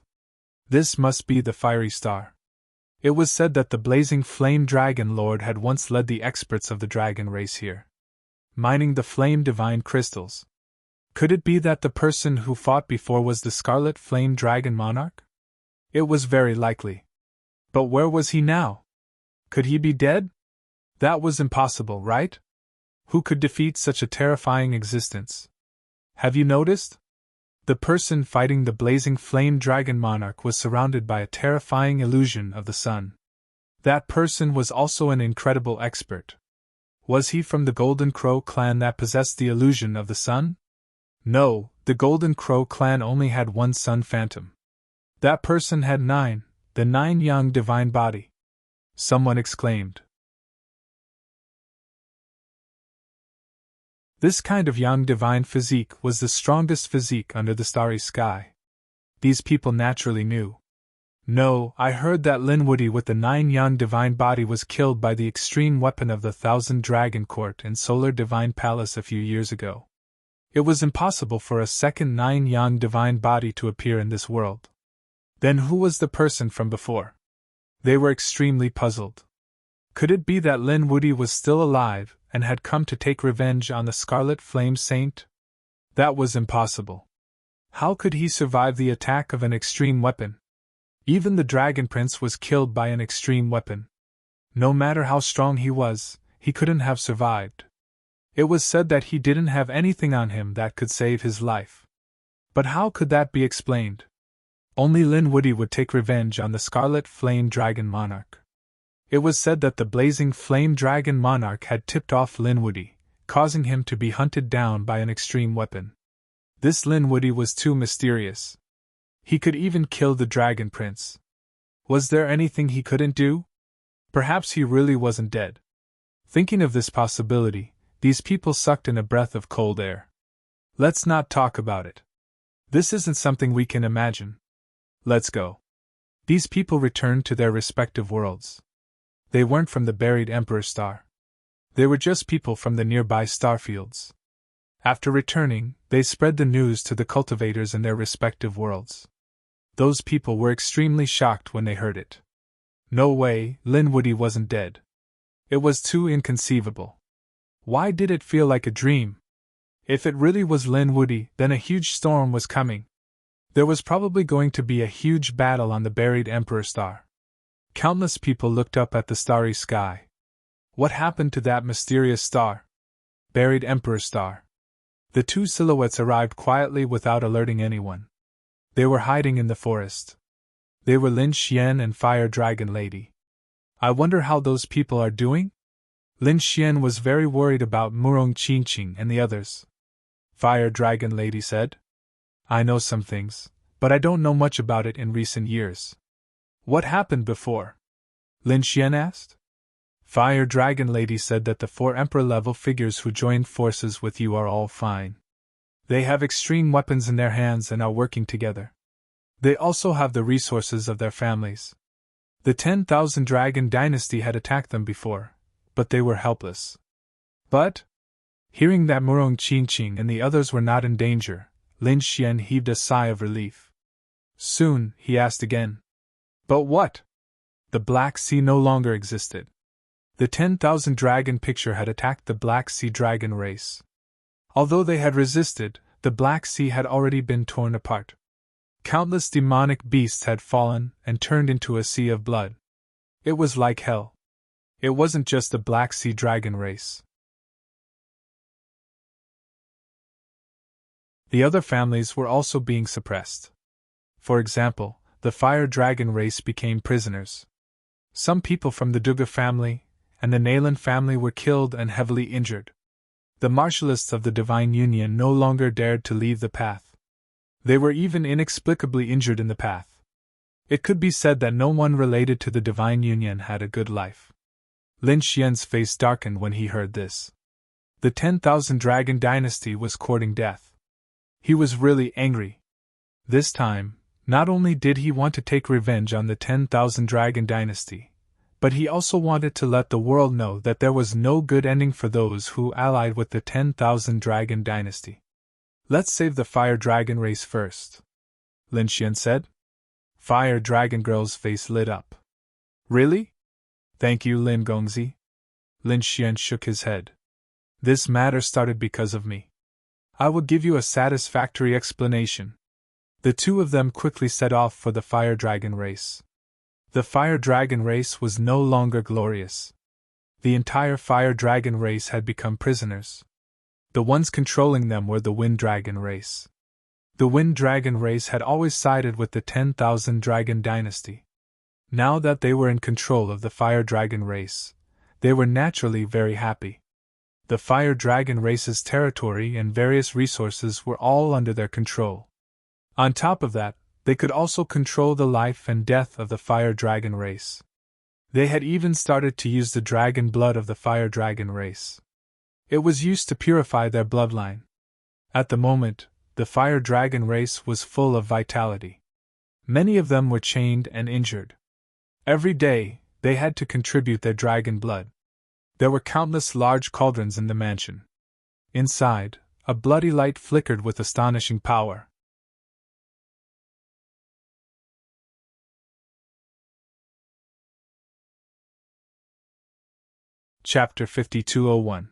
This must be the fiery star. It was said that the blazing flame dragon lord had once led the experts of the dragon race here, mining the flame divine crystals. Could it be that the person who fought before was the scarlet flame dragon monarch? It was very likely. But where was he now? Could he be dead? That was impossible, right? Who could defeat such a terrifying existence? Have you noticed? The person fighting the blazing flame dragon monarch was surrounded by a terrifying illusion of the sun. That person was also an incredible expert. Was he from the Golden Crow clan that possessed the illusion of the sun? No, the Golden Crow clan only had one sun phantom. That person had 9, the 9 young divine body. Someone exclaimed. This kind of young divine physique was the strongest physique under the starry sky. These people naturally knew. No, I heard that Linwoody with the 9 young divine body was killed by the extreme weapon of the 1000 Dragon Court and Solar Divine Palace a few years ago. It was impossible for a second 9 young divine body to appear in this world. Then who was the person from before? They were extremely puzzled. Could it be that Linwoody was still alive and had come to take revenge on the Scarlet Flame Saint? That was impossible. How could he survive the attack of an extreme weapon? Even the Dragon Prince was killed by an extreme weapon. No matter how strong he was, he couldn't have survived. It was said that he didn't have anything on him that could save his life. But how could that be explained? Only Linwoody would take revenge on the Scarlet Flame Dragon Monarch. It was said that the blazing flame dragon monarch had tipped off Linwoody, causing him to be hunted down by an extreme weapon. This Linwoody was too mysterious. He could even kill the Dragon Prince. Was there anything he couldn't do? Perhaps he really wasn't dead. Thinking of this possibility, these people sucked in a breath of cold air. Let's not talk about it. This isn't something we can imagine. Let's go. These people returned to their respective worlds. They weren't from the buried Emperor Star. They were just people from the nearby starfields. After returning, they spread the news to the cultivators in their respective worlds. Those people were extremely shocked when they heard it. No way, Linwoody wasn't dead. It was too inconceivable. Why did it feel like a dream? If it really was Linwoody, then a huge storm was coming. There was probably going to be a huge battle on the buried Emperor Star. Countless people looked up at the starry sky. What happened to that mysterious star? Buried Emperor Star. The 2 silhouettes arrived quietly without alerting anyone. They were hiding in the forest. They were Lin Xian and Fire Dragon Lady. I wonder how those people are doing? Lin Xian was very worried about Murong Qingqing and the others. Fire Dragon Lady said. I know some things, but I don't know much about it in recent years. What happened before? Lin Xian asked. Fire Dragon Lady said that the 4 Emperor-level figures who joined forces with you are all fine. They have extreme weapons in their hands and are working together. They also have the resources of their families. The 10,000 Dragon Dynasty had attacked them before, but they were helpless. But, hearing that Murong Qingqing and the others were not in danger, Lin Xian heaved a sigh of relief. Soon, he asked again. But what? The Black Sea no longer existed. The 10,000 dragon picture had attacked the Black Sea dragon race. Although they had resisted, the Black Sea had already been torn apart. Countless demonic beasts had fallen and turned into a sea of blood. It was like hell. It wasn't just the Black Sea dragon race. The other families were also being suppressed. For example, the Fire Dragon race became prisoners. Some people from the Duga family and the Nalan family were killed and heavily injured. The martialists of the Divine Union no longer dared to leave the path. They were even inexplicably injured in the path. It could be said that no one related to the Divine Union had a good life. Lin Xian's face darkened when he heard this. The 10,000 Dragon Dynasty was courting death. He was really angry. This time, not only did he want to take revenge on the 10,000 Dragon Dynasty, But he also wanted to let the world know that there was no good ending for those who allied with the 10,000 Dragon Dynasty. Let's save the Fire Dragon race first, Lin Xian said. Fire Dragon Girl's face lit up. Really? Thank you, Lin Gongzi. Lin Xian shook his head. This matter started because of me. I will give you a satisfactory explanation. The two of them quickly set off for the Fire Dragon race. The Fire Dragon race was no longer glorious. The entire Fire Dragon race had become prisoners. The ones controlling them were the Wind Dragon race. The Wind Dragon race had always sided with the 10,000 Dragon Dynasty. Now that they were in control of the Fire Dragon race, they were naturally very happy. The Fire Dragon race's territory and various resources were all under their control. On top of that, they could also control the life and death of the Fire Dragon race. They had even started to use the dragon blood of the Fire Dragon race. It was used to purify their bloodline. At the moment, the Fire Dragon race was full of vitality. Many of them were chained and injured. Every day, they had to contribute their dragon blood. There were countless large cauldrons in the mansion. Inside, a bloody light flickered with astonishing power. Chapter 5201.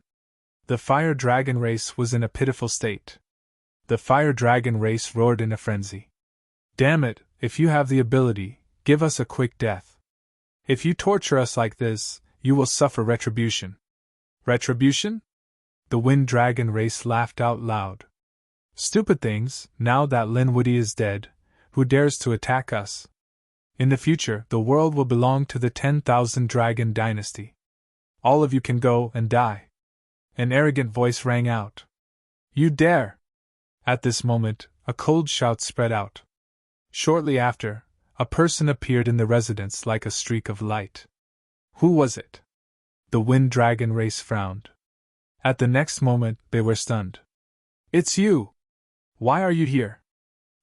The Fire Dragon race was in a pitiful state. The Fire Dragon race roared in a frenzy. Damn it, if you have the ability, give us a quick death. If you torture us like this, you will suffer retribution. Retribution? The Wind Dragon race laughed out loud. Stupid things, now that Lin Wudy is dead, who dares to attack us? In the future, the world will belong to the 10,000 Dragon Dynasty. All of you can go and die. An arrogant voice rang out. You dare! At this moment, a cold shout spread out. Shortly after, a person appeared in the residence like a streak of light. Who was it? The Wind Dragon race frowned. At the next moment, they were stunned. It's you! Why are you here?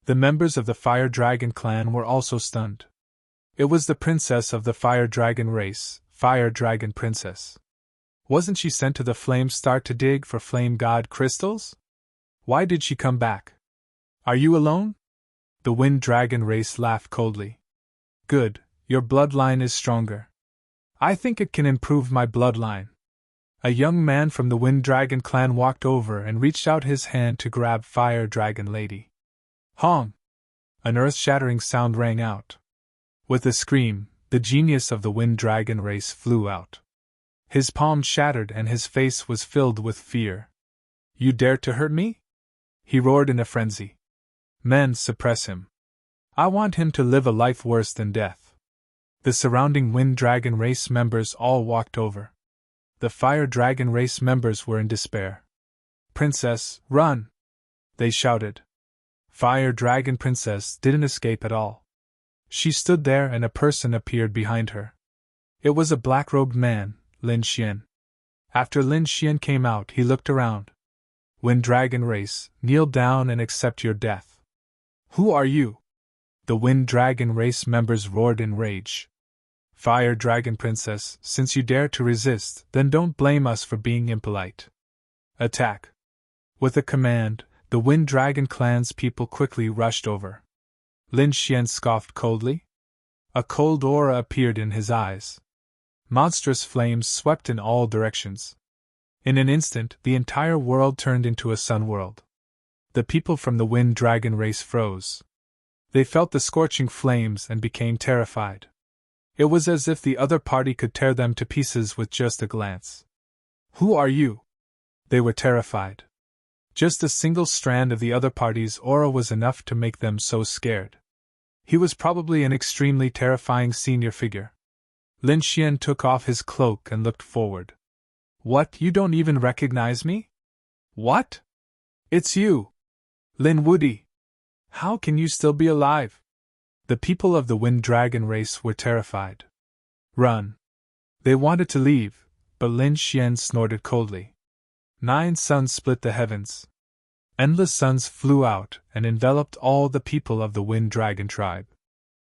The members of the Fire Dragon clan were also stunned. It was the princess of the Fire Dragon race, Fire Dragon Princess. Wasn't she sent to the Flame Star to dig for Flame God crystals? Why did she come back? Are you alone? The Wind Dragon race laughed coldly. Good, your bloodline is stronger. I think it can improve my bloodline. A young man from the Wind Dragon clan walked over and reached out his hand to grab Fire Dragon Lady. Hong! An earth-shattering sound rang out. With a scream, the genius of the Wind Dragon race flew out. His palm shattered and his face was filled with fear. You dare to hurt me? He roared in a frenzy. Men, suppress him. I want him to live a life worse than death. The surrounding Wind Dragon race members all walked over. The Fire Dragon race members were in despair. Princess, run! They shouted. Fire Dragon Princess didn't escape at all. She stood there and a person appeared behind her. It was a black-robed man, Lin Xian. After Lin Xian came out, he looked around. Wind Dragon race, kneel down and accept your death. Who are you? The Wind Dragon race members roared in rage. Fire Dragon Princess, since you dare to resist, then don't blame us for being impolite. Attack! With a command, the Wind Dragon clan's people quickly rushed over. Lin Xian scoffed coldly. A cold aura appeared in his eyes. Monstrous flames swept in all directions. In an instant, the entire world turned into a sun world. The people from the Wind Dragon race froze. They felt the scorching flames and became terrified. It was as if the other party could tear them to pieces with just a glance. Who are you? They were terrified. Just a single strand of the other party's aura was enough to make them so scared. He was probably an extremely terrifying senior figure. Lin Xian took off his cloak and looked forward. What, you don't even recognize me? What? It's you! Lin Wudy! How can you still be alive? The people of the Wind Dragon race were terrified. Run! They wanted to leave, but Lin Xian snorted coldly. 9 suns split the heavens. Endless suns flew out and enveloped all the people of the Wind Dragon tribe.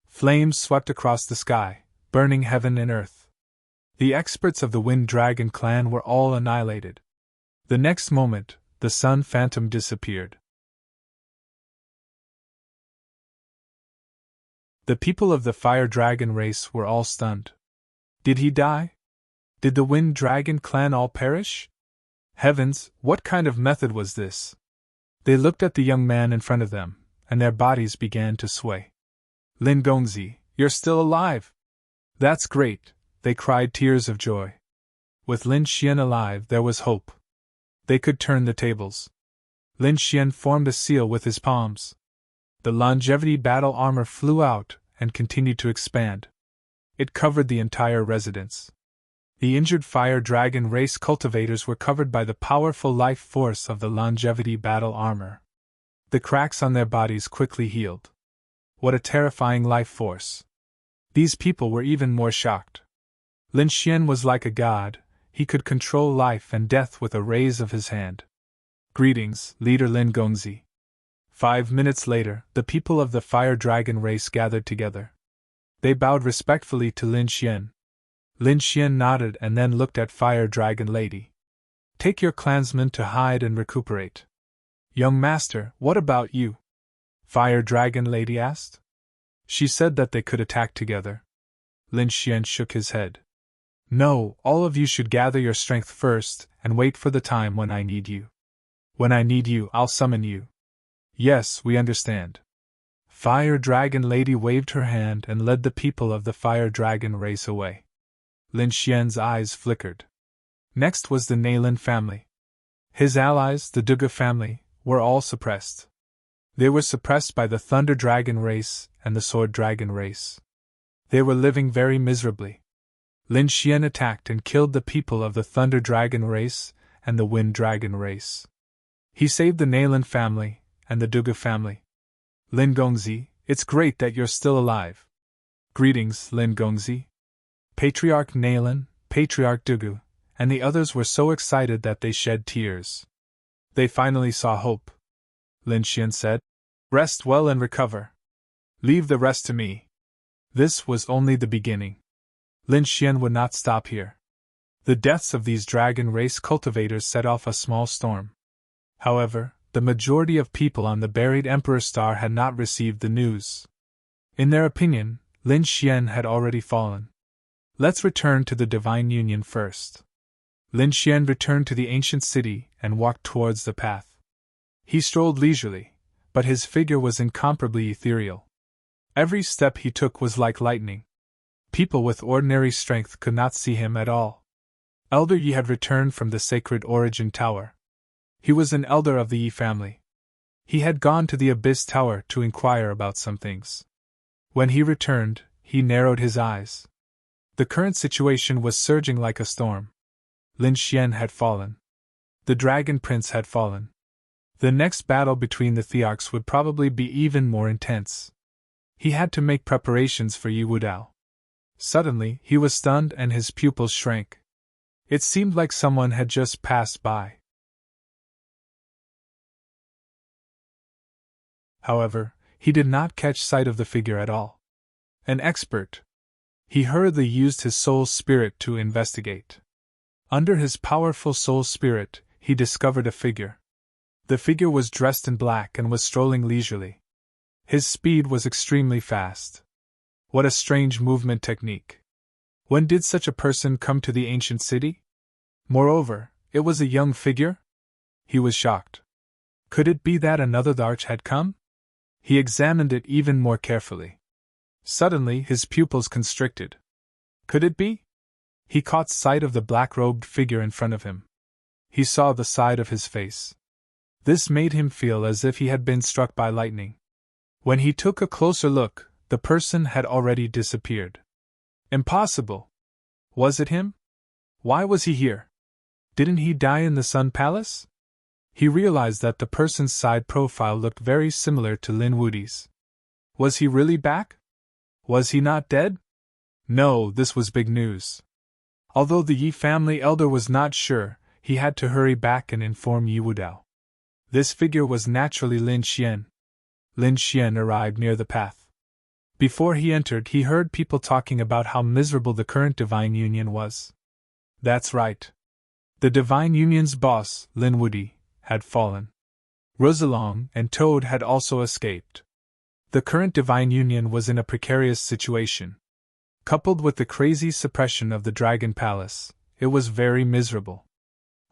Flames swept across the sky, burning heaven and earth. The experts of the Wind Dragon clan were all annihilated. The next moment, the Sun Phantom disappeared. The people of the Fire Dragon race were all stunned. Did he die? Did the Wind Dragon clan all perish? Heavens, what kind of method was this? They looked at the young man in front of them, and their bodies began to sway. Lin Gongzi, you're still alive! That's great, they cried, tears of joy. With Lin Xian alive, there was hope. They could turn the tables. Lin Xian formed a seal with his palms. The longevity battle armor flew out and continued to expand. It covered the entire residence. The injured Fire Dragon race cultivators were covered by the powerful life force of the longevity battle armor. The cracks on their bodies quickly healed. What a terrifying life force! These people were even more shocked. Lin Xian was like a god, he could control life and death with a raise of his hand. Greetings, Leader Lin Gongzi. 5 minutes later, the people of the Fire Dragon race gathered together. They bowed respectfully to Lin Xian. Lin Xian nodded and then looked at Fire Dragon Lady. Take your clansmen to hide and recuperate. Young master, what about you? Fire Dragon Lady asked. She said that they could attack together. Lin Xian shook his head. No, all of you should gather your strength first and wait for the time when I need you. When I need you, I'll summon you. Yes, we understand. Fire Dragon Lady waved her hand and led the people of the Fire Dragon race away. Lin Xian's eyes flickered. Next was the Nailin family. His allies, the Duga family, were all suppressed. They were suppressed by the Thunder Dragon race and the Sword Dragon race. They were living very miserably. Lin Xian attacked and killed the people of the Thunder Dragon race and the Wind Dragon race. He saved the Nailin family and the Duga family. Lin Gongzi, it's great that you're still alive. Greetings, Lin Gongzi. Patriarch Nailin, Patriarch Dugu, and the others were so excited that they shed tears. They finally saw hope. Lin Xian said, Rest well and recover. Leave the rest to me. This was only the beginning. Lin Xian would not stop here. The deaths of these dragon race cultivators set off a small storm. However, the majority of people on the buried Emperor Star had not received the news. In their opinion, Lin Xian had already fallen. Let's return to the Divine Union first. Lin Xian returned to the ancient city and walked towards the path. He strolled leisurely, but his figure was incomparably ethereal. Every step he took was like lightning. People with ordinary strength could not see him at all. Elder Yi had returned from the Sacred Origin Tower. He was an elder of the Yi family. He had gone to the Abyss Tower to inquire about some things. When he returned, he narrowed his eyes. The current situation was surging like a storm. Lin Xian had fallen. The Dragon Prince had fallen. The next battle between the Thearchs would probably be even more intense. He had to make preparations for Yi Wudao. Suddenly, he was stunned and his pupils shrank. It seemed like someone had just passed by. However, he did not catch sight of the figure at all. An expert. He hurriedly used his soul spirit to investigate. Under his powerful soul spirit, he discovered a figure. The figure was dressed in black and was strolling leisurely. His speed was extremely fast. What a strange movement technique. When did such a person come to the ancient city? Moreover, it was a young figure? He was shocked. Could it be that another Tharch had come? He examined it even more carefully. Suddenly his pupils constricted. Could it be? He caught sight of the black-robed figure in front of him. He saw the side of his face. This made him feel as if he had been struck by lightning. When he took a closer look, the person had already disappeared. Impossible! Was it him? Why was he here? Didn't he die in the Sun Palace? He realized that the person's side profile looked very similar to Lin Wudi's. Was he really back? Was he not dead? No, this was big news. Although the Yi family elder was not sure, he had to hurry back and inform Yi Wudao. This figure was naturally Lin Xian. Lin Xian arrived near the path. Before he entered, he heard people talking about how miserable the current Divine Union was. That's right. The Divine Union's boss, Lin Woody, had fallen. Rosalong and Toad had also escaped. The current Divine Union was in a precarious situation. Coupled with the crazy suppression of the Dragon Palace, it was very miserable.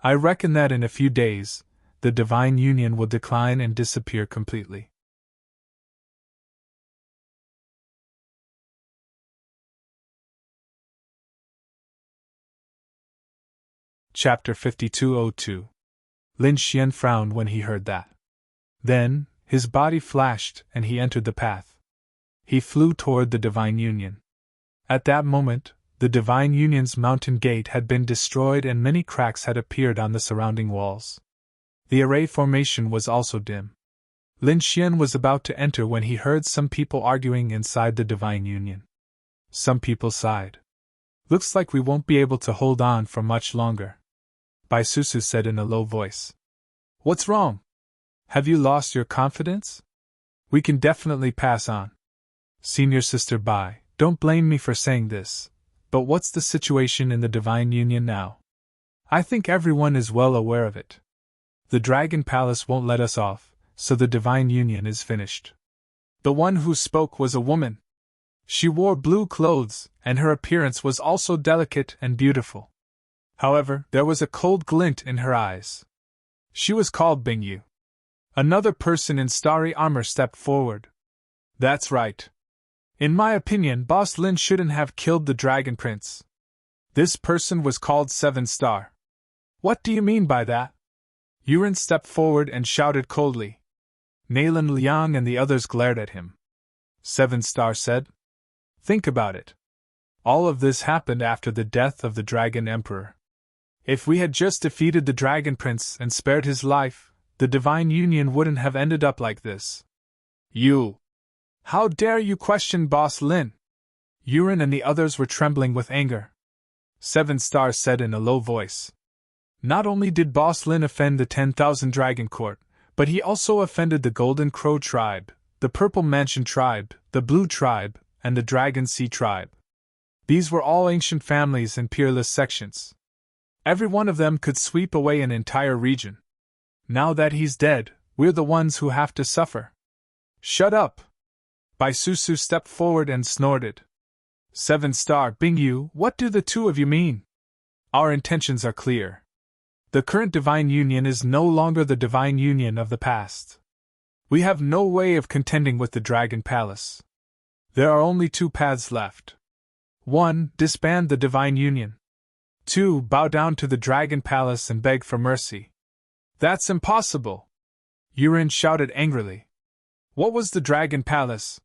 I reckon that in a few days, the Divine Union will decline and disappear completely. Chapter 5202. Lin Xian frowned when he heard that. Then, his body flashed and he entered the path. He flew toward the Divine Union. At that moment, the Divine Union's mountain gate had been destroyed and many cracks had appeared on the surrounding walls. The array formation was also dim. Lin Xian was about to enter when he heard some people arguing inside the Divine Union. Some people sighed. Looks like we won't be able to hold on for much longer. Bai Susu said in a low voice. What's wrong? Have you lost your confidence? We can definitely pass on. Senior Sister Bai, don't blame me for saying this, but what's the situation in the Divine Union now? I think everyone is well aware of it. The Dragon Palace won't let us off, so the Divine Union is finished. The one who spoke was a woman. She wore blue clothes, and her appearance was also delicate and beautiful. However, there was a cold glint in her eyes. She was called Bingyu. Another person in starry armor stepped forward. That's right. In my opinion, Boss Lin shouldn't have killed the Dragon Prince. This person was called 7 Star. What do you mean by that? Yuren stepped forward and shouted coldly. Nalan Liang and the others glared at him. 7 Star said. Think about it. All of this happened after the death of the Dragon Emperor. If we had just defeated the Dragon Prince and spared his life, the Divine Union wouldn't have ended up like this. You! How dare you question Boss Lin? Yuren and the others were trembling with anger. 7 Star said in a low voice. Not only did Boss Lin offend the 10,000 Dragon Court, but he also offended the Golden Crow Tribe, the Purple Mansion Tribe, the Blue Tribe, and the Dragon Sea Tribe. These were all ancient families and peerless sections. Every one of them could sweep away an entire region. Now that he's dead, we're the ones who have to suffer. Shut up! Bai Susu stepped forward and snorted. 7 Star, Bingyu, what do the two of you mean? Our intentions are clear. The current Divine Union is no longer the Divine Union of the past. We have no way of contending with the Dragon Palace. There are only 2 paths left. 1. Disband the Divine Union. 2. Bow down to the Dragon Palace and beg for mercy. That's impossible! Yuren shouted angrily. What was the Dragon Palace?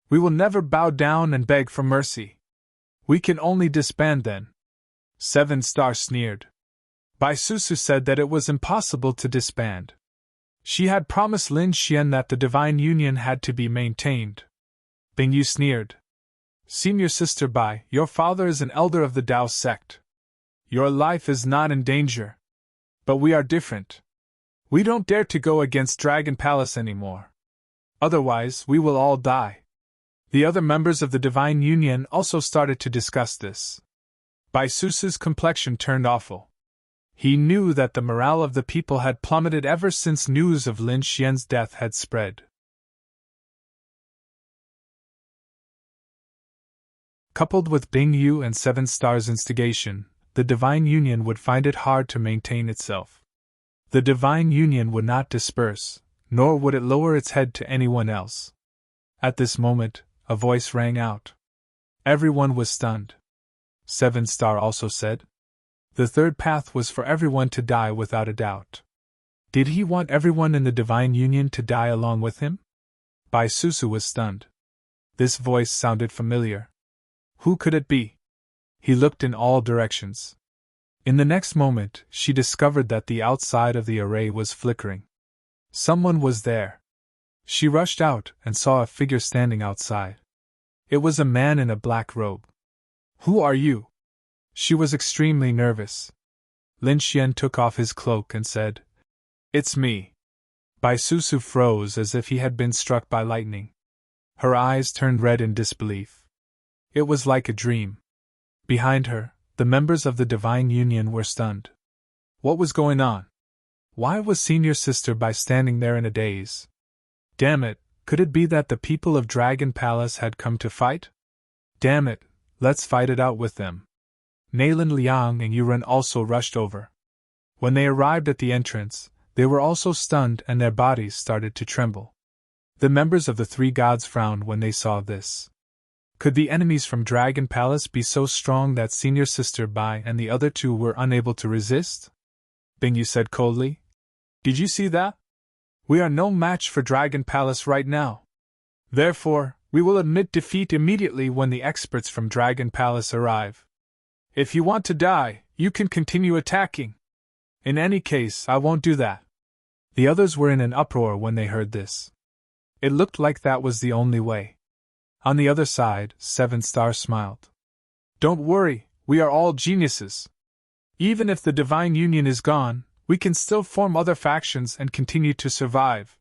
We will never bow down and beg for mercy. We can only disband then. 7 Star sneered. Bai Susu said that it was impossible to disband. She had promised Lin Xian that the Divine Union had to be maintained. Bingyu sneered. Senior Sister Bai, your father is an elder of the Dao sect. Your life is not in danger. But we are different. We don't dare to go against Dragon Palace anymore. Otherwise, we will all die. The other members of the Divine Union also started to discuss this. Bai Susu's complexion turned awful. He knew that the morale of the people had plummeted ever since news of Lin Xian's death had spread. Coupled with Bingyu and 7 Star's instigation, the Divine Union would find it hard to maintain itself. The Divine Union would not disperse, nor would it lower its head to anyone else. At this moment, a voice rang out. Everyone was stunned. 7 Star also said. The third path was for everyone to die without a doubt. Did he want everyone in the Divine Union to die along with him? Bai Susu was stunned. This voice sounded familiar. Who could it be? He looked in all directions. In the next moment, she discovered that the outside of the array was flickering. Someone was there. She rushed out and saw a figure standing outside. It was a man in a black robe. Who are you? She was extremely nervous. Lin Xian took off his cloak and said, It's me. Bai Susu froze as if he had been struck by lightning. Her eyes turned red in disbelief. It was like a dream. Behind her, the members of the Divine Union were stunned. What was going on? Why was Senior Sister Bai standing there in a daze? Damn it, could it be that the people of Dragon Palace had come to fight? Damn it, let's fight it out with them. Nalan Liang and Yuren also rushed over. When they arrived at the entrance, they were also stunned and their bodies started to tremble. The members of the three gods frowned when they saw this. Could the enemies from Dragon Palace be so strong that Senior Sister Bai and the other two were unable to resist? Bingyu said coldly. Did you see that? We are no match for Dragon Palace right now. Therefore, we will admit defeat immediately when the experts from Dragon Palace arrive. If you want to die, you can continue attacking. In any case, I won't do that. The others were in an uproar when they heard this. It looked like that was the only way. On the other side, Seven Star smiled. Don't worry, we are all geniuses. Even if the Divine Union is gone, we can still form other factions and continue to survive.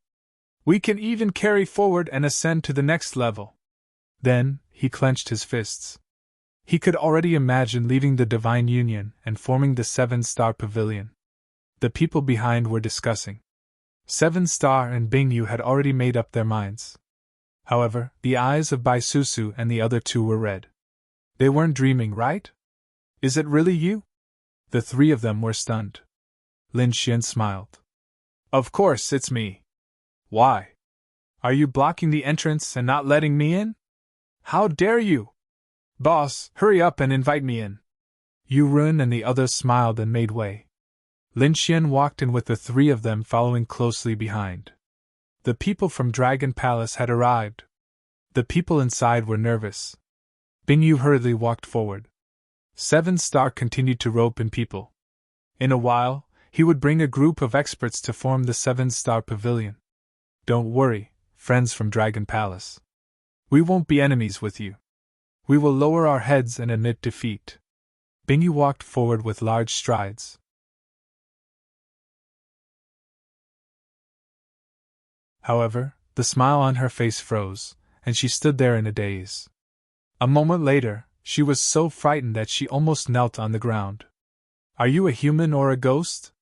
We can even carry forward and ascend to the next level. Then, he clenched his fists. He could already imagine leaving the Divine Union and forming the Seven-Star Pavilion. The people behind were discussing. Seven Star and Bingyu had already made up their minds. However, the eyes of Bai Susu and the other two were red. They weren't dreaming, right? Is it really you? The three of them were stunned. Lin Xian smiled. Of course, it's me. Why? Are you blocking the entrance and not letting me in? How dare you? Boss, hurry up and invite me in. Yu Run and the others smiled and made way. Lin Xian walked in with the three of them following closely behind. The people from Dragon Palace had arrived. The people inside were nervous. Bingyu hurriedly walked forward. Seven Star continued to rope in people. In a while, he would bring a group of experts to form the Seven-Star Pavilion. Don't worry, friends from Dragon Palace. We won't be enemies with you. We will lower our heads and admit defeat. Bingyu walked forward with large strides. However, the smile on her face froze, and she stood there in a daze. A moment later, she was so frightened that she almost knelt on the ground. Are you a human or a ghost?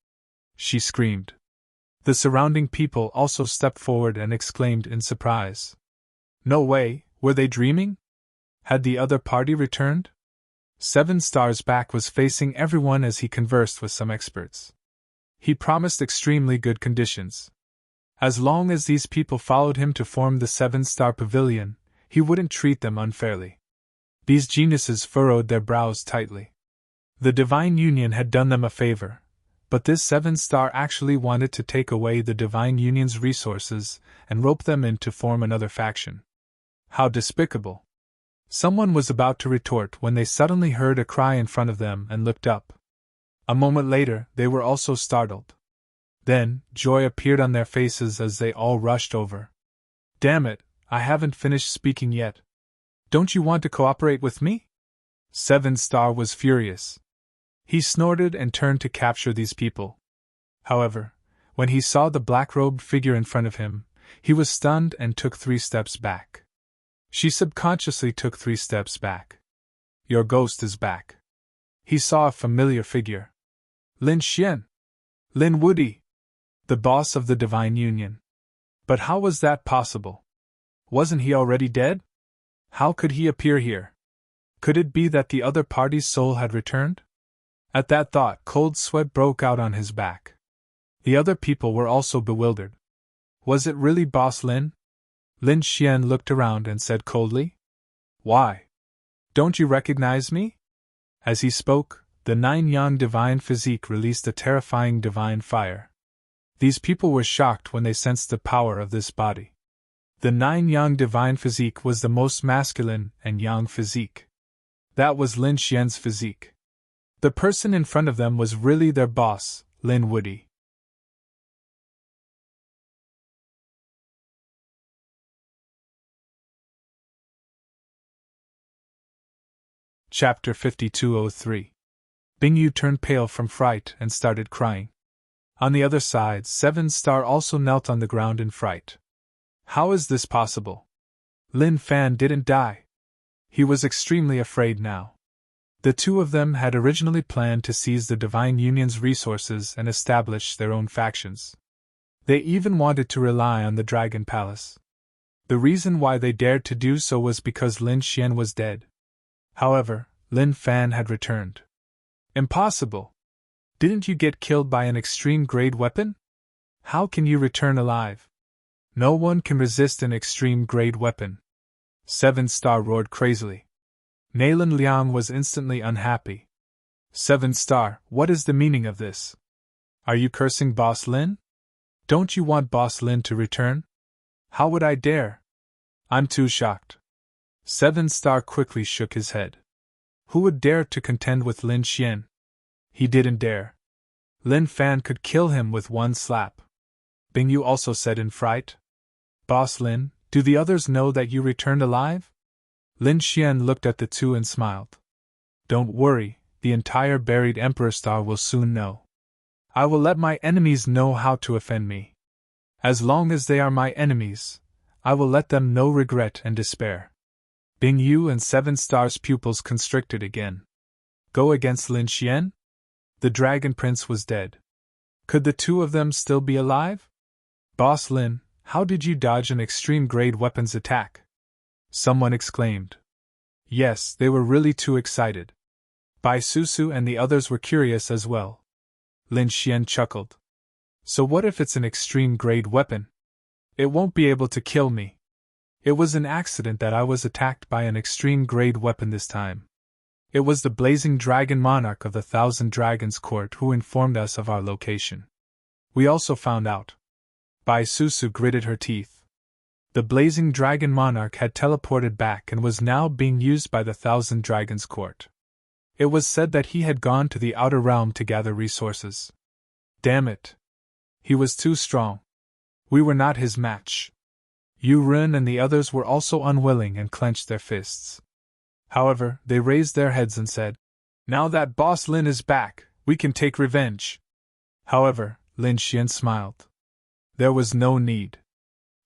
She screamed. The surrounding people also stepped forward and exclaimed in surprise. No way, were they dreaming? Had the other party returned? Seven Star's back was facing everyone as he conversed with some experts. He promised extremely good conditions. As long as these people followed him to form the Seven-Star Pavilion, he wouldn't treat them unfairly. These geniuses furrowed their brows tightly. The Divine Union had done them a favor, but this Seven-Star actually wanted to take away the Divine Union's resources and rope them in to form another faction. How despicable! Someone was about to retort when they suddenly heard a cry in front of them and looked up. A moment later, they were also startled. Then, joy appeared on their faces as they all rushed over. Damn it, I haven't finished speaking yet. Don't you want to cooperate with me? Seven Star was furious. He snorted and turned to capture these people. However, when he saw the black-robed figure in front of him, he was stunned and took 3 steps back. She subconsciously took 3 steps back. Your ghost is back. He saw a familiar figure. Lin Xian. Lin Wudi. The boss of the Divine Union. But how was that possible? Wasn't he already dead? How could he appear here? Could it be that the other party's soul had returned? At that thought, cold sweat broke out on his back. The other people were also bewildered. Was it really Boss Lin? Lin Xian looked around and said coldly, Why? Don't you recognize me? As he spoke, the 9-yang divine physique released a terrifying divine fire. These people were shocked when they sensed the power of this body. The 9-yang divine physique was the most masculine and yang physique. That was Lin Xian's physique. The person in front of them was really their boss, Lin Wudi. Chapter 5203. Bingyu turned pale from fright and started crying. On the other side, Seven Star also knelt on the ground in fright. How is this possible? Lin Fan didn't die. He was extremely afraid now. The two of them had originally planned to seize the Divine Union's resources and establish their own factions. They even wanted to rely on the Dragon Palace. The reason why they dared to do so was because Lin Xian was dead. However, Lin Fan had returned. Impossible! Didn't you get killed by an extreme-grade weapon? How can you return alive? No one can resist an extreme-grade weapon. 7-Star roared crazily. Nalan Liang was instantly unhappy. 7-Star, what is the meaning of this? Are you cursing Boss Lin? Don't you want Boss Lin to return? How would I dare? I'm too shocked. 7-Star quickly shook his head. Who would dare to contend with Lin Xian? He didn't dare. Lin Fan could kill him with one slap. Bing Yu also said in fright. Boss Lin, do the others know that you returned alive? Lin Xian looked at the two and smiled. Don't worry, the entire buried Emperor Star will soon know. I will let my enemies know how to offend me. As long as they are my enemies, I will let them know regret and despair. Bing Yu and 7-Star's pupils constricted again. Go against Lin Xian? The Dragon Prince was dead. Could the two of them still be alive? Boss Lin, how did you dodge an extreme-grade weapons attack? Someone exclaimed. Yes, they were really too excited. Bai Susu and the others were curious as well. Lin Xian chuckled. So what if it's an extreme-grade weapon? It won't be able to kill me. It was an accident that I was attacked by an extreme-grade weapon this time. It was the blazing dragon monarch of the 1,000 Dragons Court who informed us of our location. We also found out. Bai Susu gritted her teeth. The blazing dragon monarch had teleported back and was now being used by the 1,000 Dragons Court. It was said that he had gone to the outer realm to gather resources. Damn it! He was too strong. We were not his match. Yu Ren and the others were also unwilling and clenched their fists. However, they raised their heads and said, Now that Boss Lin is back, we can take revenge. However, Lin Xian smiled. There was no need.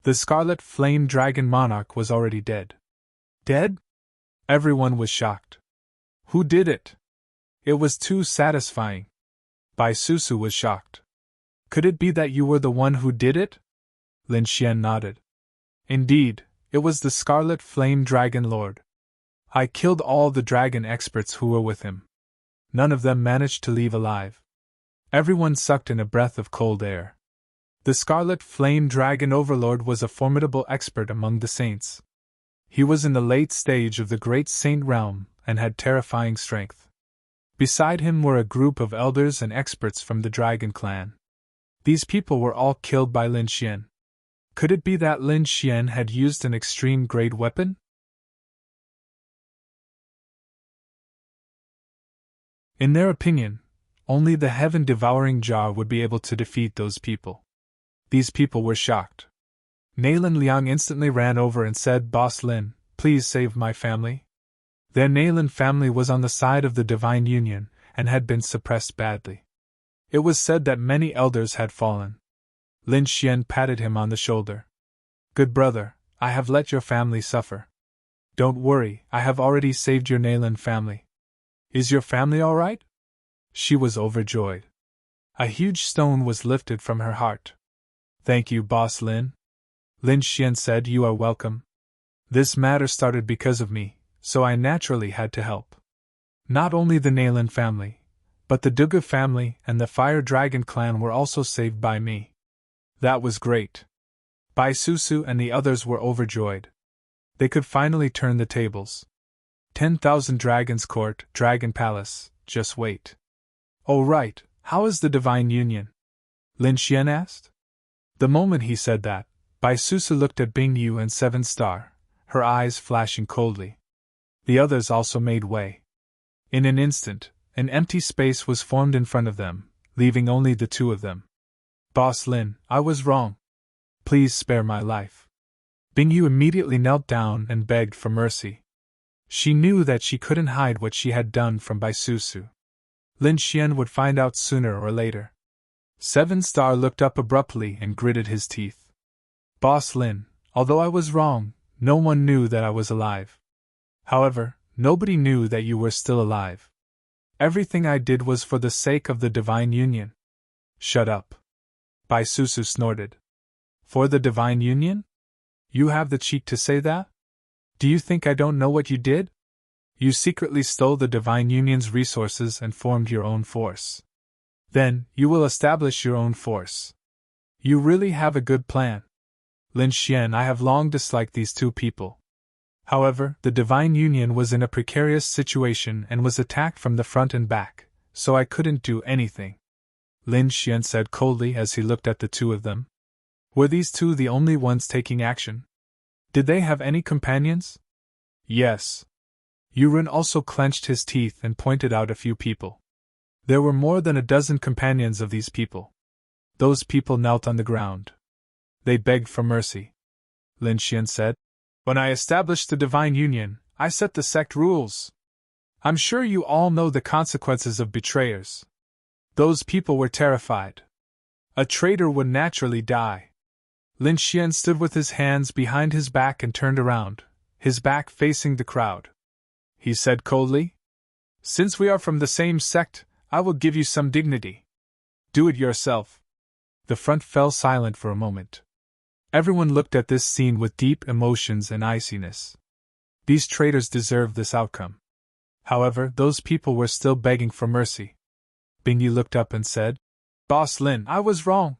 The Scarlet Flame Dragon Monarch was already dead. Dead? Everyone was shocked. Who did it? It was too satisfying. Bai Susu was shocked. Could it be that you were the one who did it? Lin Xian nodded. Indeed, it was the Scarlet Flame Dragon Lord. I killed all the dragon experts who were with him. None of them managed to leave alive. Everyone sucked in a breath of cold air. The Scarlet Flame Dragon Overlord was a formidable expert among the saints. He was in the late stage of the Great Saint Realm and had terrifying strength. Beside him were a group of elders and experts from the Dragon Clan. These people were all killed by Lin Xian. Could it be that Lin Xian had used an extreme-grade weapon? In their opinion, only the heaven-devouring jar would be able to defeat those people. These people were shocked. Nalan Liang instantly ran over and said, Boss Lin, please save my family. Their Nalan family was on the side of the Divine Union and had been suppressed badly. It was said that many elders had fallen. Lin Xian patted him on the shoulder. Good brother, I have let your family suffer. Don't worry, I have already saved your Nalan family. Is your family all right? She was overjoyed. A huge stone was lifted from her heart. Thank you, Boss Lin. Lin Xian said, You are welcome. This matter started because of me, so I naturally had to help. Not only the Nalan family, but the Duga family and the Fire Dragon clan were also saved by me. That was great. Bai Susu and the others were overjoyed. They could finally turn the tables. 10,000 Dragons Court, Dragon Palace, just wait. Oh right, how is the Divine Union? Lin Xian asked. The moment he said that, Bai Susu looked at Bing Yu and 7-Star, her eyes flashing coldly. The others also made way. In an instant, an empty space was formed in front of them, leaving only the two of them. Boss Lin, I was wrong. Please spare my life. Bing Yu immediately knelt down and begged for mercy. She knew that she couldn't hide what she had done from Bai Susu. Lin Xian would find out sooner or later. 7-Star looked up abruptly and gritted his teeth. Boss Lin, although I was wrong, no one knew that I was alive. However, nobody knew that you were still alive. Everything I did was for the sake of the divine union. Shut up. Baisusu snorted. For the divine union? You have the cheek to say that? Do you think I don't know what you did? You secretly stole the divine union's resources and formed your own force. Then, you will establish your own force. You really have a good plan. Lin Xian, I have long disliked these two people. However, the divine union was in a precarious situation and was attacked from the front and back, so I couldn't do anything. Lin Xian said coldly as he looked at the two of them. Were these two the only ones taking action? Did they have any companions? Yes. Yurun also clenched his teeth and pointed out a few people. There were more than a dozen companions of these people. Those people knelt on the ground. They begged for mercy. Lin Xian said, When I established the divine union, I set the sect rules. I'm sure you all know the consequences of betrayers. Those people were terrified. A traitor would naturally die. Lin Xian stood with his hands behind his back and turned around, his back facing the crowd. He said coldly, Since we are from the same sect, I will give you some dignity. Do it yourself. The front fell silent for a moment. Everyone looked at this scene with deep emotions and iciness. These traitors deserved this outcome. However, those people were still begging for mercy. Bingyi looked up and said, Boss Lin, I was wrong.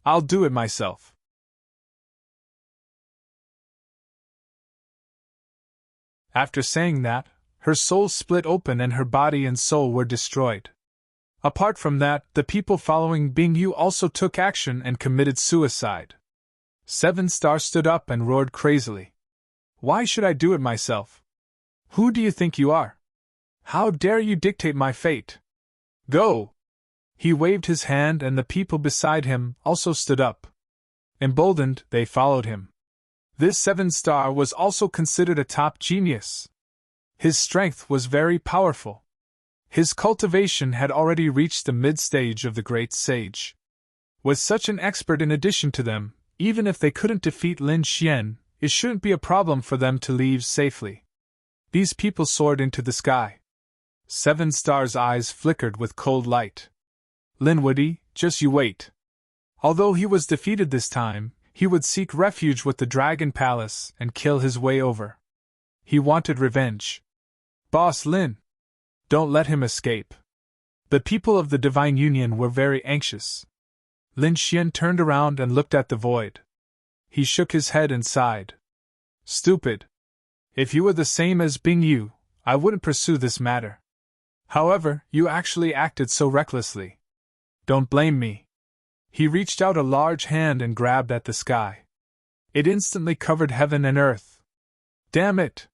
I'll do it myself. After saying that, her soul split open and her body and soul were destroyed. Apart from that, the people following Bingyu also took action and committed suicide. 7 Star stood up and roared crazily. Why should I do it myself? Who do you think you are? How dare you dictate my fate? Go! He waved his hand and the people beside him also stood up. Emboldened, they followed him. This 7 Star was also considered a top genius. His strength was very powerful. His cultivation had already reached the mid-stage of the great sage. With such an expert in addition to them, even if they couldn't defeat Lin Xian, it shouldn't be a problem for them to leave safely. These people soared into the sky. 7 Star's eyes flickered with cold light. Lin Woody, just you wait. Although he was defeated this time, he would seek refuge with the Dragon Palace and kill his way over. He wanted revenge. Boss Lin! Don't let him escape. The people of the Divine Union were very anxious. Lin Xian turned around and looked at the void. He shook his head and sighed. Stupid. If you were the same as Bingyu, I wouldn't pursue this matter. However, you actually acted so recklessly. Don't blame me. He reached out a large hand and grabbed at the sky. It instantly covered heaven and earth. Damn it!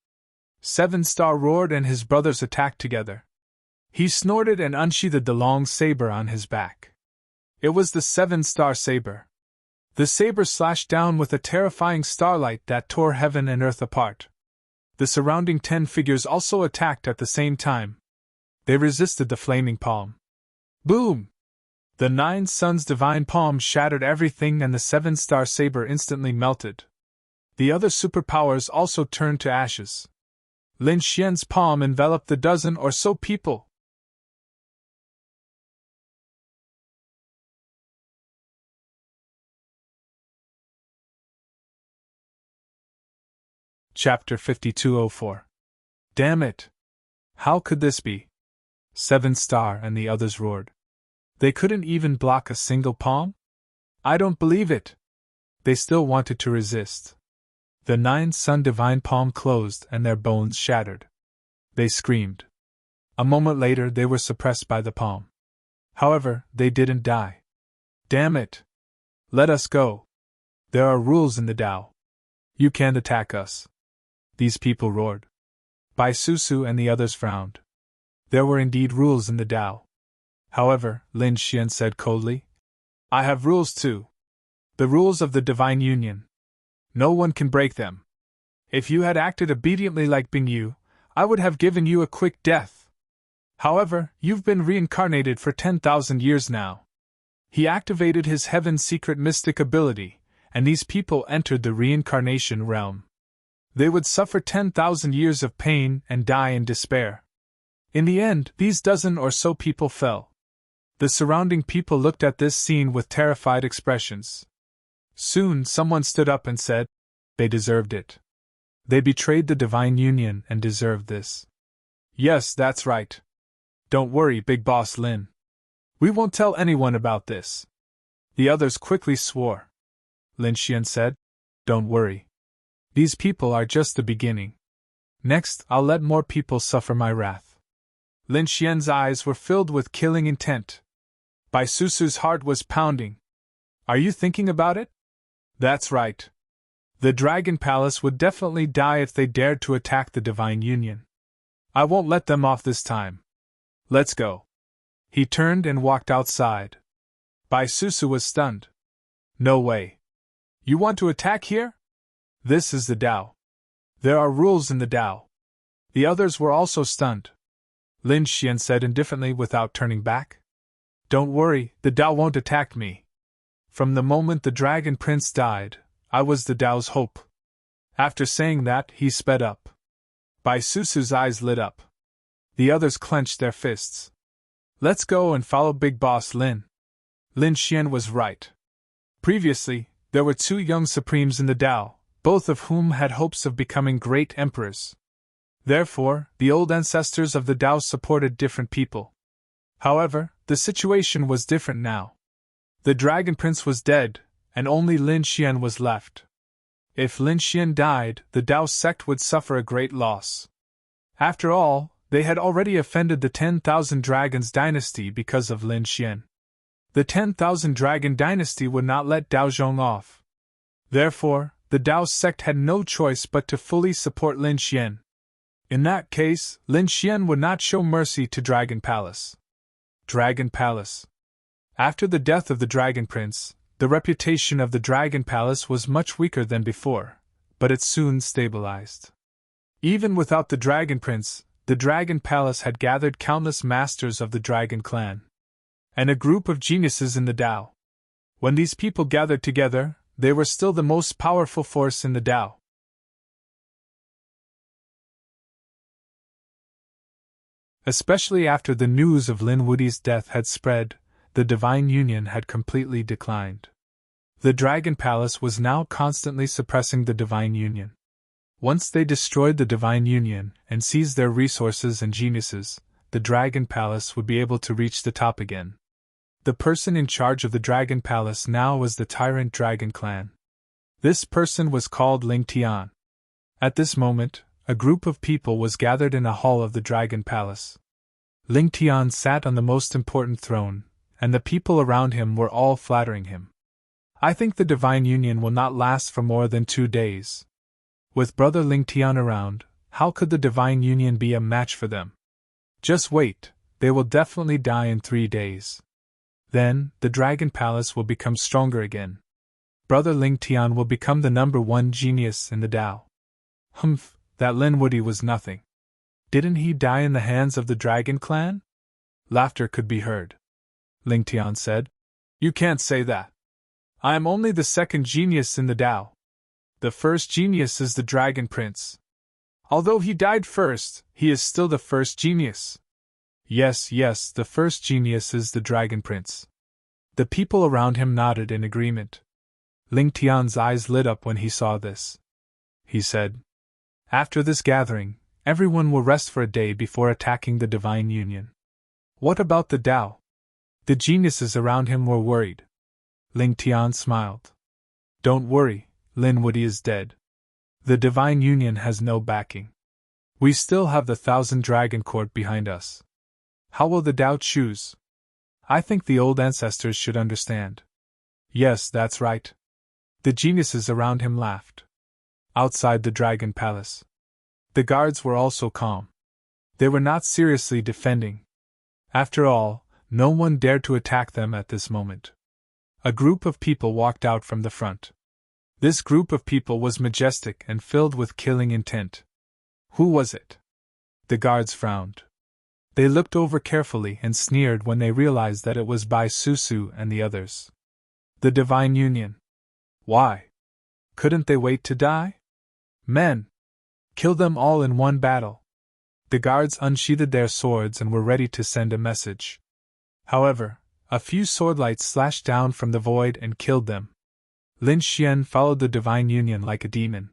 7 Star roared and his brothers attacked together. He snorted and unsheathed the long saber on his back. It was the 7 Star saber. The saber slashed down with a terrifying starlight that tore heaven and earth apart. The surrounding 10 figures also attacked at the same time. They resisted the flaming palm. Boom! The 9 Suns' divine palm shattered everything and the 7 Star saber instantly melted. The other superpowers also turned to ashes. Lin Xian's palm enveloped the dozen or so people. Chapter 5204. Damn it! How could this be? 7 Star and the others roared. They couldn't even block a single palm? I don't believe it! They still wanted to resist. The 9 Sun divine palm closed and their bones shattered. They screamed. A moment later they were suppressed by the palm. However, they didn't die. Damn it! Let us go! There are rules in the Tao. You can't attack us. These people roared. Baisusu and the others frowned. There were indeed rules in the Tao. However, Lin Xian said coldly, I have rules too. The rules of the Divine Union. No one can break them. If you had acted obediently like Bingyu, I would have given you a quick death. However, you've been reincarnated for 10,000 years now. He activated his heaven secret mystic ability, and these people entered the reincarnation realm. They would suffer 10,000 years of pain and die in despair. In the end, these dozen or so people fell. The surrounding people looked at this scene with terrified expressions. Soon someone stood up and said, "They deserved it. They betrayed the divine union and deserved this." "Yes, that's right. Don't worry, Big Boss Lin. We won't tell anyone about this." The others quickly swore. Lin Xian said, "Don't worry. These people are just the beginning. Next, I'll let more people suffer my wrath." Lin Xian's eyes were filled with killing intent. Bai Susu's heart was pounding. "Are you thinking about it?" "That's right. The Dragon Palace would definitely die if they dared to attack the Divine Union. I won't let them off this time. Let's go." He turned and walked outside. Bai Susu was stunned. "No way. You want to attack here? This is the Tao. There are rules in the Tao." The others were also stunned. Lin Xian said indifferently without turning back, "Don't worry, the Tao won't attack me. From the moment the Dragon Prince died, I was the Tao's hope." After saying that, he sped up. Bai Susu's eyes lit up. The others clenched their fists. "Let's go and follow Big Boss Lin." Lin Xian was right. Previously, there were two young supremes in the Tao, both of whom had hopes of becoming great emperors. Therefore, the old ancestors of the Tao supported different people. However, the situation was different now. The Dragon Prince was dead, and only Lin Xian was left. If Lin Xian died, the Tao sect would suffer a great loss. After all, they had already offended the 10,000 Dragons dynasty because of Lin Xian. The 10,000 Dragon dynasty would not let Dao Zhong off. Therefore, the Tao sect had no choice but to fully support Lin Xian. In that case, Lin Xian would not show mercy to Dragon Palace. Dragon Palace. After the death of the Dragon Prince, the reputation of the Dragon Palace was much weaker than before, but it soon stabilized. Even without the Dragon Prince, the Dragon Palace had gathered countless masters of the Dragon Clan, and a group of geniuses in the Tao. When these people gathered together, they were still the most powerful force in the Tao. Especially after the news of Lin Wudi's death had spread, the Divine Union had completely declined. The Dragon Palace was now constantly suppressing the Divine Union. Once they destroyed the Divine Union and seized their resources and geniuses, the Dragon Palace would be able to reach the top again. The person in charge of the Dragon Palace now was the tyrant Dragon Clan. This person was called Ling Tian. At this moment, a group of people was gathered in a hall of the Dragon Palace. Ling Tian sat on the most important throne, and the people around him were all flattering him. "I think the Divine Union will not last for more than 2 days. With Brother Ling Tian around, how could the Divine Union be a match for them? Just wait, they will definitely die in 3 days. Then, the Dragon Palace will become stronger again. Brother Ling Tian will become the #1 genius in the Tao." "Humph, that Lin Wudi was nothing. Didn't he die in the hands of the Dragon Clan?" Laughter could be heard. Ling Tian said, "You can't say that. I am only the second genius in the Tao. The first genius is the Dragon Prince. Although he died first, he is still the first genius." Yes, the first genius is the Dragon Prince." The people around him nodded in agreement. Ling Tian's eyes lit up when he saw this. He said, "After this gathering, everyone will rest for a day before attacking the Divine Union." "What about the Tao?" The geniuses around him were worried. Ling Tian smiled. "Don't worry, Lin Wudi is dead. The Divine Union has no backing. We still have the 1,000 Dragon Court behind us. How will the Tao choose? I think the old ancestors should understand." "Yes, that's right." The geniuses around him laughed. Outside the Dragon Palace, the guards were also calm. They were not seriously defending. After all, no one dared to attack them at this moment. A group of people walked out from the front. This group of people was majestic and filled with killing intent. Who was it? The guards frowned. They looked over carefully and sneered when they realized that it was Bai Susu and the others. The Divine Union. Why? Couldn't they wait to die? "Men, Kill them all in one battle. The guards unsheathed their swords and were ready to send a message. However, a few swordlights slashed down from the void and killed them. Lin Xian followed the divine union like a demon.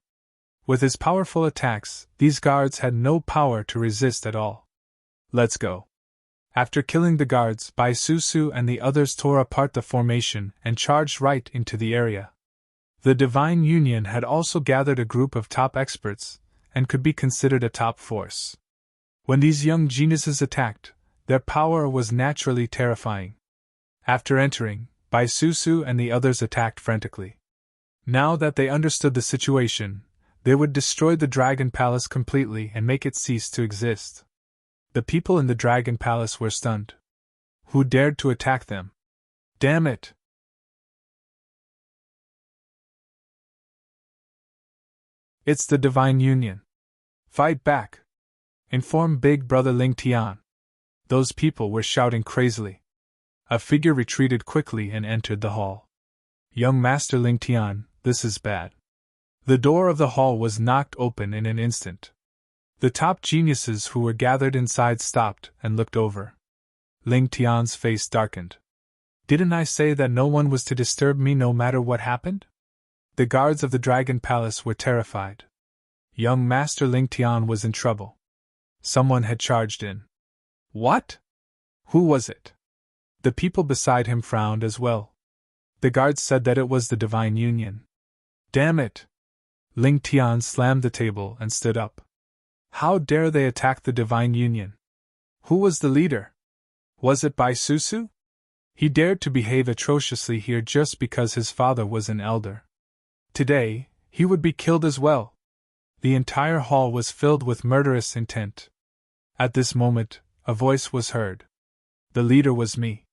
With his powerful attacks, these guards had no power to resist at all. Let's go. After killing the guards, Bai Susu and the others tore apart the formation and charged right into the area. The divine union had also gathered a group of top experts, and could be considered a top force. When these young geniuses attacked, their power was naturally terrifying. After entering, Bai Susu and the others attacked frantically. Now that they understood the situation, they would destroy the Dragon Palace completely and make it cease to exist. The people in the Dragon Palace were stunned. Who dared to attack them? Damn it! It's the Divine Union. Fight back! Inform Big Brother Ling Tian. Those people were shouting crazily. A figure retreated quickly and entered the hall. Young Master Ling Tian, this is bad. The door of the hall was knocked open in an instant. The top geniuses who were gathered inside stopped and looked over. Ling Tian's face darkened. Didn't I say that no one was to disturb me no matter what happened? The guards of the Dragon Palace were terrified. Young Master Ling Tian was in trouble. Someone had charged in. What? Who was it? The people beside him frowned as well. The guards said that it was the Divine Union. Damn it! Ling Tian slammed the table and stood up. How dare they attack the Divine Union? Who was the leader? Was it Bai Susu? He dared to behave atrociously here just because his father was an elder. Today, he would be killed as well. The entire hall was filled with murderous intent. At this moment, a voice was heard. The leader was me.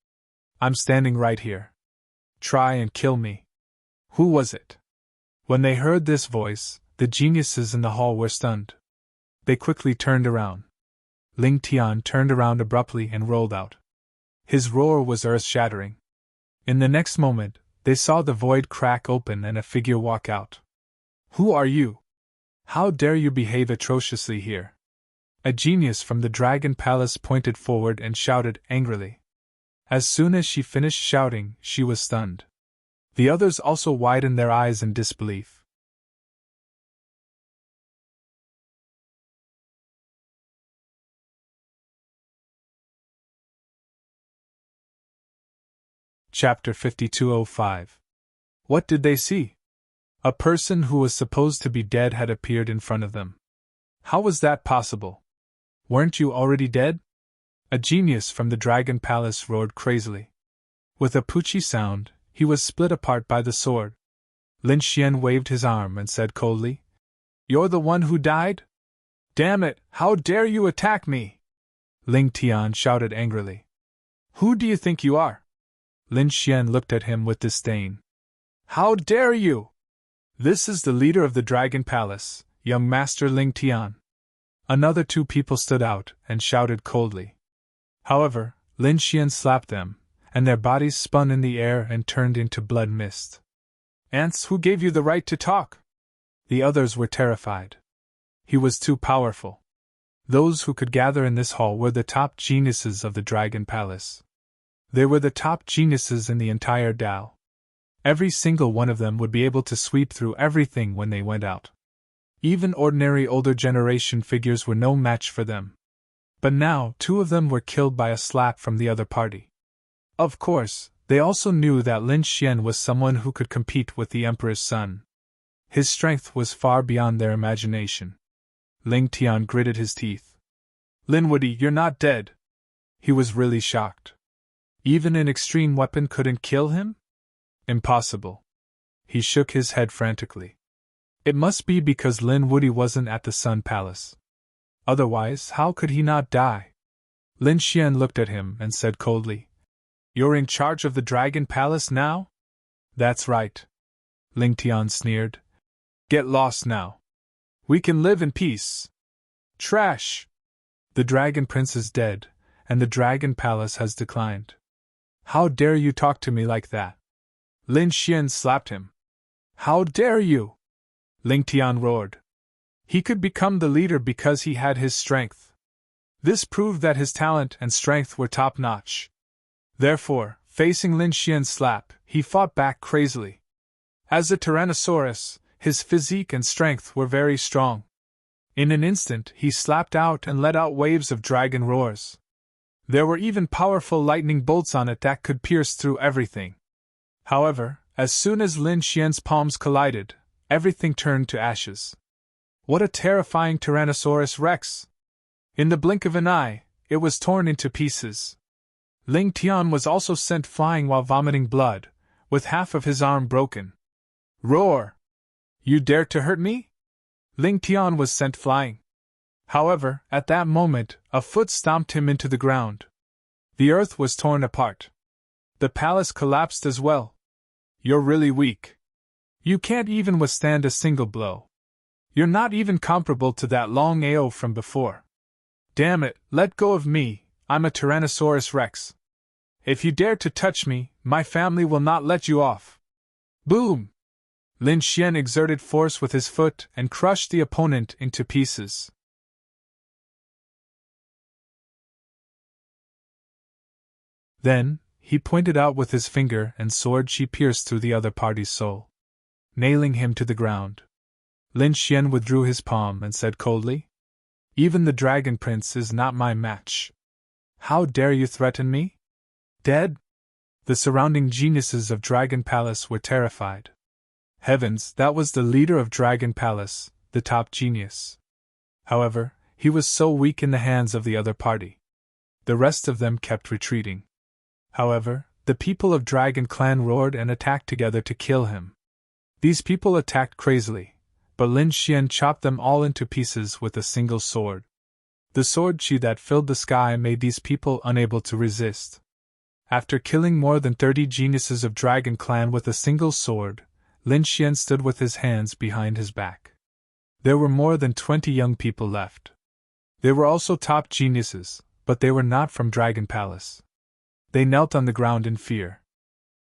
I'm standing right here. Try and kill me. Who was it? When they heard this voice, the geniuses in the hall were stunned. They quickly turned around. Ling Tian turned around abruptly and rolled out. His roar was earth-shattering. In the next moment, they saw the void crack open and a figure walk out. Who are you? How dare you behave atrociously here? A genius from the Dragon Palace pointed forward and shouted angrily. As soon as she finished shouting, she was stunned. The others also widened their eyes in disbelief. Chapter 5205. What did they see? A person who was supposed to be dead had appeared in front of them. How was that possible? Weren't you already dead? A genius from the Dragon Palace roared crazily. With a poochie sound, he was split apart by the sword. Lin Xian waved his arm and said coldly, You're the one who died? Damn it, how dare you attack me? Ling Tian shouted angrily. Who do you think you are? Lin Xian looked at him with disdain. How dare you? This is the leader of the Dragon Palace, young Master Ling Tian. Another two people stood out and shouted coldly. However, Lin Xian slapped them, and their bodies spun in the air and turned into blood mist. Ants, who gave you the right to talk? The others were terrified. He was too powerful. Those who could gather in this hall were the top geniuses of the Dragon Palace. They were the top geniuses in the entire Dao. Every single one of them would be able to sweep through everything when they went out. Even ordinary older generation figures were no match for them. But now, two of them were killed by a slap from the other party. Of course, they also knew that Lin Xian was someone who could compete with the Emperor's son. His strength was far beyond their imagination. Ling Tian gritted his teeth. Lin Woody, you're not dead. He was really shocked. Even an extreme weapon couldn't kill him? Impossible. He shook his head frantically. It must be because Lin Woody wasn't at the Sun Palace. Otherwise, how could he not die? Lin Xian looked at him and said coldly, You're in charge of the Dragon Palace now? That's right. Ling Tian sneered. Get lost now. We can live in peace. Trash! The Dragon Prince is dead, and the Dragon Palace has declined. How dare you talk to me like that? Lin Xian slapped him. How dare you? Ling Tian roared. He could become the leader because he had his strength. This proved that his talent and strength were top-notch. Therefore, facing Lin Xian's slap, he fought back crazily. As a Tyrannosaurus, his physique and strength were very strong. In an instant, he slapped out and let out waves of dragon roars. There were even powerful lightning bolts on it that could pierce through everything. However, as soon as Lin Xian's palms collided, everything turned to ashes. What a terrifying Tyrannosaurus Rex! In the blink of an eye, it was torn into pieces. Ling Tian was also sent flying while vomiting blood, with half of his arm broken. Roar! You dare to hurt me? Ling Tian was sent flying. However, at that moment, a foot stomped him into the ground. The earth was torn apart. The palace collapsed as well. You're really weak. You can't even withstand a single blow. You're not even comparable to that long AO from before. Damn it, let go of me, I'm a Tyrannosaurus Rex. If you dare to touch me, my family will not let you off. Boom! Lin Xian exerted force with his foot and crushed the opponent into pieces. Then, he pointed out with his finger and sword she pierced through the other party's soul, nailing him to the ground. Lin Xian withdrew his palm and said coldly, "Even the Dragon Prince is not my match. How dare you threaten me? Dead?" The surrounding geniuses of Dragon Palace were terrified. Heavens, that was the leader of Dragon Palace, the top genius. However, he was so weak in the hands of the other party. The rest of them kept retreating. However, the people of Dragon Clan roared and attacked together to kill him. These people attacked crazily, but Lin Xian chopped them all into pieces with a single sword. The sword chi that filled the sky made these people unable to resist. After killing more than 30 geniuses of Dragon Clan with a single sword, Lin Xian stood with his hands behind his back. There were more than 20 young people left. They were also top geniuses, but they were not from Dragon Palace. They knelt on the ground in fear.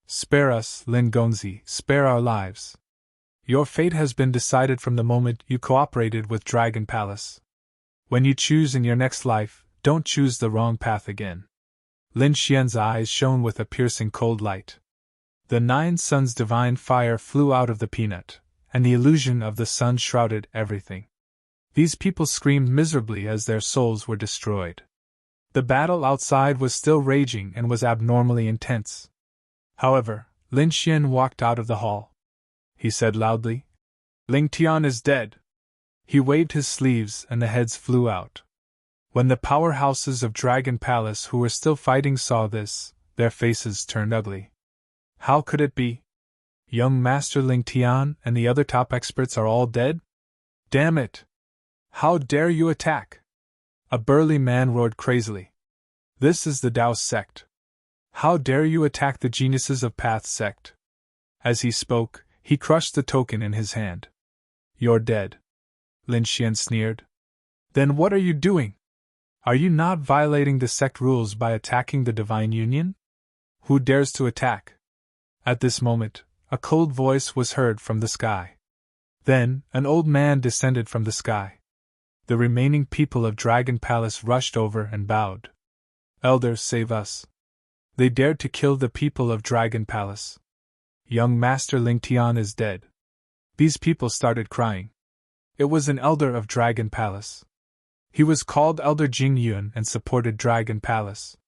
"Spare us, Lin Gongzi, spare our lives. Your fate has been decided from the moment you cooperated with Dragon Palace. When you choose in your next life, don't choose the wrong path again." Lin Xian's eyes shone with a piercing cold light. The 9 suns' divine fire flew out of the peanut, and the illusion of the sun shrouded everything. These people screamed miserably as their souls were destroyed. The battle outside was still raging and was abnormally intense. However, Lin Xian walked out of the hall. He said loudly, "Ling Tian is dead." He waved his sleeves and the heads flew out. When the powerhouses of Dragon Palace who were still fighting saw this, their faces turned ugly. How could it be? Young Master Ling Tian and the other top experts are all dead? Damn it! How dare you attack? A burly man roared crazily. This is the Dao sect. How dare you attack the geniuses of Path sect? As he spoke, he crushed the token in his hand. You're dead. Lin Xian sneered. Then what are you doing? Are you not violating the sect rules by attacking the Divine Union? Who dares to attack? At this moment, a cold voice was heard from the sky. Then, an old man descended from the sky. The remaining people of Dragon Palace rushed over and bowed. Elders, save us. They dared to kill the people of Dragon Palace. Young Master Ling Tian is dead. These people started crying. It was an elder of Dragon Palace. He was called Elder Jing Yuan and supported Dragon Palace.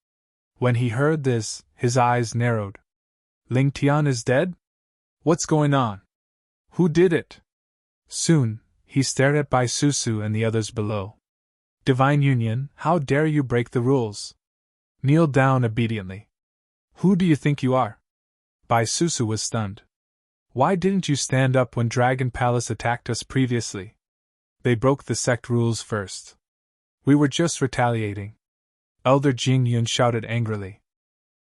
When he heard this, his eyes narrowed. Ling Tian is dead? What's going on? Who did it? Soon, he stared at Bai Susu and the others below. Divine Union, how dare you break the rules? Kneel down obediently. Who do you think you are? Bai Susu was stunned. Why didn't you stand up when Dragon Palace attacked us previously? They broke the sect rules first. We were just retaliating. Elder Jing Yun shouted angrily.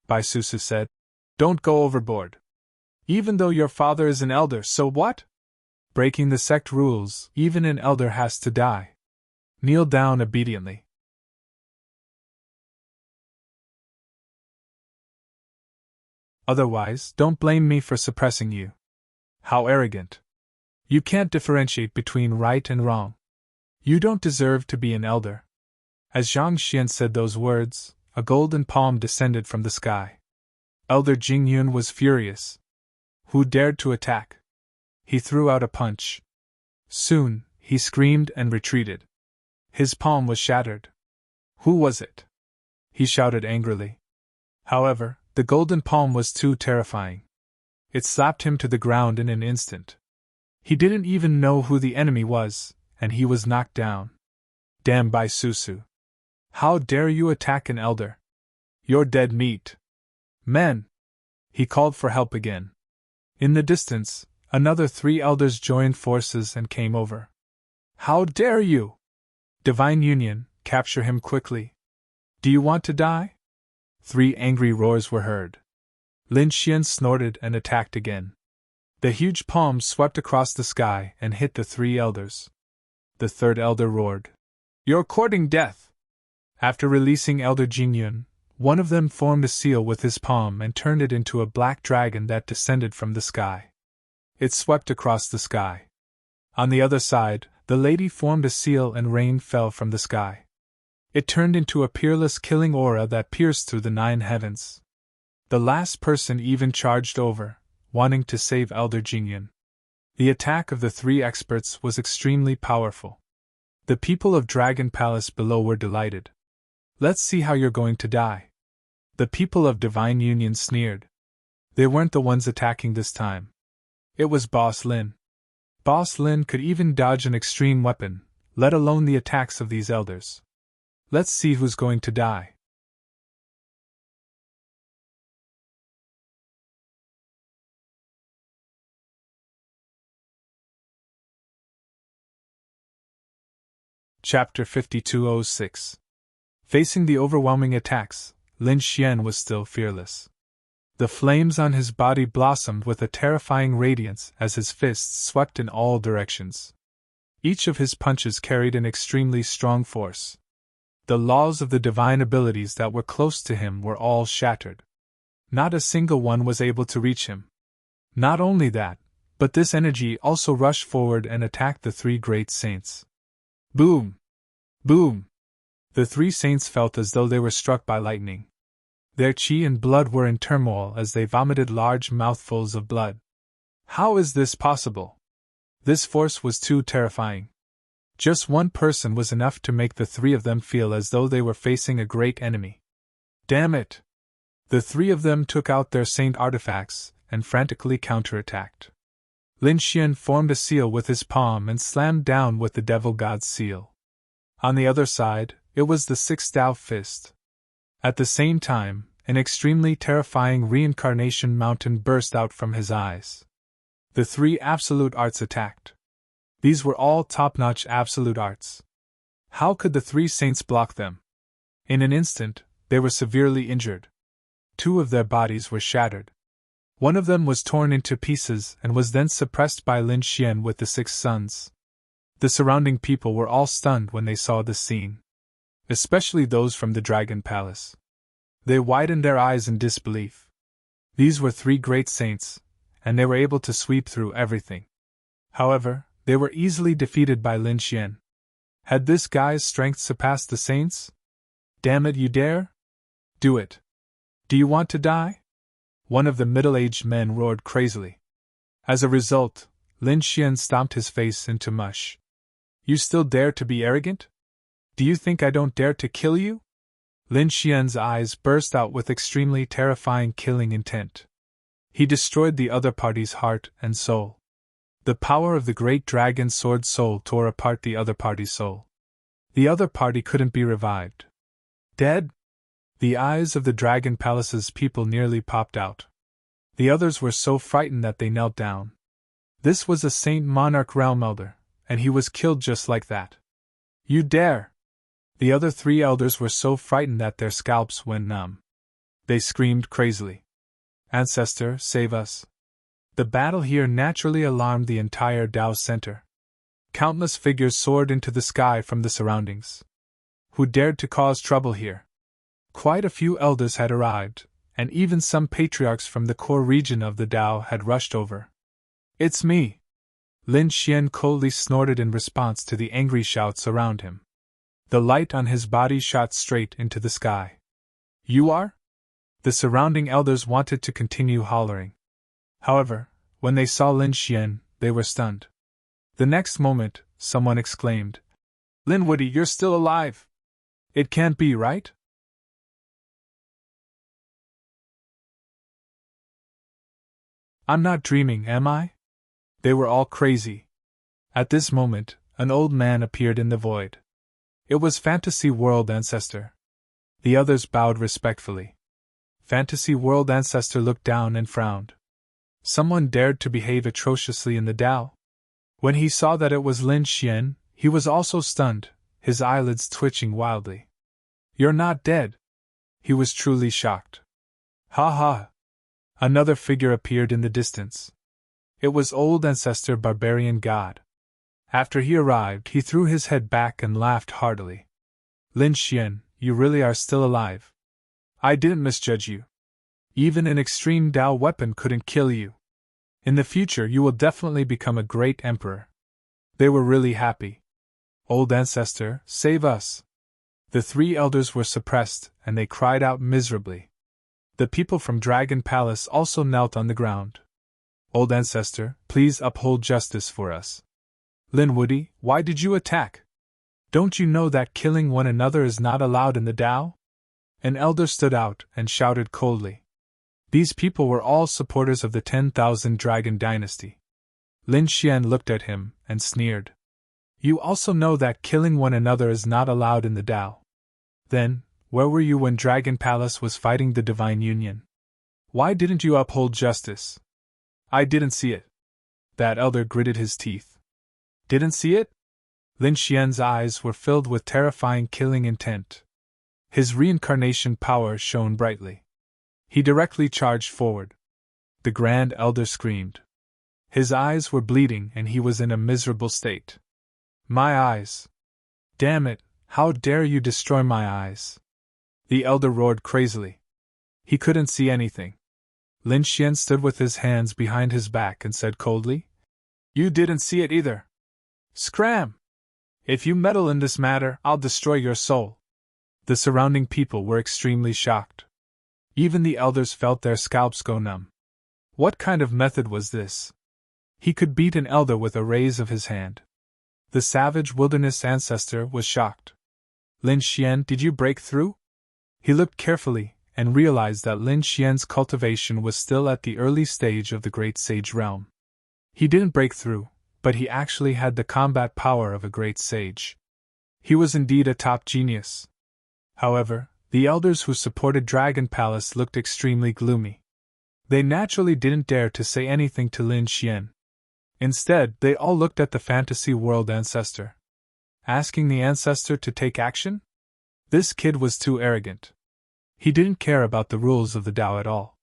Bai Susu said, Don't go overboard. Even though your father is an elder, so what? Breaking the sect rules, even an elder has to die. Kneel down obediently. Otherwise, don't blame me for suppressing you. How arrogant. You can't differentiate between right and wrong. You don't deserve to be an elder. As Zhang Xian said those words, a golden palm descended from the sky. Elder Jingyun was furious. Who dared to attack? He threw out a punch. Soon, he screamed and retreated. His palm was shattered. Who was it? He shouted angrily. However, the golden palm was too terrifying. It slapped him to the ground in an instant. He didn't even know who the enemy was, and he was knocked down. Damn Bai Susu. How dare you attack an elder? You're dead meat. Men! He called for help again. In the distance, another 3 elders joined forces and came over. How dare you! Divine Union, capture him quickly. Do you want to die? 3 angry roars were heard. Lin Xian snorted and attacked again. The huge palm swept across the sky and hit the 3 elders. The 3rd elder roared. You're courting death! After releasing Elder Jingyun, one of them formed a seal with his palm and turned it into a black dragon that descended from the sky. It swept across the sky. On the other side, the lady formed a seal and rain fell from the sky. It turned into a peerless killing aura that pierced through the 9 heavens. The last person even charged over, wanting to save Elder Jingyun. The attack of the 3 experts was extremely powerful. The people of Dragon Palace below were delighted. Let's see how you're going to die. The people of Divine Union sneered. They weren't the ones attacking this time. It was Boss Lin. Boss Lin could even dodge an extreme weapon, let alone the attacks of these elders. Let's see who's going to die. Chapter 5206. Facing the overwhelming attacks, Lin Xian was still fearless. The flames on his body blossomed with a terrifying radiance as his fists swept in all directions. Each of his punches carried an extremely strong force. The laws of the divine abilities that were close to him were all shattered. Not a single one was able to reach him. Not only that, but this energy also rushed forward and attacked the 3 great saints. Boom! Boom! The 3 saints felt as though they were struck by lightning. Their chi and blood were in turmoil as they vomited large mouthfuls of blood. How is this possible? This force was too terrifying. Just one person was enough to make the 3 of them feel as though they were facing a great enemy. Damn it! The 3 of them took out their saint artifacts and frantically counterattacked. Lin Xian formed a seal with his palm and slammed down with the Devil God's seal. On the other side, it was the 6th Tao fist. At the same time, an extremely terrifying reincarnation mountain burst out from his eyes. The 3 absolute arts attacked. These were all top-notch absolute arts. How could the 3 saints block them? In an instant, they were severely injured. 2 of their bodies were shattered. One of them was torn into pieces and was then suppressed by Lin Xian with the 6 sons. The surrounding people were all stunned when they saw this scene. Especially those from the Dragon Palace. They widened their eyes in disbelief. These were 3 great saints, and they were able to sweep through everything. However, they were easily defeated by Lin Xian. Had this guy's strength surpassed the saints? Damn it, you dare? Do it. Do you want to die? One of the middle-aged men roared crazily. As a result, Lin Xian stomped his face into mush. You still dare to be arrogant? Do you think I don't dare to kill you? Lin Xian's eyes burst out with extremely terrifying killing intent. He destroyed the other party's heart and soul. The power of the great dragon sword soul tore apart the other party's soul. The other party couldn't be revived. Dead? The eyes of the Dragon Palace's people nearly popped out. The others were so frightened that they knelt down. This was a Saint Monarch Realm Elder, and he was killed just like that. You dare! The other 3 elders were so frightened that their scalps went numb. They screamed crazily. Ancestor, save us. The battle here naturally alarmed the entire Dao Center. Countless figures soared into the sky from the surroundings. Who dared to cause trouble here? Quite a few elders had arrived, and even some patriarchs from the core region of the Dao had rushed over. It's me! Lin Xian coldly snorted in response to the angry shouts around him. The light on his body shot straight into the sky. You are? The surrounding elders wanted to continue hollering. However, when they saw Lin Xian, they were stunned. The next moment, someone exclaimed, Lin Woody, you're still alive! It can't be, right? I'm not dreaming, am I? They were all crazy. At this moment, an old man appeared in the void. It was Fantasy World Ancestor. The others bowed respectfully. Fantasy World Ancestor looked down and frowned. Someone dared to behave atrociously in the Tao? When he saw that it was Lin Xian, he was also stunned, his eyelids twitching wildly. You're not dead. He was truly shocked. Ha ha! Another figure appeared in the distance. It was Old Ancestor Barbarian God. After he arrived, he threw his head back and laughed heartily. Lin Xian, you really are still alive. I didn't misjudge you. Even an extreme Tao weapon couldn't kill you. In the future, you will definitely become a great emperor. They were really happy. Old Ancestor, save us! The three elders were suppressed, and they cried out miserably. The people from Dragon Palace also knelt on the ground. Old Ancestor, please uphold justice for us. Lin Woody, why did you attack? Don't you know that killing one another is not allowed in the Tao? An elder stood out and shouted coldly. These people were all supporters of the 10,000 Dragon Dynasty. Lin Xian looked at him and sneered. You also know that killing one another is not allowed in the Tao. Then, where were you when Dragon Palace was fighting the Divine Union? Why didn't you uphold justice? I didn't see it. That elder gritted his teeth. Didn't see it? Lin Xian's eyes were filled with terrifying killing intent. His reincarnation power shone brightly. He directly charged forward. The Grand Elder screamed. His eyes were bleeding and he was in a miserable state. My eyes! Damn it, how dare you destroy my eyes! The elder roared crazily. He couldn't see anything. Lin Xian stood with his hands behind his back and said coldly, You didn't see it either. Scram! If you meddle in this matter, I'll destroy your soul. The surrounding people were extremely shocked. Even the elders felt their scalps go numb. What kind of method was this? He could beat an elder with a raise of his hand. The savage wilderness ancestor was shocked. Lin Xian, did you break through? He looked carefully and realized that Lin Xian's cultivation was still at the early stage of the Great Sage realm. He didn't break through, but he actually had the combat power of a great sage. He was indeed a top genius. However, the elders who supported Dragon Palace looked extremely gloomy. They naturally didn't dare to say anything to Lin Xian. Instead, they all looked at the Fantasy World Ancestor. Asking the ancestor to take action? This kid was too arrogant. He didn't care about the rules of the Tao at all.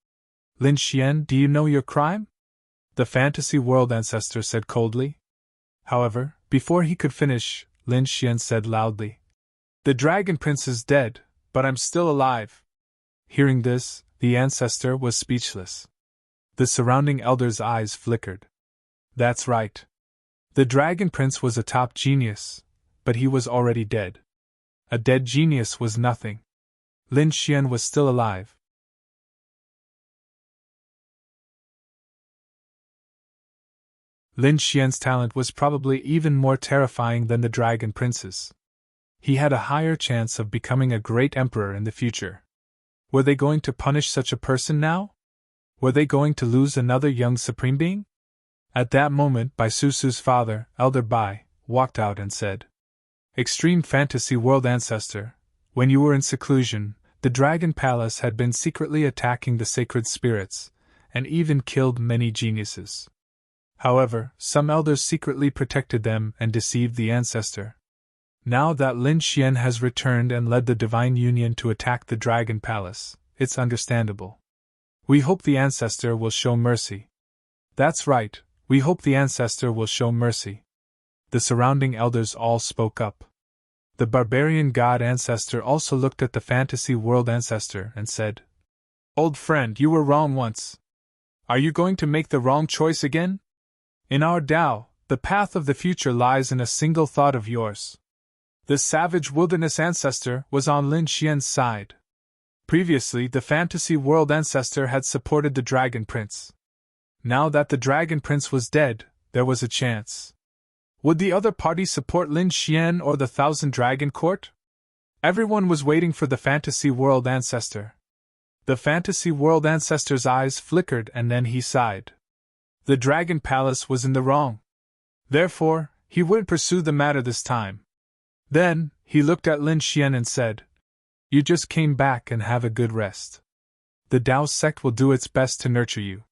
Lin Xian, do you know your crime? The Fantasy World Ancestor said coldly. However, before he could finish, Lin Xian said loudly, The Dragon Prince is dead, but I'm still alive. Hearing this, the ancestor was speechless. The surrounding elders' eyes flickered. That's right. The Dragon Prince was a top genius, but he was already dead. A dead genius was nothing. Lin Xian was still alive. Lin Xian's talent was probably even more terrifying than the Dragon Prince's. He had a higher chance of becoming a great emperor in the future. Were they going to punish such a person now? Were they going to lose another young supreme being? At that moment, Bai Susu's father, Elder Bai, walked out and said, Extreme Fantasy World Ancestor, when you were in seclusion, the Dragon Palace had been secretly attacking the sacred spirits, and even killed many geniuses. However, some elders secretly protected them and deceived the ancestor. Now that Lin Xian has returned and led the Divine Union to attack the Dragon Palace, it's understandable. We hope the ancestor will show mercy. That's right, we hope the ancestor will show mercy. The surrounding elders all spoke up. The barbarian god ancestor also looked at the Fantasy World Ancestor and said, Old friend, you were wrong once. Are you going to make the wrong choice again? In our Tao, the path of the future lies in a single thought of yours. The savage wilderness ancestor was on Lin Xian's side. Previously, the fantasy world ancestor had supported the Dragon Prince. Now that the Dragon Prince was dead, there was a chance. Would the other party support Lin Xian or the Thousand Dragon Court? Everyone was waiting for the fantasy world ancestor. The fantasy world ancestor's eyes flickered and then he sighed. The Dragon Palace was in the wrong. Therefore, he wouldn't pursue the matter this time. Then, he looked at Lin Xian and said, "You just came back and have a good rest. The Dao sect will do its best to nurture you."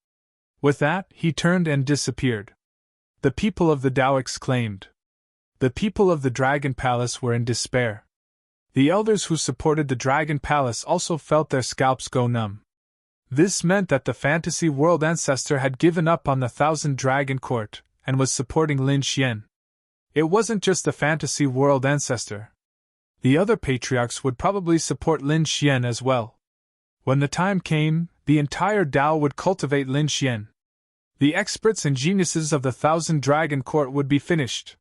With that, he turned and disappeared. The people of the Dao exclaimed. The people of the Dragon Palace were in despair. The elders who supported the Dragon Palace also felt their scalps go numb. This meant that the fantasy world ancestor had given up on the Thousand Dragon Court and was supporting Lin Xian. It wasn't just the fantasy world ancestor. The other patriarchs would probably support Lin Xian as well. When the time came, the entire Dao would cultivate Lin Xian. The experts and geniuses of the Thousand Dragon Court would be finished.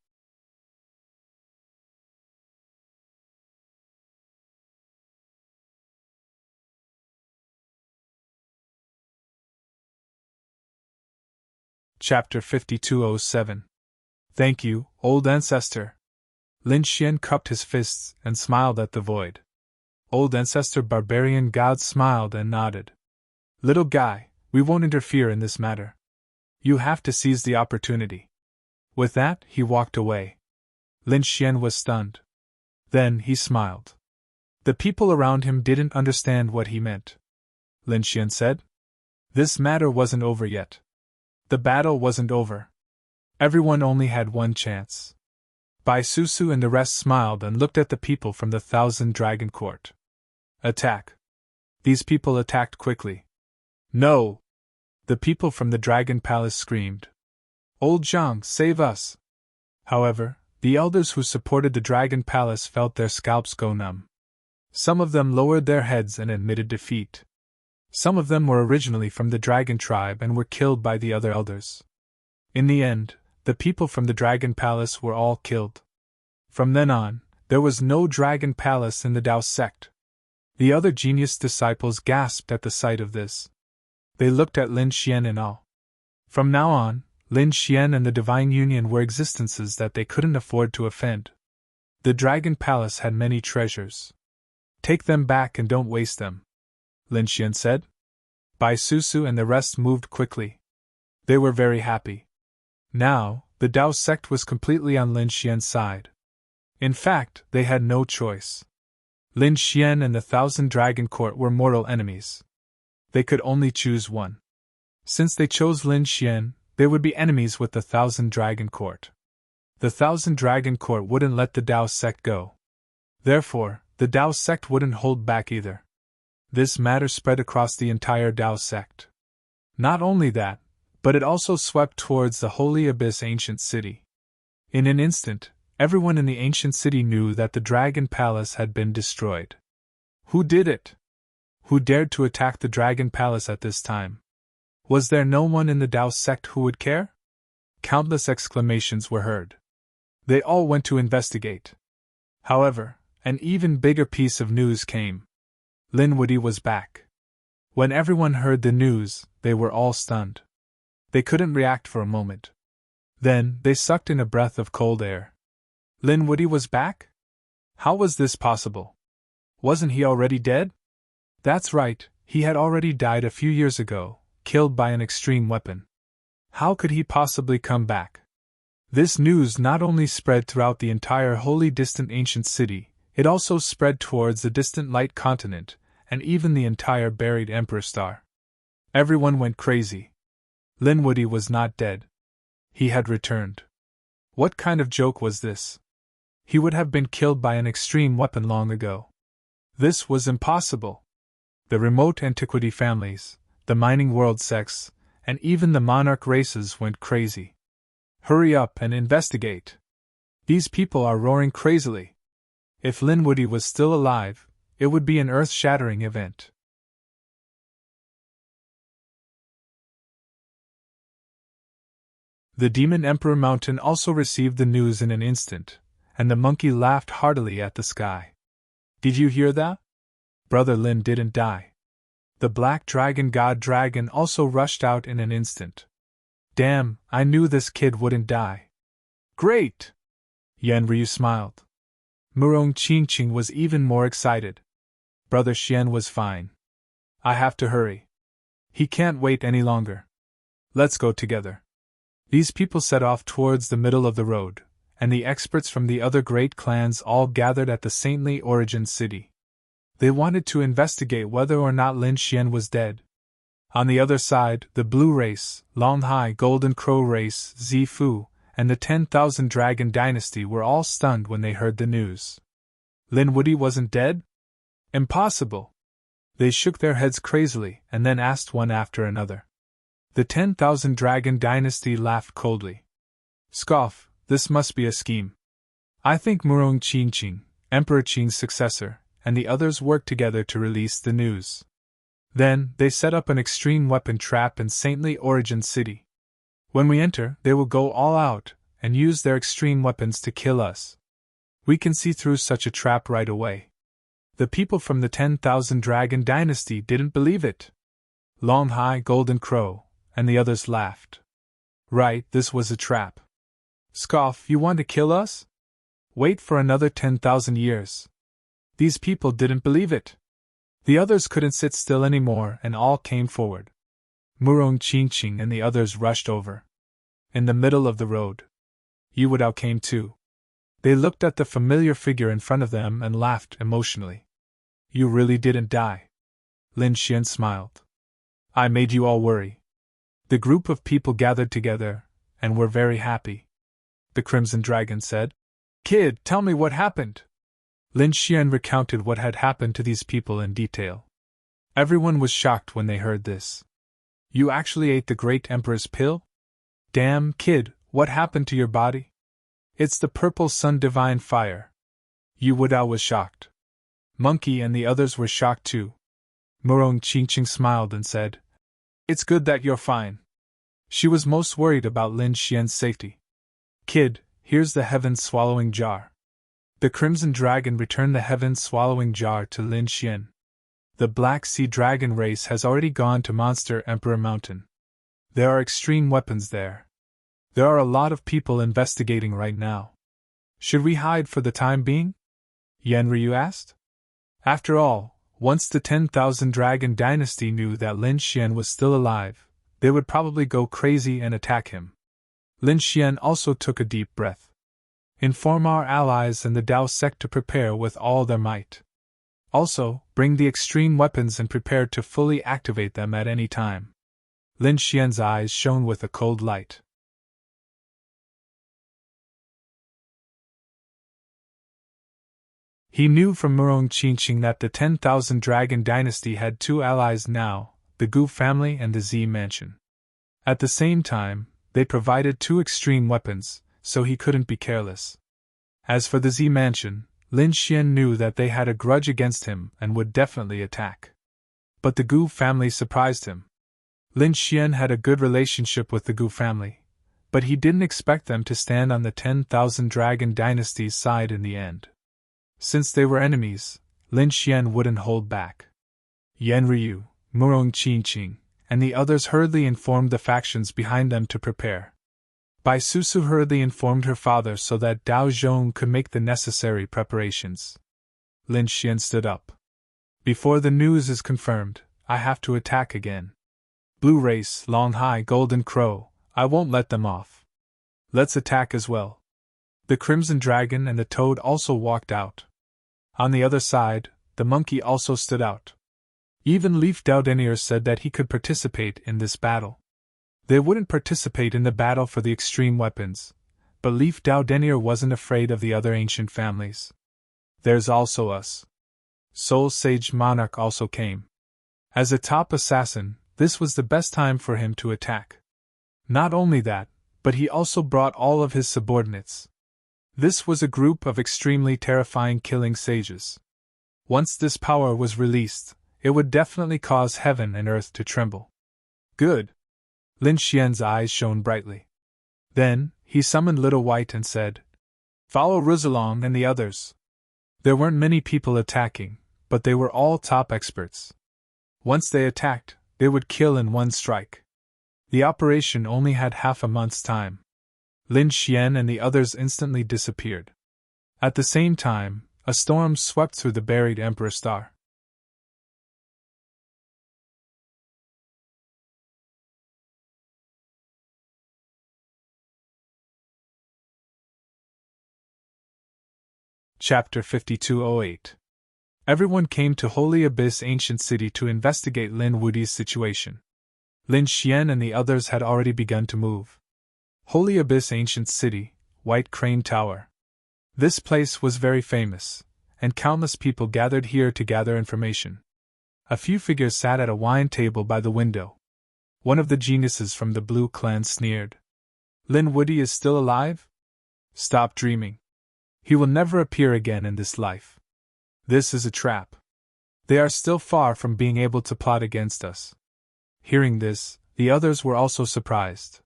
Chapter 5207. Thank you, old ancestor. Lin Xian cupped his fists and smiled at the void. Old ancestor barbarian god smiled and nodded. Little guy, we won't interfere in this matter. You have to seize the opportunity. With that, he walked away. Lin Xian was stunned. Then he smiled. The people around him didn't understand what he meant. Lin Xian said, "This matter wasn't over yet. The battle wasn't over. Everyone only had one chance." Bai Susu and the rest smiled and looked at the people from the Thousand Dragon Court. Attack. These people attacked quickly. No! The people from the Dragon Palace screamed. Old Zhang, save us! However, the elders who supported the Dragon Palace felt their scalps go numb. Some of them lowered their heads and admitted defeat. Some of them were originally from the Dragon Tribe and were killed by the other elders. In the end, the people from the Dragon Palace were all killed. From then on, there was no Dragon Palace in the Dao sect. The other genius disciples gasped at the sight of this. They looked at Lin Xian in awe. From now on, Lin Xian and the Divine Union were existences that they couldn't afford to offend. The Dragon Palace had many treasures. Take them back and don't waste them, Lin Xian said. Bai Susu and the rest moved quickly. They were very happy. Now, the Dao sect was completely on Lin Xian's side. In fact, they had no choice. Lin Xian and the Thousand Dragon Court were mortal enemies. They could only choose one. Since they chose Lin Xian, they would be enemies with the Thousand Dragon Court. The Thousand Dragon Court wouldn't let the Dao sect go. Therefore, the Dao sect wouldn't hold back either. This matter spread across the entire Dao sect. Not only that, but it also swept towards the Holy Abyss ancient city. In an instant, everyone in the ancient city knew that the Dragon Palace had been destroyed. Who did it? Who dared to attack the Dragon Palace at this time? Was there no one in the Dao sect who would care? Countless exclamations were heard. They all went to investigate. However, an even bigger piece of news came. Lin Wuyi was back. When everyone heard the news, they were all stunned. They couldn't react for a moment. Then, they sucked in a breath of cold air. Lin Wuyi was back? How was this possible? Wasn't he already dead? That's right, he had already died a few years ago, killed by an extreme weapon. How could he possibly come back? This news not only spread throughout the entire wholly distant ancient city, it also spread towards the distant light continent, and even the entire buried Emperor Star. Everyone went crazy. Lin Wuyi was not dead. He had returned. What kind of joke was this? He would have been killed by an extreme weapon long ago. This was impossible. The remote antiquity families, the mining world sects, and even the monarch races went crazy. Hurry up and investigate. These people are roaring crazily. If Lin Wuyi was still alive, it would be an earth-shattering event. The demon Emperor Mountain also received the news in an instant, and the monkey laughed heartily at the sky. Did you hear that? Brother Lin didn't die. The black dragon god dragon also rushed out in an instant. Damn, I knew this kid wouldn't die. Great! Yan Ryu smiled. Murong Qingqing was even more excited. Brother Xian was fine. I have to hurry. He can't wait any longer. Let's go together. These people set off towards the middle of the road, and the experts from the other great clans all gathered at the saintly origin city. They wanted to investigate whether or not Lin Xian was dead. On the other side, the Blue Race, Longhai Golden Crow Race, Zifu, and the 10,000 Dragon Dynasty were all stunned when they heard the news. Lin Woody wasn't dead? Impossible! They shook their heads crazily and then asked one after another. The 10,000 Dragon Dynasty laughed coldly. Scoff, this must be a scheme. I think Murong Qingqing, Emperor Qing's successor, and the others worked together to release the news. Then, they set up an extreme weapon trap in Saintly Origin City. When we enter, they will go all out and use their extreme weapons to kill us. We can see through such a trap right away. The people from the 10,000 Dragon Dynasty didn't believe it. Longhai Golden Crow and the others laughed. Right, this was a trap. Scoff, you want to kill us? Wait for another 10,000 years. These people didn't believe it. The others couldn't sit still anymore and all came forward. Murong Qingqing and the others rushed over. In the middle of the road, Yu Wadao came too. They looked at the familiar figure in front of them and laughed emotionally. You really didn't die. Lin Xian smiled. I made you all worry. The group of people gathered together and were very happy. The Crimson Dragon said, Kid, tell me what happened. Lin Xian recounted what had happened to these people in detail. Everyone was shocked when they heard this. You actually ate the Great Emperor's pill? Damn, kid, what happened to your body? It's the Purple Sun Divine Fire. Yu Wadao was shocked. Monkey and the others were shocked too. Murong Qingqing smiled and said, It's good that you're fine. She was most worried about Lin Xian's safety. Kid, here's the heaven-swallowing jar. The Crimson Dragon returned the heaven-swallowing jar to Lin Xian. The Black Sea Dragon race has already gone to Monster Emperor Mountain. There are extreme weapons there. There are a lot of people investigating right now. Should we hide for the time being? Yan Ryu asked. After all, once the 10,000 Dragon Dynasty knew that Lin Xian was still alive, they would probably go crazy and attack him. Lin Xian also took a deep breath. Inform our allies and the Dao sect to prepare with all their might. Also, bring the extreme weapons and prepare to fully activate them at any time. Lin Xian's eyes shone with a cold light. He knew from Murong Qingqing that the 10,000 Dragon Dynasty had two allies now, the Gu family and the Z Mansion. At the same time, they provided two extreme weapons, so he couldn't be careless. As for the Z Mansion, Lin Xian knew that they had a grudge against him and would definitely attack. But the Gu family surprised him. Lin Xian had a good relationship with the Gu family, but he didn't expect them to stand on the 10,000 Dragon Dynasty's side in the end. Since they were enemies, Lin Xian wouldn't hold back. Yan Ryu, Murong Qingqing, and the others hurriedly informed the factions behind them to prepare. Bai Susu hurriedly informed her father so that Dao Zhong could make the necessary preparations. Lin Xian stood up. Before the news is confirmed, I have to attack again. Blue Race, Longhai Golden Crow, I won't let them off. Let's attack as well. The Crimson Dragon and the Toad also walked out. On the other side, the monkey also stood out. Even Leaf Daudenier said that he could participate in this battle. They wouldn't participate in the battle for the extreme weapons, but Leaf Daudenier wasn't afraid of the other ancient families. There's also us. Soul Sage Monarch also came. As a top assassin, this was the best time for him to attack. Not only that, but he also brought all of his subordinates. This was a group of extremely terrifying killing sages. Once this power was released, it would definitely cause heaven and earth to tremble. Good. Lin Xian's eyes shone brightly. Then, he summoned Little White and said, "Follow Rizalong and the others." There weren't many people attacking, but they were all top experts. Once they attacked, they would kill in one strike. The operation only had half a month's time. Lin Xian and the others instantly disappeared. At the same time, a storm swept through the buried Emperor Star. Chapter 5208. Everyone came to Holy Abyss Ancient City to investigate Lin Wudi's situation. Lin Xian and the others had already begun to move. Holy Abyss Ancient City, White Crane Tower. This place was very famous, and countless people gathered here to gather information. A few figures sat at a wine table by the window. One of the geniuses from the Blue Clan sneered. "Lin Wudi is still alive? Stop dreaming. He will never appear again in this life. This is a trap. They are still far from being able to plot against us." Hearing this, the others were also surprised.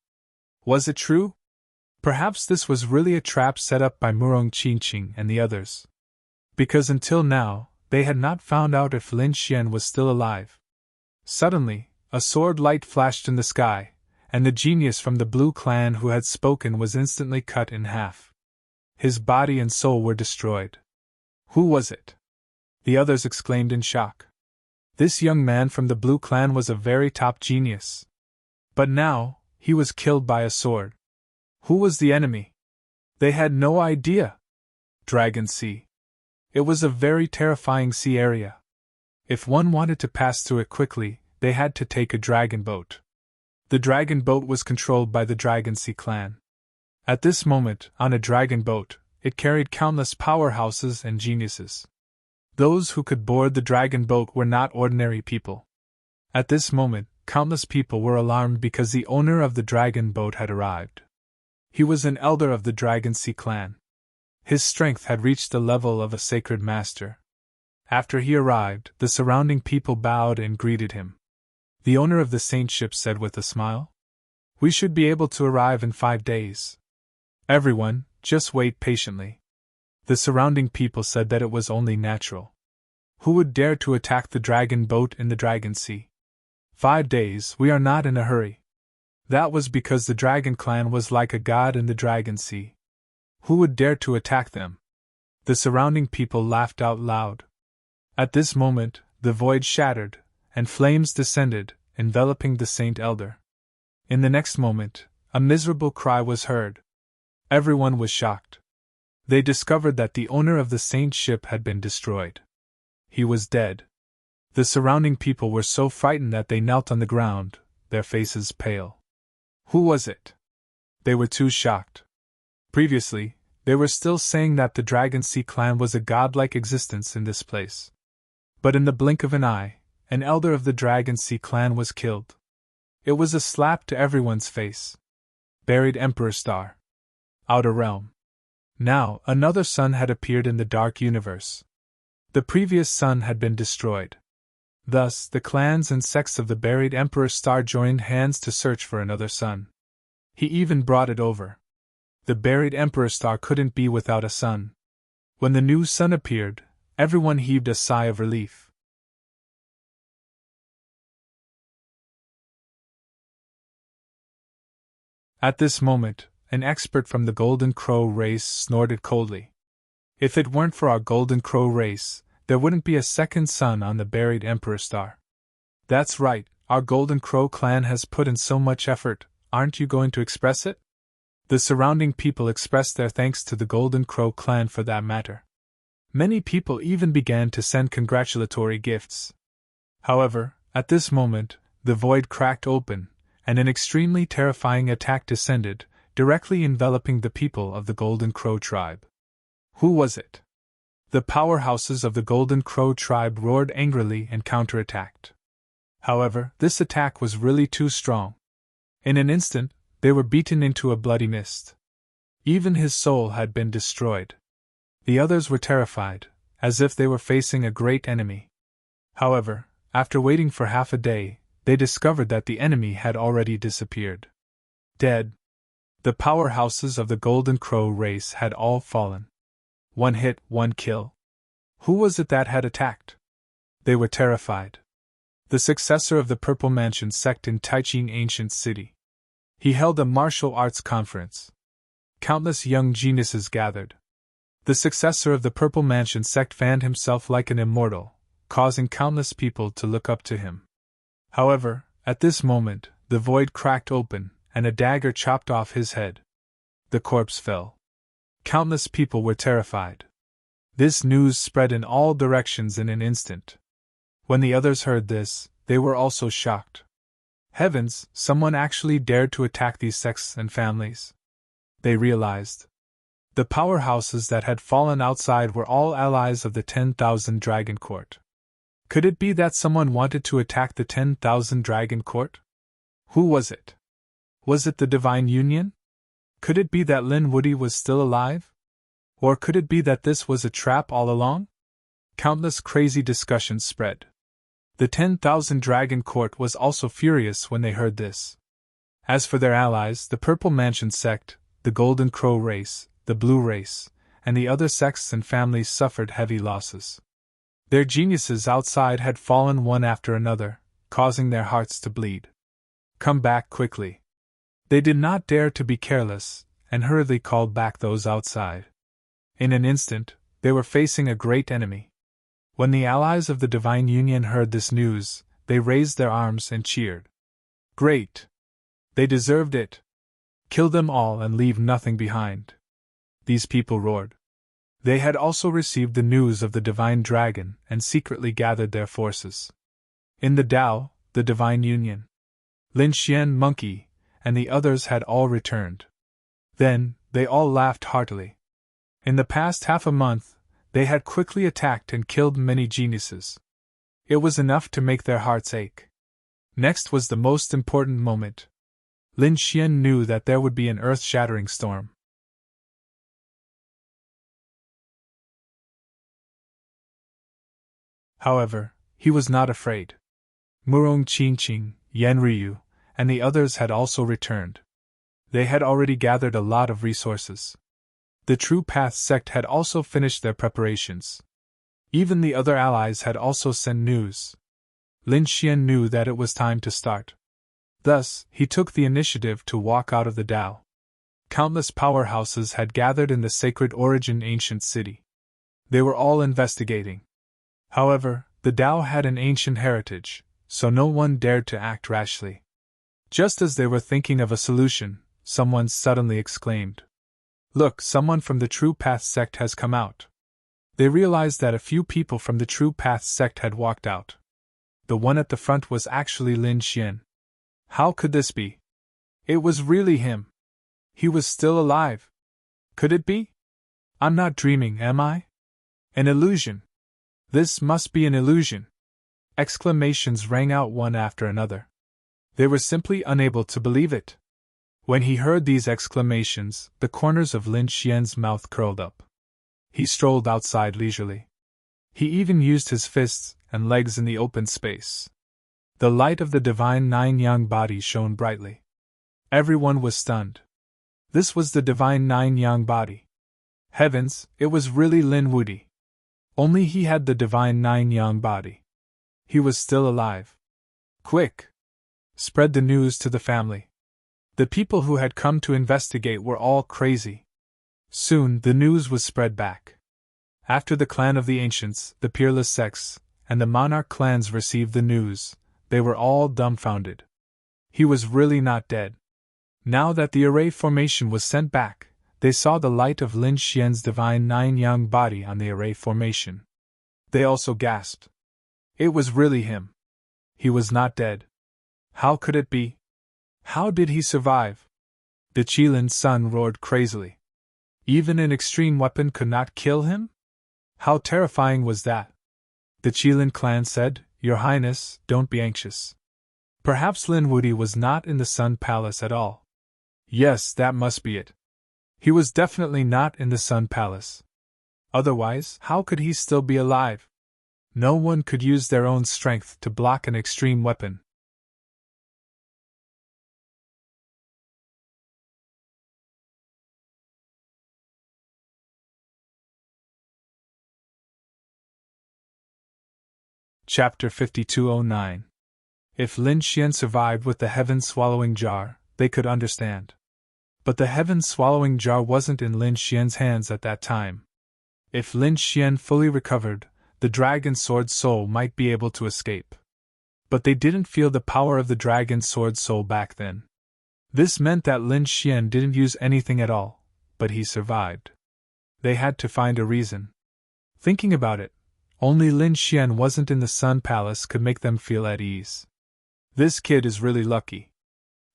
Was it true? Perhaps this was really a trap set up by Murong Qingqing and the others. Because until now, they had not found out if Lin Xian was still alive. Suddenly, a sword light flashed in the sky, and the genius from the Blue Clan who had spoken was instantly cut in half. His body and soul were destroyed. Who was it? The others exclaimed in shock. This young man from the Blue Clan was a very top genius. But now, he was killed by a sword. Who was the enemy? They had no idea. Dragon Sea. It was a very terrifying sea area. If one wanted to pass through it quickly, they had to take a dragon boat. The dragon boat was controlled by the Dragon Sea clan. At this moment, on a dragon boat, it carried countless powerhouses and geniuses. Those who could board the dragon boat were not ordinary people. At this moment, countless people were alarmed because the owner of the dragon boat had arrived. He was an elder of the Dragon Sea clan. His strength had reached the level of a sacred master. After he arrived, the surrounding people bowed and greeted him. The owner of the saint ship said with a smile, "We should be able to arrive in 5 days. Everyone, just wait patiently." The surrounding people said that it was only natural. Who would dare to attack the dragon boat in the Dragon Sea? 5 days, we are not in a hurry. That was because the Dragon Clan was like a god in the Dragon Sea. Who would dare to attack them? The surrounding people laughed out loud. At this moment, the void shattered, and flames descended, enveloping the Saint Elder. In the next moment, a miserable cry was heard. Everyone was shocked. They discovered that the owner of the Saint ship had been destroyed. He was dead. The surrounding people were so frightened that they knelt on the ground, their faces pale. Who was it? They were too shocked. Previously, they were still saying that the Dragon Sea clan was a godlike existence in this place. But in the blink of an eye, an elder of the Dragon Sea clan was killed. It was a slap to everyone's face. Buried Emperor Star. Outer Realm. Now, another sun had appeared in the dark universe. The previous sun had been destroyed. Thus, the clans and sects of the buried Emperor Star joined hands to search for another sun. He even brought it over. The buried Emperor Star couldn't be without a sun. When the new sun appeared, everyone heaved a sigh of relief. At this moment, an expert from the Golden Crow race snorted coldly. If it weren't for our Golden Crow race, there wouldn't be a second sun on the buried Emperor Star. That's right, our Golden Crow clan has put in so much effort, aren't you going to express it? The surrounding people expressed their thanks to the Golden Crow clan for that matter. Many people even began to send congratulatory gifts. However, at this moment, the void cracked open, and an extremely terrifying attack descended, directly enveloping the people of the Golden Crow tribe. Who was it? The powerhouses of the Golden Crow tribe roared angrily and counterattacked. However, this attack was really too strong. In an instant, they were beaten into a bloody mist. Even his soul had been destroyed. The others were terrified, as if they were facing a great enemy. However, after waiting for half a day, they discovered that the enemy had already disappeared. Dead. The powerhouses of the Golden Crow race had all fallen. One hit, one kill. Who was it that had attacked? They were terrified. The successor of the Purple Mansion sect in Taiching Ancient City. He held a martial arts conference. Countless young geniuses gathered. The successor of the Purple Mansion sect fanned himself like an immortal, causing countless people to look up to him. However, at this moment, the void cracked open, and a dagger chopped off his head. The corpse fell. Countless people were terrified. This news spread in all directions in an instant. When the others heard this, they were also shocked. Heavens, someone actually dared to attack these sects and families. They realized. The powerhouses that had fallen outside were all allies of the 10,000 Dragon Court. Could it be that someone wanted to attack the 10,000 Dragon Court? Who was it? Was it the Divine Union? Could it be that Lin Woody was still alive? Or could it be that this was a trap all along? Countless crazy discussions spread. The 10,000 Dragon Court was also furious when they heard this. As for their allies, the Purple Mansion sect, the Golden Crow race, the Blue race, and the other sects and families suffered heavy losses. Their geniuses outside had fallen one after another, causing their hearts to bleed. Come back quickly. They did not dare to be careless, and hurriedly called back those outside. In an instant, they were facing a great enemy. When the allies of the Divine Union heard this news, they raised their arms and cheered. Great! They deserved it! Kill them all and leave nothing behind. These people roared. They had also received the news of the Divine Dragon and secretly gathered their forces. In the Tao, the Divine Union, Lin Xian Monkey, and the others had all returned. Then, they all laughed heartily. In the past half a month, they had quickly attacked and killed many geniuses. It was enough to make their hearts ache. Next was the most important moment. Lin Xian knew that there would be an earth-shattering storm. However, he was not afraid. Murong Qingqing, Yan Ryu, and the others had also returned. They had already gathered a lot of resources. The True Path sect had also finished their preparations. Even the other allies had also sent news. Lin Xian knew that it was time to start. Thus, he took the initiative to walk out of the Tao. Countless powerhouses had gathered in the Sacred Origin Ancient City. They were all investigating. However, the Tao had an ancient heritage, so no one dared to act rashly. Just as they were thinking of a solution, someone suddenly exclaimed, "Look, someone from the True Path sect has come out." They realized that a few people from the True Path sect had walked out. The one at the front was actually Lin Xian. How could this be? It was really him. He was still alive. Could it be? I'm not dreaming, am I? An illusion. This must be an illusion. Exclamations rang out one after another. They were simply unable to believe it. When he heard these exclamations, the corners of Lin Xian's mouth curled up. He strolled outside leisurely. He even used his fists and legs in the open space. The light of the divine Nine-Yang body shone brightly. Everyone was stunned. This was the divine Nine-Yang body. Heavens, it was really Lin Woody. Only he had the divine Nine-Yang body. He was still alive. Quick! Spread the news to the family. The people who had come to investigate were all crazy. Soon the news was spread back. After the clan of the ancients, the peerless sects, and the monarch clans received the news, they were all dumbfounded. He was really not dead. Now that the array formation was sent back, they saw the light of Lin Xian's divine Nine-Yang body on the array formation. They also gasped. It was really him. He was not dead. How could it be? How did he survive? The Qilin's son roared crazily. Even an extreme weapon could not kill him? How terrifying was that? The Qilin clan said, "Your Highness, don't be anxious. Perhaps Lin Woody was not in the Sun Palace at all." Yes, that must be it. He was definitely not in the Sun Palace. Otherwise, how could he still be alive? No one could use their own strength to block an extreme weapon. Chapter 5209. If Lin Xian survived with the heaven-swallowing jar, they could understand. But the heaven-swallowing jar wasn't in Lin Xian's hands at that time. If Lin Xian fully recovered, the dragon sword soul might be able to escape. But they didn't feel the power of the dragon sword soul back then. This meant that Lin Xian didn't use anything at all, but he survived. They had to find a reason. Thinking about it, only Lin Xian wasn't in the Sun Palace could make them feel at ease. This kid is really lucky.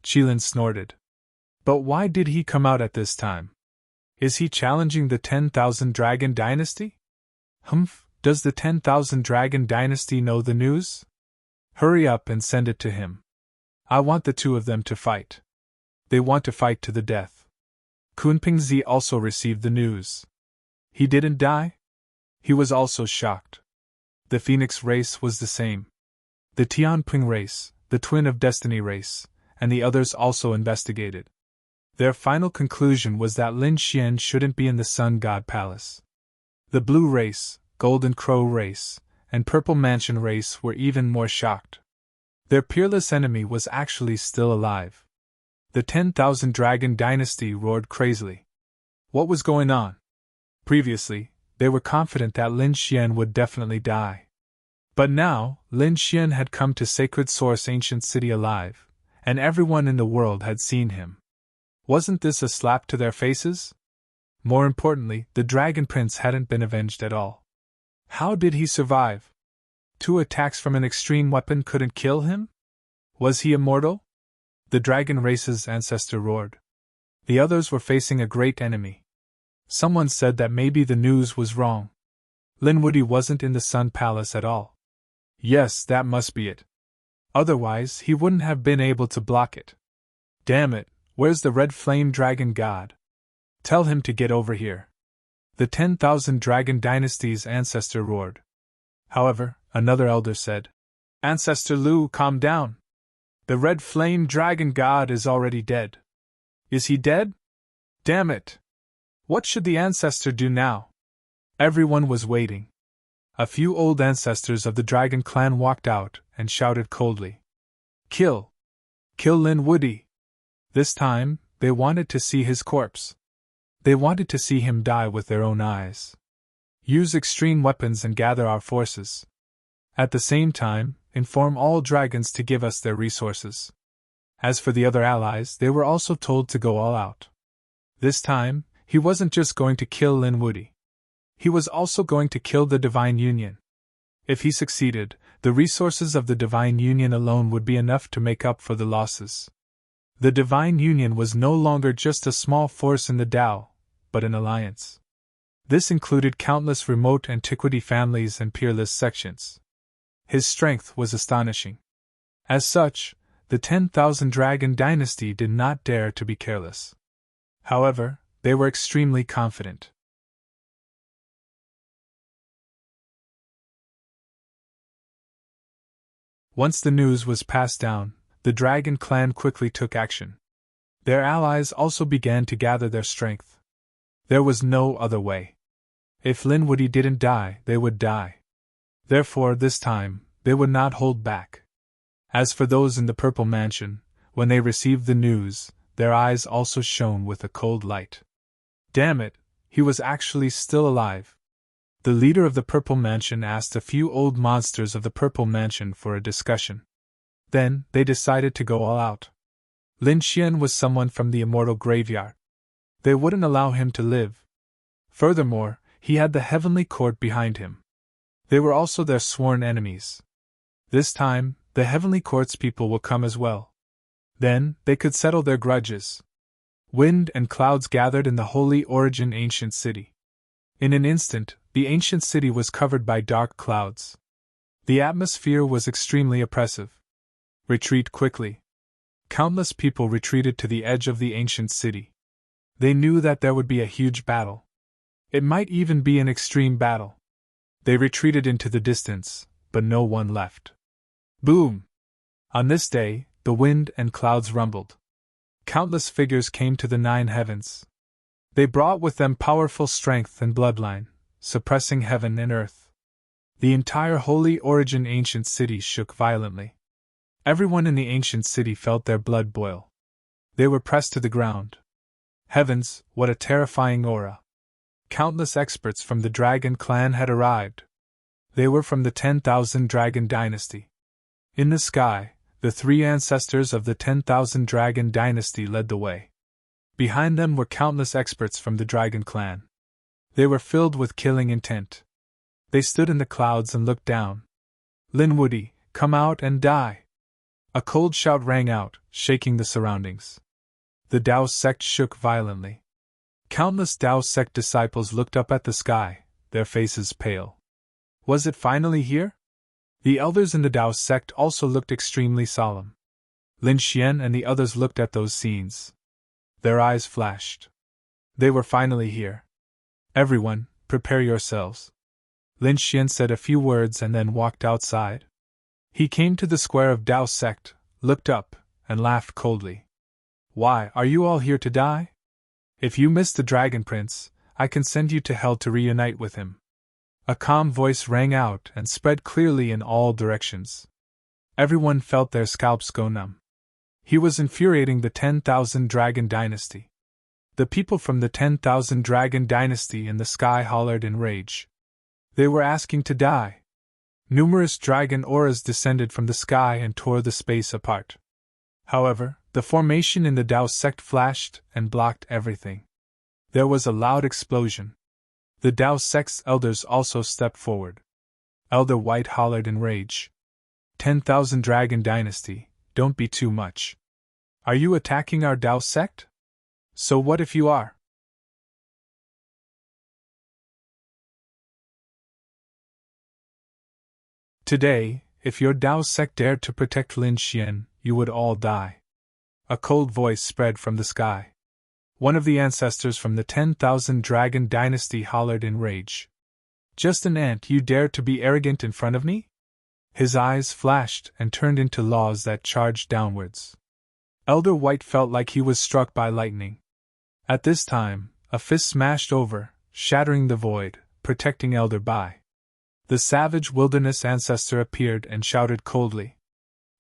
Qilin snorted. But why did he come out at this time? Is he challenging the 10,000 Dragon Dynasty? Humph, does the 10,000 Dragon Dynasty know the news? Hurry up and send it to him. I want the two of them to fight. They want to fight to the death. Kunpingzi also received the news. He didn't die? He was also shocked. The Phoenix race was the same. The Tianping race, the Twin of Destiny race, and the others also investigated. Their final conclusion was that Lin Xian shouldn't be in the Sun God Palace. The Blue race, Golden Crow race, and Purple Mansion race were even more shocked. Their peerless enemy was actually still alive. The 10,000 Dragon Dynasty roared crazily. What was going on? Previously, they were confident that Lin Xian would definitely die. But now, Lin Xian had come to Sacred Source Ancient City alive, and everyone in the world had seen him. Wasn't this a slap to their faces? More importantly, the Dragon Prince hadn't been avenged at all. How did he survive? 2 attacks from an extreme weapon couldn't kill him? Was he immortal? The dragon race's ancestor roared. The others were facing a great enemy. Someone said that maybe the news was wrong. Lin Woody wasn't in the Sun Palace at all. Yes, that must be it. Otherwise, he wouldn't have been able to block it. Damn it, where's the Red Flame Dragon God? Tell him to get over here. The 10,000 Dragon Dynasty's ancestor roared. However, another elder said, Ancestor Lu, calm down. The Red Flame Dragon God is already dead. Is he dead? Damn it! What should the ancestor do now? Everyone was waiting. A few old ancestors of the Dragon Clan walked out and shouted coldly. Kill! Kill Lin Woody! This time, they wanted to see his corpse. They wanted to see him die with their own eyes. Use extreme weapons and gather our forces. At the same time, inform all dragons to give us their resources. As for the other allies, they were also told to go all out. This time, he wasn't just going to kill Lin Woody. He was also going to kill the Divine Union. If he succeeded, the resources of the Divine Union alone would be enough to make up for the losses. The Divine Union was no longer just a small force in the Tao, but an alliance. This included countless remote antiquity families and peerless sections. His strength was astonishing. As such, the 10,000 Dragon Dynasty did not dare to be careless. However, they were extremely confident. Once the news was passed down, the Dragon Clan quickly took action. Their allies also began to gather their strength. There was no other way. If Lin Woody didn't die, they would die. Therefore, this time, they would not hold back. As for those in the Purple Mansion, when they received the news, their eyes also shone with a cold light. Damn it, he was actually still alive. The leader of the Purple Mansion asked a few old monsters of the Purple Mansion for a discussion. Then, they decided to go all out. Lin Xian was someone from the Immortal Graveyard. They wouldn't allow him to live. Furthermore, he had the Heavenly Court behind him. They were also their sworn enemies. This time, the Heavenly Court's people will come as well. Then, they could settle their grudges. Wind and clouds gathered in the Holy Origin Ancient City. In an instant, the ancient city was covered by dark clouds. The atmosphere was extremely oppressive. Retreat quickly. Countless people retreated to the edge of the ancient city. They knew that there would be a huge battle. It might even be an extreme battle. They retreated into the distance, but no one left. Boom! On this day, the wind and clouds rumbled. Countless figures came to the 9 heavens. They brought with them powerful strength and bloodline, suppressing heaven and earth. The entire Holy Origin ancient city shook violently. Everyone in the ancient city felt their blood boil. They were pressed to the ground. Heavens, what a terrifying aura! Countless experts from the Dragon clan had arrived. They were from the 10,000 Dragon dynasty. In the sky, the three ancestors of the 10,000 Dragon dynasty led the way. Behind them were countless experts from the Dragon clan. They were filled with killing intent. They stood in the clouds and looked down. Linwoody, come out and die! A cold shout rang out, shaking the surroundings. The Tao sect shook violently. Countless Tao sect disciples looked up at the sky, their faces pale. Was it finally here? The elders in the Tao sect also looked extremely solemn. Lin Xian and the others looked at those scenes. Their eyes flashed. They were finally here. Everyone, prepare yourselves. Lin Xian said a few words and then walked outside. He came to the square of Tao sect, looked up, and laughed coldly. Why, are you all here to die? If you miss the Dragon Prince, I can send you to hell to reunite with him. A calm voice rang out and spread clearly in all directions. Everyone felt their scalps go numb. He was infuriating the 10,000 Dragon dynasty. The people from the 10,000 Dragon dynasty in the sky hollered in rage. They were asking to die. Numerous dragon auras descended from the sky and tore the space apart. However, the formation in the Tao sect flashed and blocked everything. There was a loud explosion. The Tao sect's elders also stepped forward. Elder White hollered in rage. 10,000 Dragon dynasty, don't be too much. Are you attacking our Tao sect? So what if you are? Today, if your Tao sect dared to protect Lin Xian, you would all die. A cold voice spread from the sky. One of the ancestors from the 10,000 Dragon dynasty hollered in rage. Just an ant, you dare to be arrogant in front of me? His eyes flashed and turned into laws that charged downwards. Elder White felt like he was struck by lightning. At this time, a fist smashed over, shattering the void, protecting Elder Bai. The savage wilderness ancestor appeared and shouted coldly.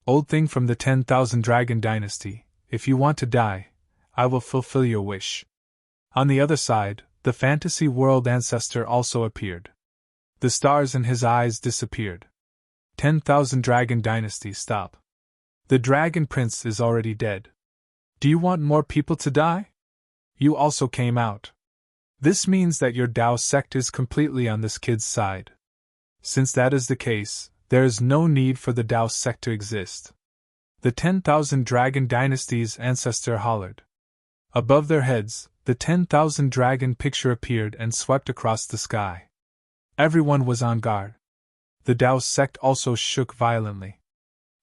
Old thing from the 10,000 Dragon dynasty, if you want to die, I will fulfill your wish. On the other side, the fantasy world ancestor also appeared. The stars in his eyes disappeared. 10,000 Dragon dynasty, stop. The Dragon Prince is already dead. Do you want more people to die? You also came out. This means that your Tao sect is completely on this kid's side. Since that is the case, there is no need for the Tao sect to exist. The 10,000 Dragon dynasty's ancestor hollered. Above their heads, the 10,000 Dragon picture appeared and swept across the sky. Everyone was on guard. The Tao sect also shook violently.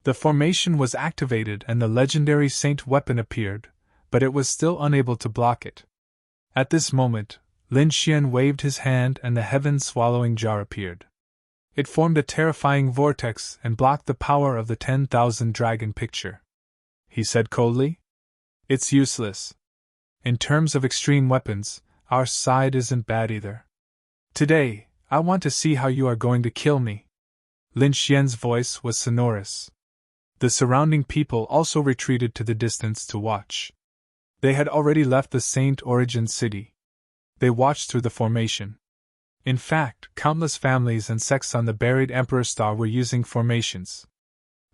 The formation was activated and the legendary Saint weapon appeared, but it was still unable to block it. At this moment, Lin Xian waved his hand and the heaven-swallowing jar appeared. It formed a terrifying vortex and blocked the power of the 10,000 Dragon picture. He said coldly, "It's useless. In terms of extreme weapons, our side isn't bad either. Today, I want to see how you are going to kill me." Lin Xian's voice was sonorous. The surrounding people also retreated to the distance to watch. They had already left the Saint Origin city. They watched through the formation. In fact, countless families and sects on the buried Emperor Star were using formations.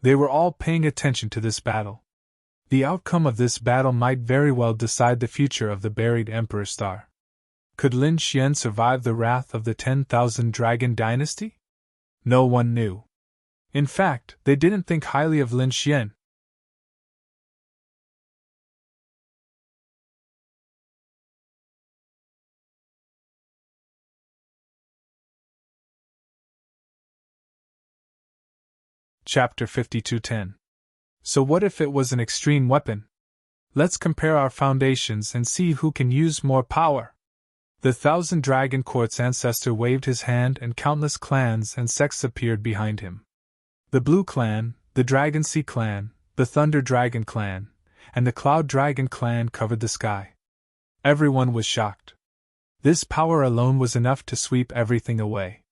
They were all paying attention to this battle. The outcome of this battle might very well decide the future of the buried Emperor Star. Could Lin Xian survive the wrath of the 10,000 Dragon dynasty? No one knew. In fact, they didn't think highly of Lin Xian. Chapter 52:10. So what if it was an extreme weapon? Let's compare our foundations and see who can use more power. The 1,000 Dragon Court's ancestor waved his hand and countless clans and sects appeared behind him. The Blue Clan, the Dragon Sea Clan, the Thunder Dragon Clan, and the Cloud Dragon Clan covered the sky. Everyone was shocked. This power alone was enough to sweep everything away.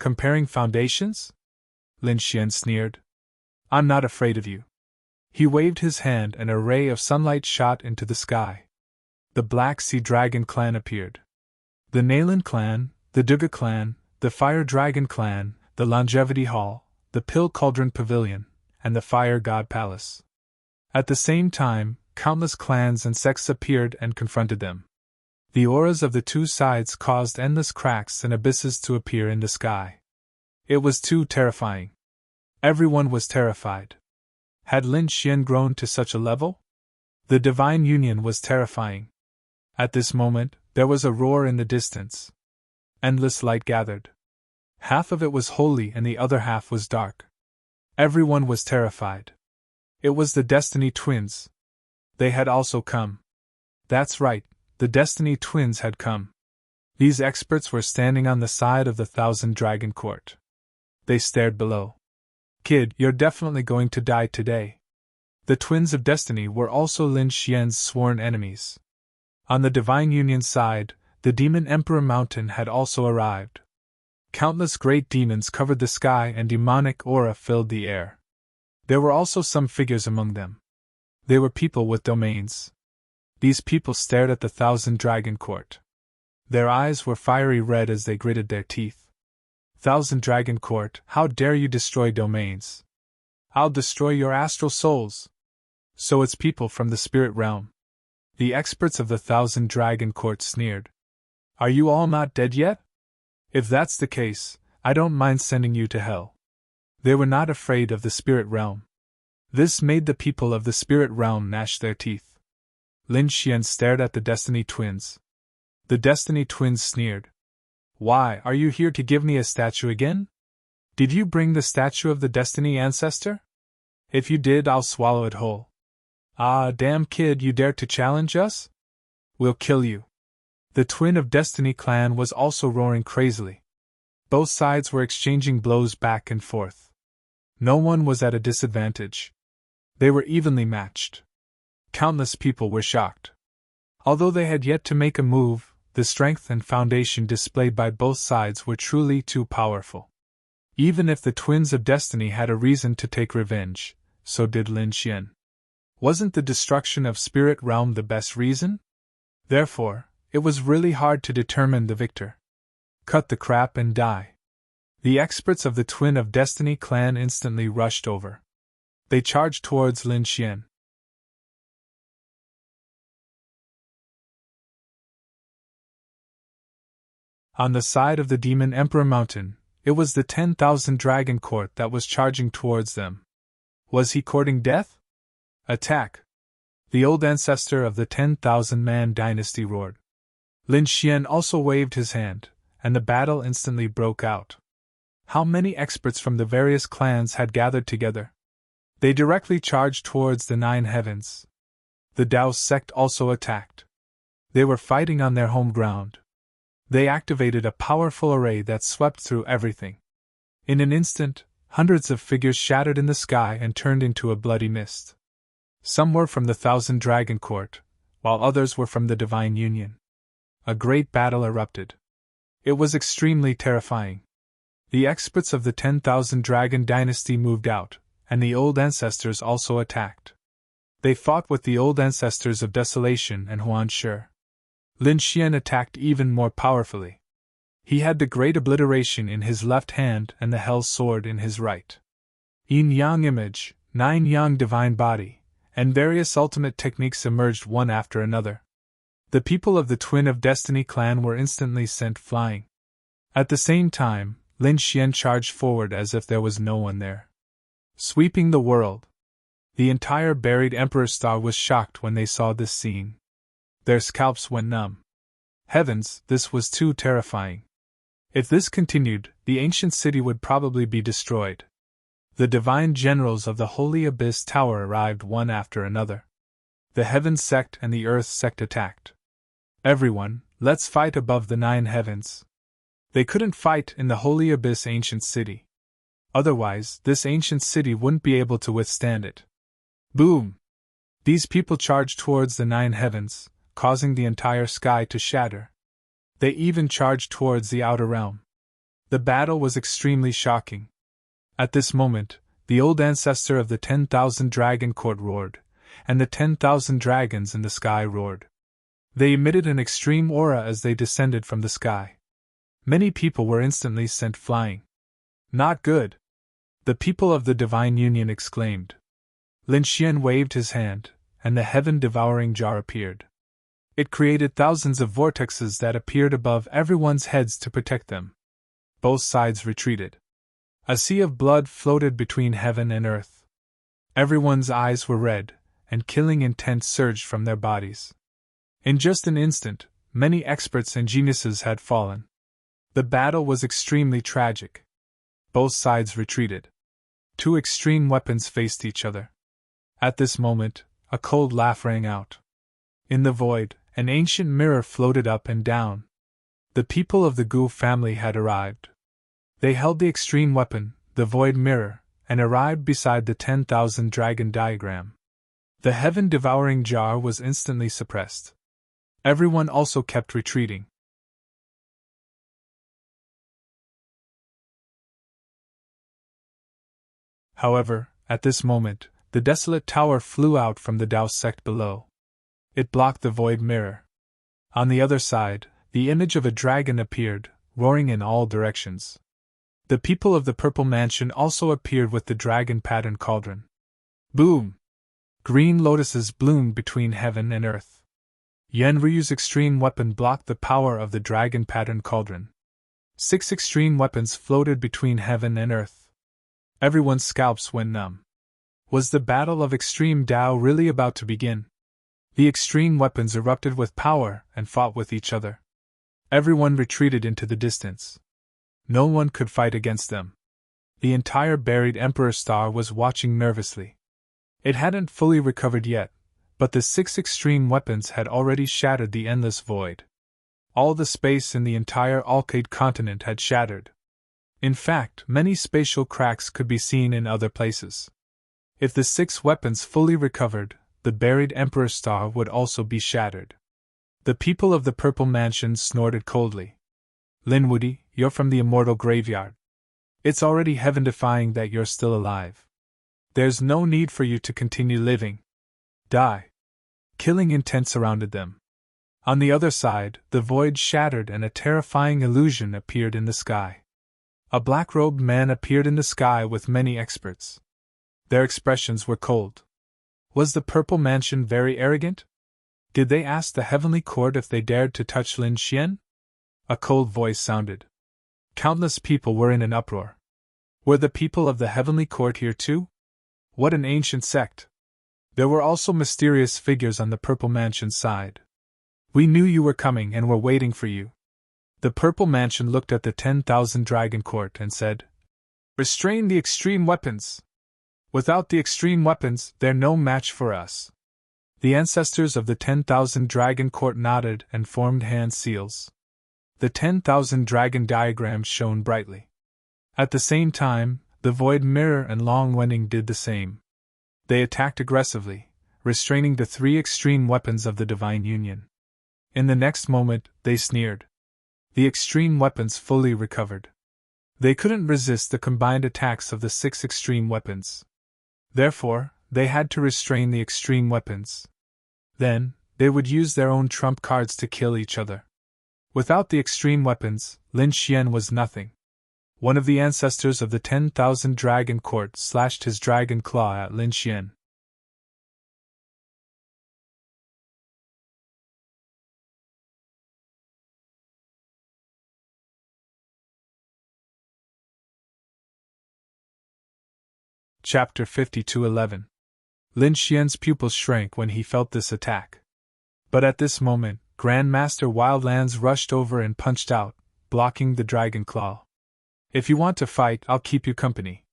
Comparing foundations? Lin Xian sneered. I'm not afraid of you. He waved his hand and a ray of sunlight shot into the sky. The Black Sea Dragon clan appeared. The Nalan clan, the Duga clan, the Fire Dragon clan, the Longevity Hall, the Pill Cauldron Pavilion, and the Fire God Palace. At the same time, countless clans and sects appeared and confronted them. The auras of the two sides caused endless cracks and abysses to appear in the sky. It was too terrifying. Everyone was terrified. Had Lin Xian grown to such a level? The divine union was terrifying. At this moment, there was a roar in the distance. Endless light gathered. Half of it was holy and the other half was dark. Everyone was terrified. It was the Destiny Twins. They had also come. That's right, the Destiny Twins had come. These experts were standing on the side of the Thousand Dragon Court. They stared below. Kid, you're definitely going to die today. The Twins of Destiny were also Lin Xian's sworn enemies. On the Divine Union side, the Demon Emperor Mountain had also arrived. Countless great demons covered the sky and demonic aura filled the air. There were also some figures among them. They were people with domains. These people stared at the Thousand Dragon Court. Their eyes were fiery red as they gritted their teeth. Thousand Dragon Court, how dare you destroy domains? I'll destroy your astral souls. So it's people from the spirit realm. The experts of the Thousand Dragon Court sneered. Are you all not dead yet? If that's the case, I don't mind sending you to hell. They were not afraid of the spirit realm. This made the people of the spirit realm gnash their teeth. Lin Xian stared at the Destiny Twins. The Destiny Twins sneered. Why, are you here to give me a statue again? Did you bring the statue of the Destiny Ancestor? If you did, I'll swallow it whole. Ah, damn kid, you dare to challenge us? We'll kill you. The Twin of Destiny clan was also roaring crazily. Both sides were exchanging blows back and forth. No one was at a disadvantage. They were evenly matched. Countless people were shocked. Although they had yet to make a move, the strength and foundation displayed by both sides were truly too powerful. Even if the Twins of Destiny had a reason to take revenge, so did Lin Xian. Wasn't the destruction of Spirit Realm the best reason? Therefore, it was really hard to determine the victor. Cut the crap and die. The experts of the Twin of Destiny clan instantly rushed over. They charged towards Lin Xian. On the side of the Demon Emperor Mountain, it was the 10,000 Dragon Court that was charging towards them. Was he courting death? Attack! The old ancestor of the 10,000-man dynasty roared. Lin Xian also waved his hand, and the battle instantly broke out. How many experts from the various clans had gathered together? They directly charged towards the Nine Heavens. The Dao sect also attacked. They were fighting on their home ground. They activated a powerful array that swept through everything. In an instant, hundreds of figures shattered in the sky and turned into a bloody mist. Some were from the Thousand Dragon Court, while others were from the Divine Union. A great battle erupted. It was extremely terrifying. The experts of the 10,000 Dragon Dynasty moved out, and the old ancestors also attacked. They fought with the old ancestors of Desolation and Huan Shi. Lin Xian attacked even more powerfully. He had the Great Obliteration in his left hand and the Hell Sword in his right. Yin-Yang Image, 9-Yang Divine Body, and various ultimate techniques emerged one after another. The people of the Twin of Destiny clan were instantly sent flying. At the same time, Lin Xian charged forward as if there was no one there. Sweeping the world. The entire buried Emperor Star was shocked when they saw this scene. Their scalps went numb. Heavens, this was too terrifying. If this continued, the ancient city would probably be destroyed. The divine generals of the Holy Abyss Tower arrived one after another. The Heaven sect and the Earth sect attacked. Everyone, let's fight above the 9 heavens. They couldn't fight in the Holy Abyss ancient city. Otherwise, this ancient city wouldn't be able to withstand it. Boom! These people charged towards the 9 heavens, causing the entire sky to shatter. They even charged towards the outer realm. The battle was extremely shocking. At this moment, the old ancestor of the 10,000 dragon court roared, and the 10,000 dragons in the sky roared. They emitted an extreme aura as they descended from the sky. Many people were instantly sent flying. Not good! The people of the Divine Union exclaimed. Lin Xian waved his hand, and the heaven-devouring jar appeared. It created thousands of vortexes that appeared above everyone's heads to protect them. Both sides retreated. A sea of blood floated between heaven and earth. Everyone's eyes were red, and killing intent surged from their bodies. In just an instant, many experts and geniuses had fallen. The battle was extremely tragic. Both sides retreated. Two extreme weapons faced each other. At this moment, a cold laugh rang out. In the void, an ancient mirror floated up and down. The people of the Gu family had arrived. They held the extreme weapon, the void mirror, and arrived beside the 10,000 dragon diagram. The heaven-devouring jar was instantly suppressed. Everyone also kept retreating. However, at this moment, the desolate tower flew out from the Dao sect below. It blocked the void mirror. On the other side, the image of a dragon appeared, roaring in all directions. The people of the Purple Mansion also appeared with the dragon-patterned cauldron. Boom! Green lotuses bloomed between heaven and earth. Yan Ryu's extreme weapon blocked the power of the dragon-patterned cauldron. 6 extreme weapons floated between heaven and earth. Everyone's scalps went numb. Was the battle of extreme Dao really about to begin? The extreme weapons erupted with power and fought with each other. Everyone retreated into the distance. No one could fight against them. The entire buried Emperor Star was watching nervously. It hadn't fully recovered yet, but the 6 extreme weapons had already shattered the endless void. All the space in the entire Alcade continent had shattered. In fact, many spatial cracks could be seen in other places. If the 6 weapons fully recovered, the buried Emperor Star would also be shattered. The people of the Purple Mansion snorted coldly. Linwoody, you're from the immortal graveyard. It's already heaven-defying that you're still alive. There's no need for you to continue living. Die. Killing intent surrounded them. On the other side, the void shattered and a terrifying illusion appeared in the sky. A black-robed man appeared in the sky with many experts. Their expressions were cold. Was the Purple Mansion very arrogant? Did they ask the Heavenly Court if they dared to touch Lin Xian? A cold voice sounded. Countless people were in an uproar. Were the people of the Heavenly Court here too? What an ancient sect! There were also mysterious figures on the Purple Mansion side. We knew you were coming and were waiting for you. The Purple Mansion looked at the 10,000 Dragon Court and said, Restrain the extreme weapons! Without the extreme weapons, they're no match for us. The ancestors of the 10,000 Dragon Court nodded and formed hand seals. The 10,000 dragon diagrams shone brightly. At the same time, the Void Mirror and Long Wending did the same. They attacked aggressively, restraining the 3 extreme weapons of the Divine Union. In the next moment, they sneered. The extreme weapons fully recovered. They couldn't resist the combined attacks of the 6 extreme weapons. Therefore, they had to restrain the extreme weapons. Then, they would use their own trump cards to kill each other. Without the extreme weapons, Lin Xian was nothing. One of the ancestors of the 10,000 Dragon Court slashed his dragon claw at Lin Xian. Chapter 52:11. Lin Xian's pupils shrank when he felt this attack. But at this moment, Grandmaster Wildlands rushed over and punched out, blocking the dragon claw. If you want to fight, I'll keep you company.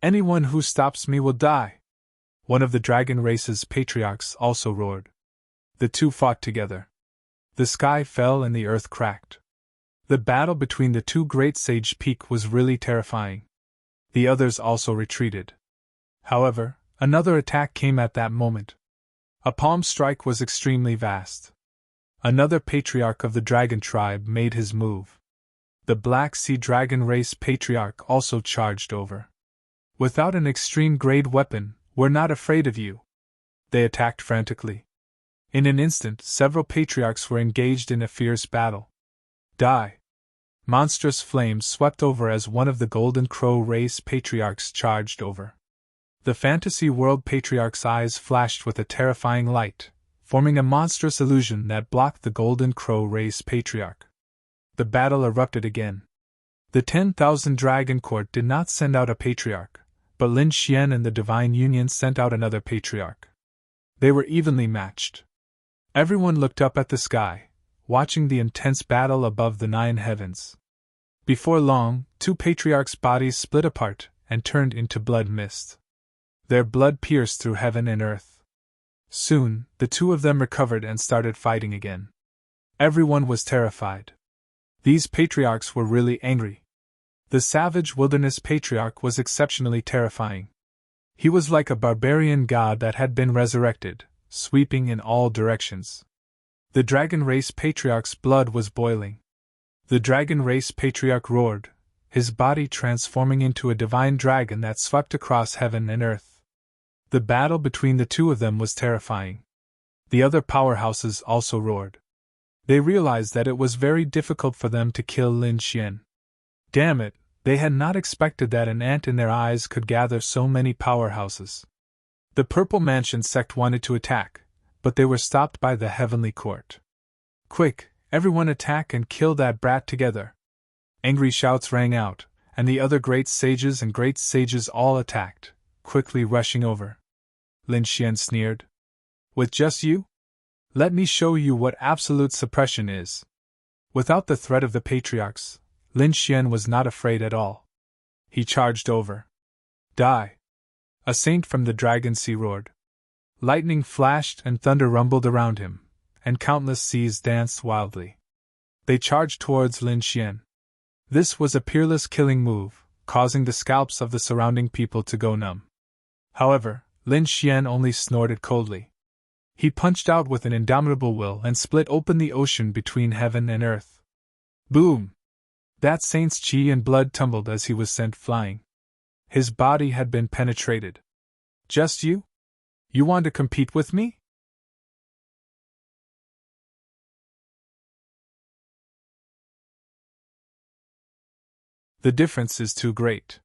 Anyone who stops me will die. One of the dragon race's patriarchs also roared. The two fought together. The sky fell and the earth cracked. The battle between the two great sage peak was really terrifying. The others also retreated. However, another attack came at that moment. A palm strike was extremely vast. Another patriarch of the dragon tribe made his move. The Black Sea Dragon Race Patriarch also charged over. Without an extreme-grade weapon, we're not afraid of you. They attacked frantically. In an instant, several patriarchs were engaged in a fierce battle. Die! Monstrous flames swept over as one of the Golden Crow Race Patriarchs charged over. The Fantasy World Patriarch's eyes flashed with a terrifying light, forming a monstrous illusion that blocked the Golden Crow Race Patriarch. The battle erupted again. The 10,000 Dragon Court did not send out a patriarch, but Lin Xian and the Divine Union sent out another patriarch. They were evenly matched. Everyone looked up at the sky, watching the intense battle above the 9 heavens. Before long, 2 patriarchs' bodies split apart and turned into blood mist. Their blood pierced through heaven and earth. Soon, the 2 of them recovered and started fighting again. Everyone was terrified. These patriarchs were really angry. The savage wilderness patriarch was exceptionally terrifying. He was like a barbarian god that had been resurrected, sweeping in all directions. The dragon race patriarch's blood was boiling. The dragon race patriarch roared, his body transforming into a divine dragon that swept across heaven and earth. The battle between the 2 of them was terrifying. The other powerhouses also roared. They realized that it was very difficult for them to kill Lin Xian. Damn it, they had not expected that an ant in their eyes could gather so many powerhouses. The Purple Mansion sect wanted to attack, but they were stopped by the Heavenly Court. Quick, everyone attack and kill that brat together. Angry shouts rang out, and the other great sages and great sages all attacked, quickly rushing over. Lin Xian sneered. With just you? Let me show you what absolute suppression is. Without the threat of the patriarchs, Lin Xian was not afraid at all. He charged over. Die! A saint from the Dragon Sea roared. Lightning flashed and thunder rumbled around him, and countless seas danced wildly. They charged towards Lin Xian. This was a peerless killing move, causing the scalps of the surrounding people to go numb. However, Lin Xian only snorted coldly. He punched out with an indomitable will and split open the ocean between heaven and earth. Boom! That saint's chi and blood tumbled as he was sent flying. His body had been penetrated. Just you? You want to compete with me? The difference is too great.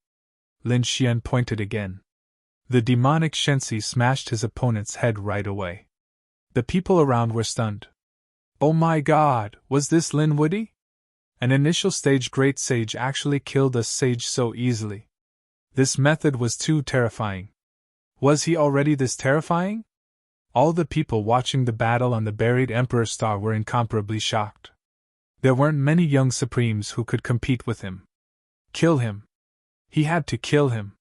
Lin Xian pointed again. The demonic Shensi smashed his opponent's head right away. The people around were stunned. Oh my god, was this Lin Woody? An initial stage great sage actually killed a sage so easily. This method was too terrifying. Was he already this terrifying? All the people watching the battle on the buried Emperor Star were incomparably shocked. There weren't many young Supremes who could compete with him. Kill him. He had to kill him.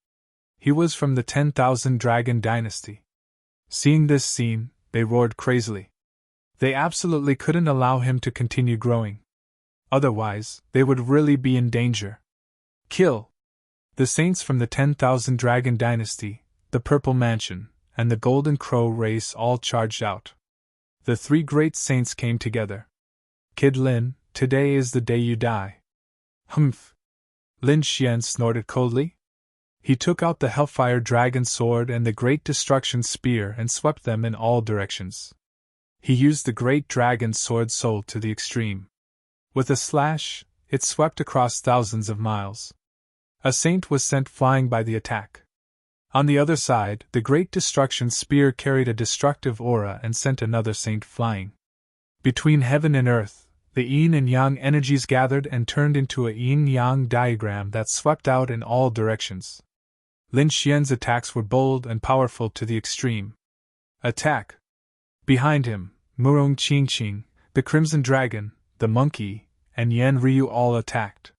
He was from the 10,000 Dragon Dynasty. Seeing this scene, they roared crazily. They absolutely couldn't allow him to continue growing. Otherwise, they would really be in danger. Kill! The saints from the 10,000 Dragon Dynasty, the Purple Mansion, and the Golden Crow race all charged out. The 3 great saints came together. Kid Lin, today is the day you die. Humph! Lin Xian snorted coldly. He took out the Hellfire Dragon Sword and the Great Destruction Spear and swept them in all directions. He used the Great Dragon Sword Soul to the extreme. With a slash, it swept across thousands of miles. A saint was sent flying by the attack. On the other side, the Great Destruction Spear carried a destructive aura and sent another saint flying. Between heaven and earth, the yin and yang energies gathered and turned into a yin-yang diagram that swept out in all directions. Lin Xian's attacks were bold and powerful to the extreme. Attack! Behind him, Murong Qingqing, the Crimson Dragon, the Monkey, and Yan Ryu all attacked.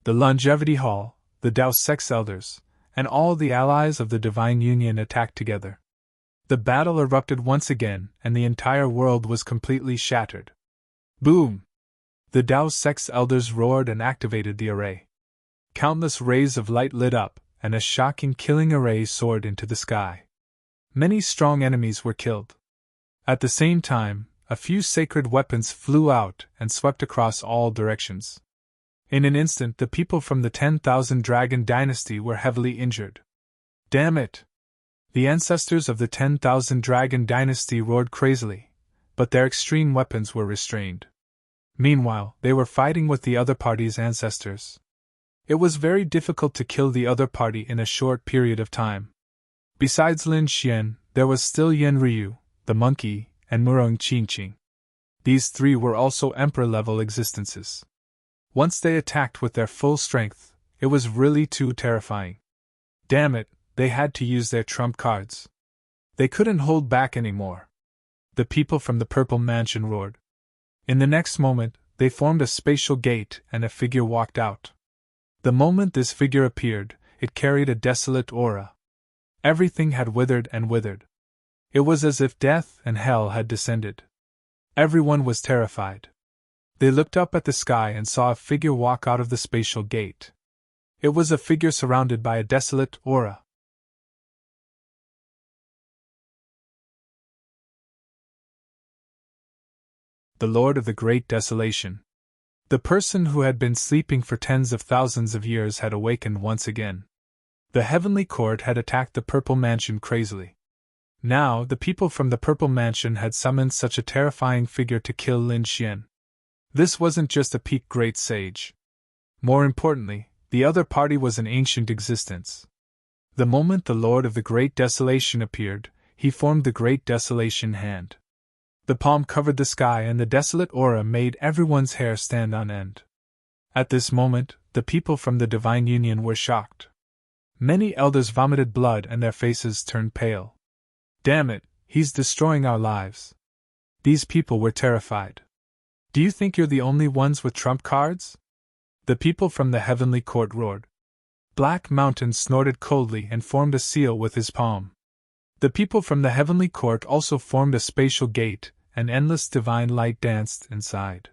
The Longevity Hall, the Dao Sex Elders, and all the allies of the Divine Union attacked together. The battle erupted once again, and the entire world was completely shattered. Boom! The Dao Sex Elders roared and activated the array. Countless rays of light lit up, and a shocking killing array soared into the sky. Many strong enemies were killed. At the same time, a few sacred weapons flew out and swept across all directions. In an instant, the people from the 10,000 Dragon Dynasty were heavily injured. Damn it! The ancestors of the 10,000 Dragon Dynasty roared crazily, but their extreme weapons were restrained. Meanwhile, they were fighting with the other party's ancestors. It was very difficult to kill the other party in a short period of time. Besides Lin Xian, there was still Yen Ryu, the monkey, and Murong Qingqing. These three were also emperor-level existences. Once they attacked with their full strength, it was really too terrifying. Damn it, they had to use their trump cards. They couldn't hold back anymore. The people from the Purple Mansion roared. In the next moment, they formed a spatial gate and a figure walked out. The moment this figure appeared, it carried a desolate aura. Everything had withered and withered. It was as if death and hell had descended. Everyone was terrified. They looked up at the sky and saw a figure walk out of the spatial gate. It was a figure surrounded by a desolate aura. The Lord of the Great Desolation. The person who had been sleeping for tens of thousands of years had awakened once again. The heavenly court had attacked the Purple Mansion crazily. Now, the people from the Purple Mansion had summoned such a terrifying figure to kill Lin Xian. This wasn't just a peak great sage. More importantly, the other party was an ancient existence. The moment the Lord of the Great Desolation appeared, he formed the Great Desolation hand. The palm covered the sky and the desolate aura made everyone's hair stand on end. At this moment, the people from the Divine Union were shocked. Many elders vomited blood and their faces turned pale. Damn it, he's destroying our lives. These people were terrified. Do you think you're the only ones with trump cards? The people from the Heavenly Court roared. Black Mountain snorted coldly and formed a seal with his palm. The people from the Heavenly Court also formed a spatial gate, and endless divine light danced inside.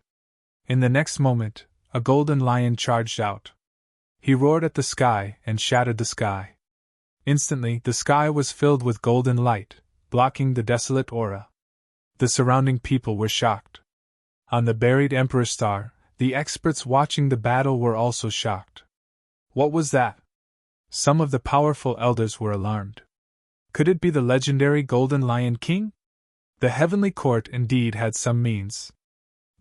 In the next moment, a golden lion charged out. He roared at the sky and shattered the sky. Instantly, the sky was filled with golden light, blocking the desolate aura. The surrounding people were shocked. On the buried Emperor Star, the experts watching the battle were also shocked. What was that? Some of the powerful elders were alarmed. Could it be the legendary Golden Lion King? The Heavenly Court indeed had some means.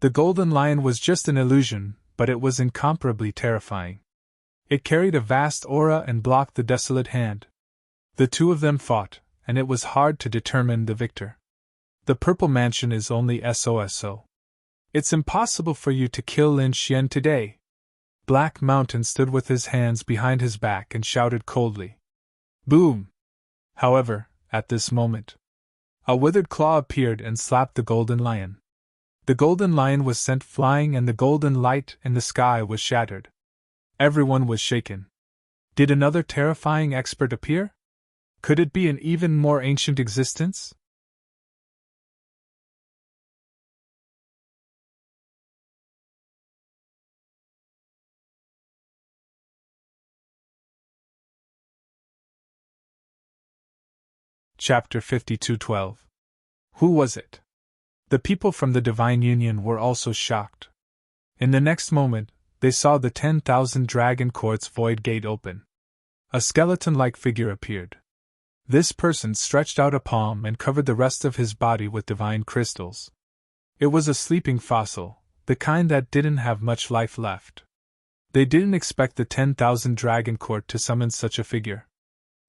The Golden Lion was just an illusion, but it was incomparably terrifying. It carried a vast aura and blocked the desolate hand. The two of them fought, and it was hard to determine the victor. The Purple Mansion is only SOSO. It's impossible for you to kill Lin Xian today. Black Mountain stood with his hands behind his back and shouted coldly. Boom! However, at this moment, a withered claw appeared and slapped the Golden Lion. The Golden Lion was sent flying and the golden light in the sky was shattered. Everyone was shaken. Did another terrifying expert appear? Could it be an even more ancient existence? Chapter 52:12. Who was it? The people from the Divine Union were also shocked. In the next moment, they saw the 10,000 Dragon Court's void gate open. A skeleton-like figure appeared. This person stretched out a palm and covered the rest of his body with divine crystals. It was a sleeping fossil, the kind that didn't have much life left. They didn't expect the 10,000 Dragon Court to summon such a figure.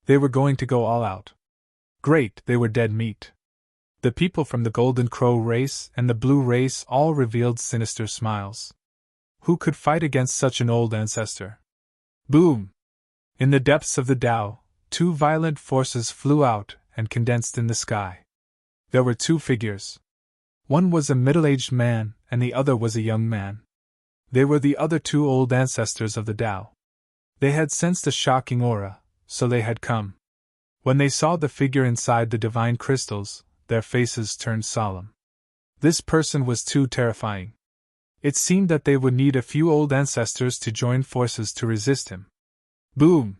They were going to go all out. Great, they were dead meat. The people from the Golden Crow race and the Blue race all revealed sinister smiles. Who could fight against such an old ancestor? Boom! In the depths of the Tao, two violent forces flew out and condensed in the sky. There were two figures. One was a middle-aged man and the other was a young man. They were the other two old ancestors of the Tao. They had sensed a shocking aura, so they had come. When they saw the figure inside the divine crystals, their faces turned solemn. This person was too terrifying. It seemed that they would need a few old ancestors to join forces to resist him. Boom!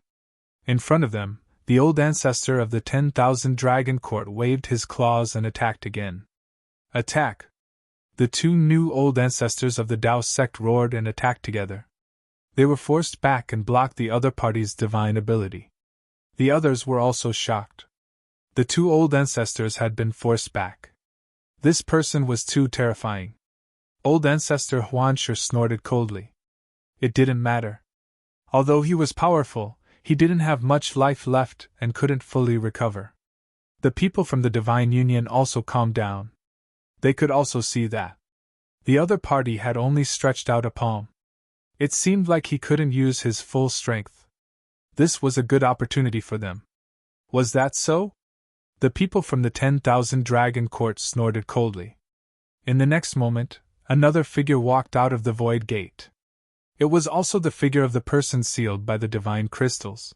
In front of them, the old ancestor of the 10,000 Dragon Court waved his claws and attacked again. Attack! The two new old ancestors of the Tao sect roared and attacked together. They were forced back and blocked the other party's divine ability. The others were also shocked. The two old ancestors had been forced back. This person was too terrifying. Old ancestor Huanshe snorted coldly. It didn't matter. Although he was powerful, he didn't have much life left and couldn't fully recover. The people from the Divine Union also calmed down. They could also see that the other party had only stretched out a palm. It seemed like he couldn't use his full strength. This was a good opportunity for them. Was that so? The people from the 10,000 Dragon Court snorted coldly. In the next moment, another figure walked out of the void gate. It was also the figure of the person sealed by the divine crystals.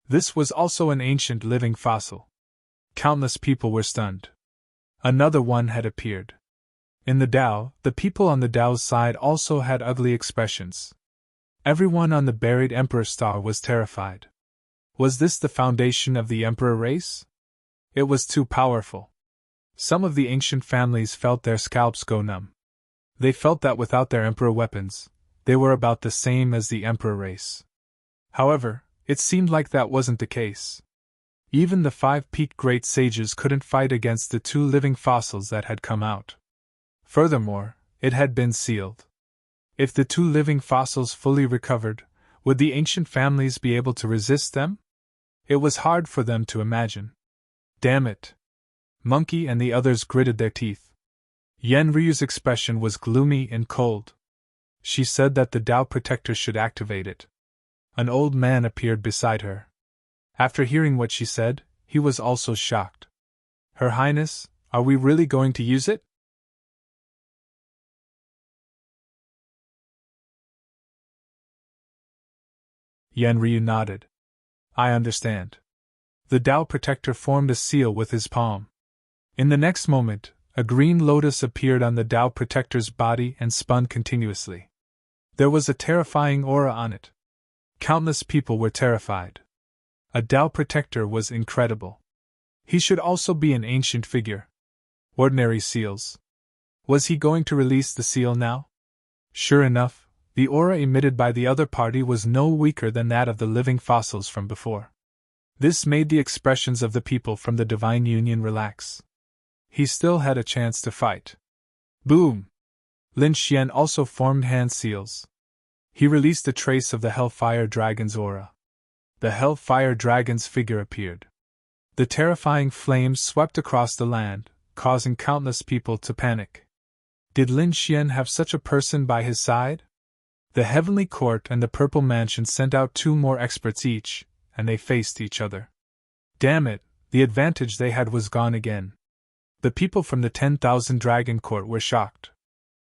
This was also an ancient living fossil. Countless people were stunned. Another one had appeared. In the Tao, the people on the Tao's side also had ugly expressions. Everyone on the buried Emperor Star was terrified. Was this the foundation of the Emperor race? It was too powerful. Some of the ancient families felt their scalps go numb. They felt that without their Emperor weapons, they were about the same as the Emperor race. However, it seemed like that wasn't the case. Even the 5-peaked great sages couldn't fight against the two living fossils that had come out. Furthermore, it had been sealed. If the two living fossils fully recovered, would the ancient families be able to resist them? It was hard for them to imagine. Damn it! Monkey and the others gritted their teeth. Yen Ryu's expression was gloomy and cold. She said that the Tao Protector should activate it. An old man appeared beside her. After hearing what she said, he was also shocked. Her Highness, are we really going to use it? Yen Ryu nodded. I understand. The Tao Protector formed a seal with his palm. In the next moment, a green lotus appeared on the Tao Protector's body and spun continuously. There was a terrifying aura on it. Countless people were terrified. A Tao Protector was incredible. He should also be an ancient figure. Ordinary seals. Was he going to release the seal now? Sure enough, the aura emitted by the other party was no weaker than that of the living fossils from before. This made the expressions of the people from the Divine Union relax. He still had a chance to fight. Boom! Lin Xian also formed hand seals. He released a trace of the Hellfire Dragon's aura. The Hellfire Dragon's figure appeared. The terrifying flames swept across the land, causing countless people to panic. Did Lin Xian have such a person by his side? The Heavenly Court and the Purple Mansion sent out 2 more experts each, and they faced each other. Damn it, the advantage they had was gone again. The people from the 10,000 Dragon Court were shocked.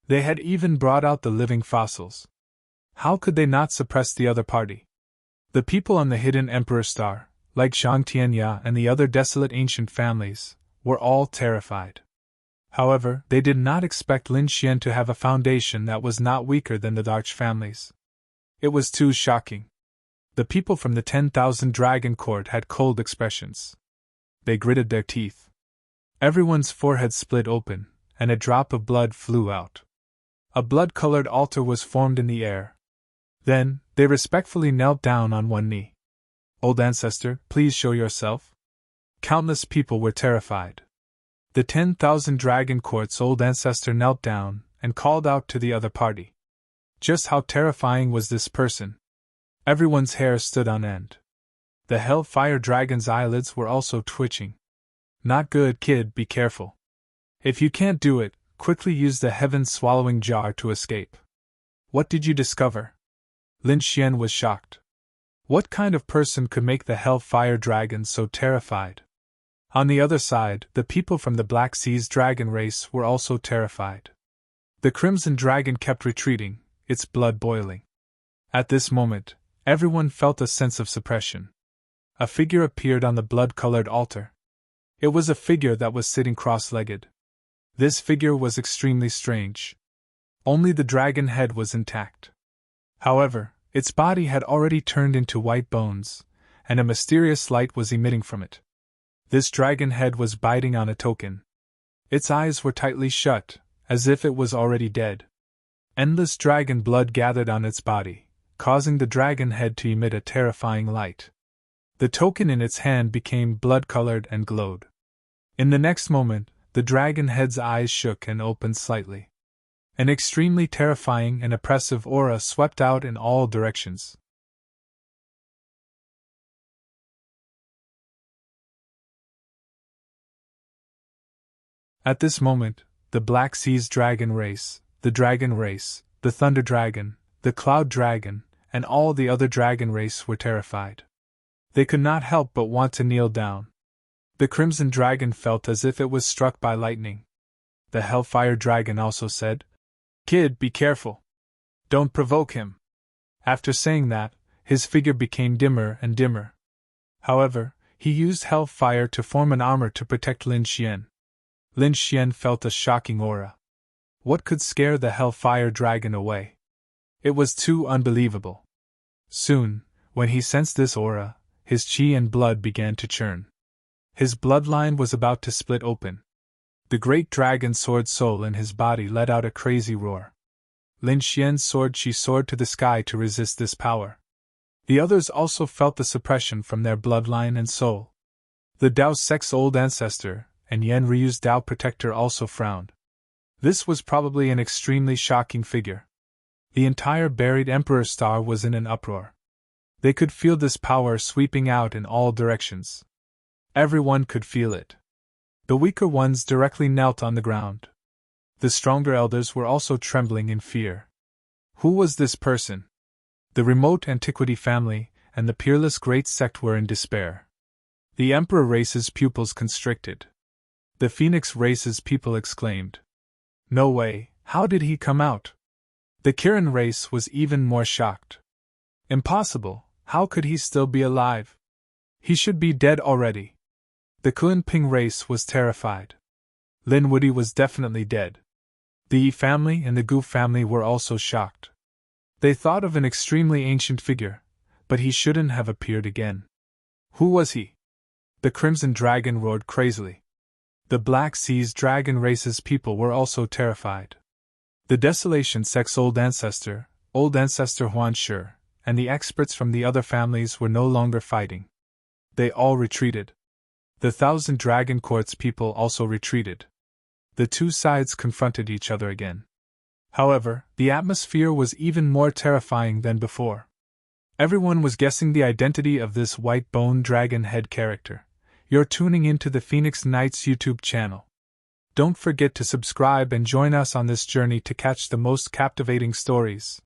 They had even brought out the living fossils. How could they not suppress the other party? The people on the hidden Emperor Star, like Zhang Tianya and the other desolate ancient families, were all terrified. However, they did not expect Lin Xian to have a foundation that was not weaker than the Arch families. It was too shocking. The people from the 10,000 Dragon Court had cold expressions. They gritted their teeth. Everyone's forehead split open, and a drop of blood flew out. A blood-colored altar was formed in the air. Then, they respectfully knelt down on one knee. Old ancestor, please show yourself. Countless people were terrified. The 10,000 Dragon Court's old ancestor knelt down and called out to the other party. Just how terrifying was this person? Everyone's hair stood on end. The Hellfire Dragon's eyelids were also twitching. Not good, kid, be careful. If you can't do it, quickly use the heaven-swallowing jar to escape. What did you discover? Lin Xian was shocked. What kind of person could make the Hellfire Dragon so terrified? On the other side, the people from the Black Sea's dragon race were also terrified. The Crimson Dragon kept retreating, its blood boiling. At this moment, everyone felt a sense of suppression. A figure appeared on the blood-colored altar. It was a figure that was sitting cross-legged. This figure was extremely strange. Only the dragon head was intact. However, its body had already turned into white bones, and a mysterious light was emitting from it. This dragon head was biting on a token. Its eyes were tightly shut, as if it was already dead. Endless dragon blood gathered on its body, causing the dragon head to emit a terrifying light. The token in its hand became blood-colored and glowed. In the next moment, the dragon head's eyes shook and opened slightly. An extremely terrifying and oppressive aura swept out in all directions. At this moment, the Black Sea's dragon race, the dragon race, the thunder dragon, the cloud dragon, and all the other dragon race were terrified. They could not help but want to kneel down. The crimson dragon felt as if it was struck by lightning. The hellfire dragon also said, "Kid, be careful. Don't provoke him." After saying that, his figure became dimmer and dimmer. However, he used hellfire to form an armor to protect Lin Xian. Lin Xian felt a shocking aura. What could scare the hellfire dragon away? It was too unbelievable. Soon, when he sensed this aura, his chi and blood began to churn. His bloodline was about to split open. The great dragon sword soul in his body let out a crazy roar. Lin Xian's sword chi soared to the sky to resist this power. The others also felt the suppression from their bloodline and soul. The Dao Sect's old ancestor, and Yan Ryu's Dao protector also frowned. This was probably an extremely shocking figure. The entire buried Emperor Star was in an uproar. They could feel this power sweeping out in all directions. Everyone could feel it. The weaker ones directly knelt on the ground. The stronger elders were also trembling in fear. Who was this person? The remote antiquity family and the peerless great sect were in despair. The Emperor race's pupils constricted. The Phoenix race's people exclaimed, "No way, how did he come out?" The Kirin race was even more shocked. Impossible, how could he still be alive? He should be dead already. The Kunping race was terrified. Lin Wudi was definitely dead. The Yi family and the Gu family were also shocked. They thought of an extremely ancient figure, but he shouldn't have appeared again. Who was he? The Crimson Dragon roared crazily. The Black Sea's dragon race's people were also terrified. The Desolation Sect's old ancestor Huan Shi, and the experts from the other families were no longer fighting. They all retreated. The Thousand Dragon Court's people also retreated. The two sides confronted each other again. However, the atmosphere was even more terrifying than before. Everyone was guessing the identity of this white bone dragon head character. You're tuning into the Phoenix Knights YouTube channel. Don't forget to subscribe and join us on this journey to catch the most captivating stories.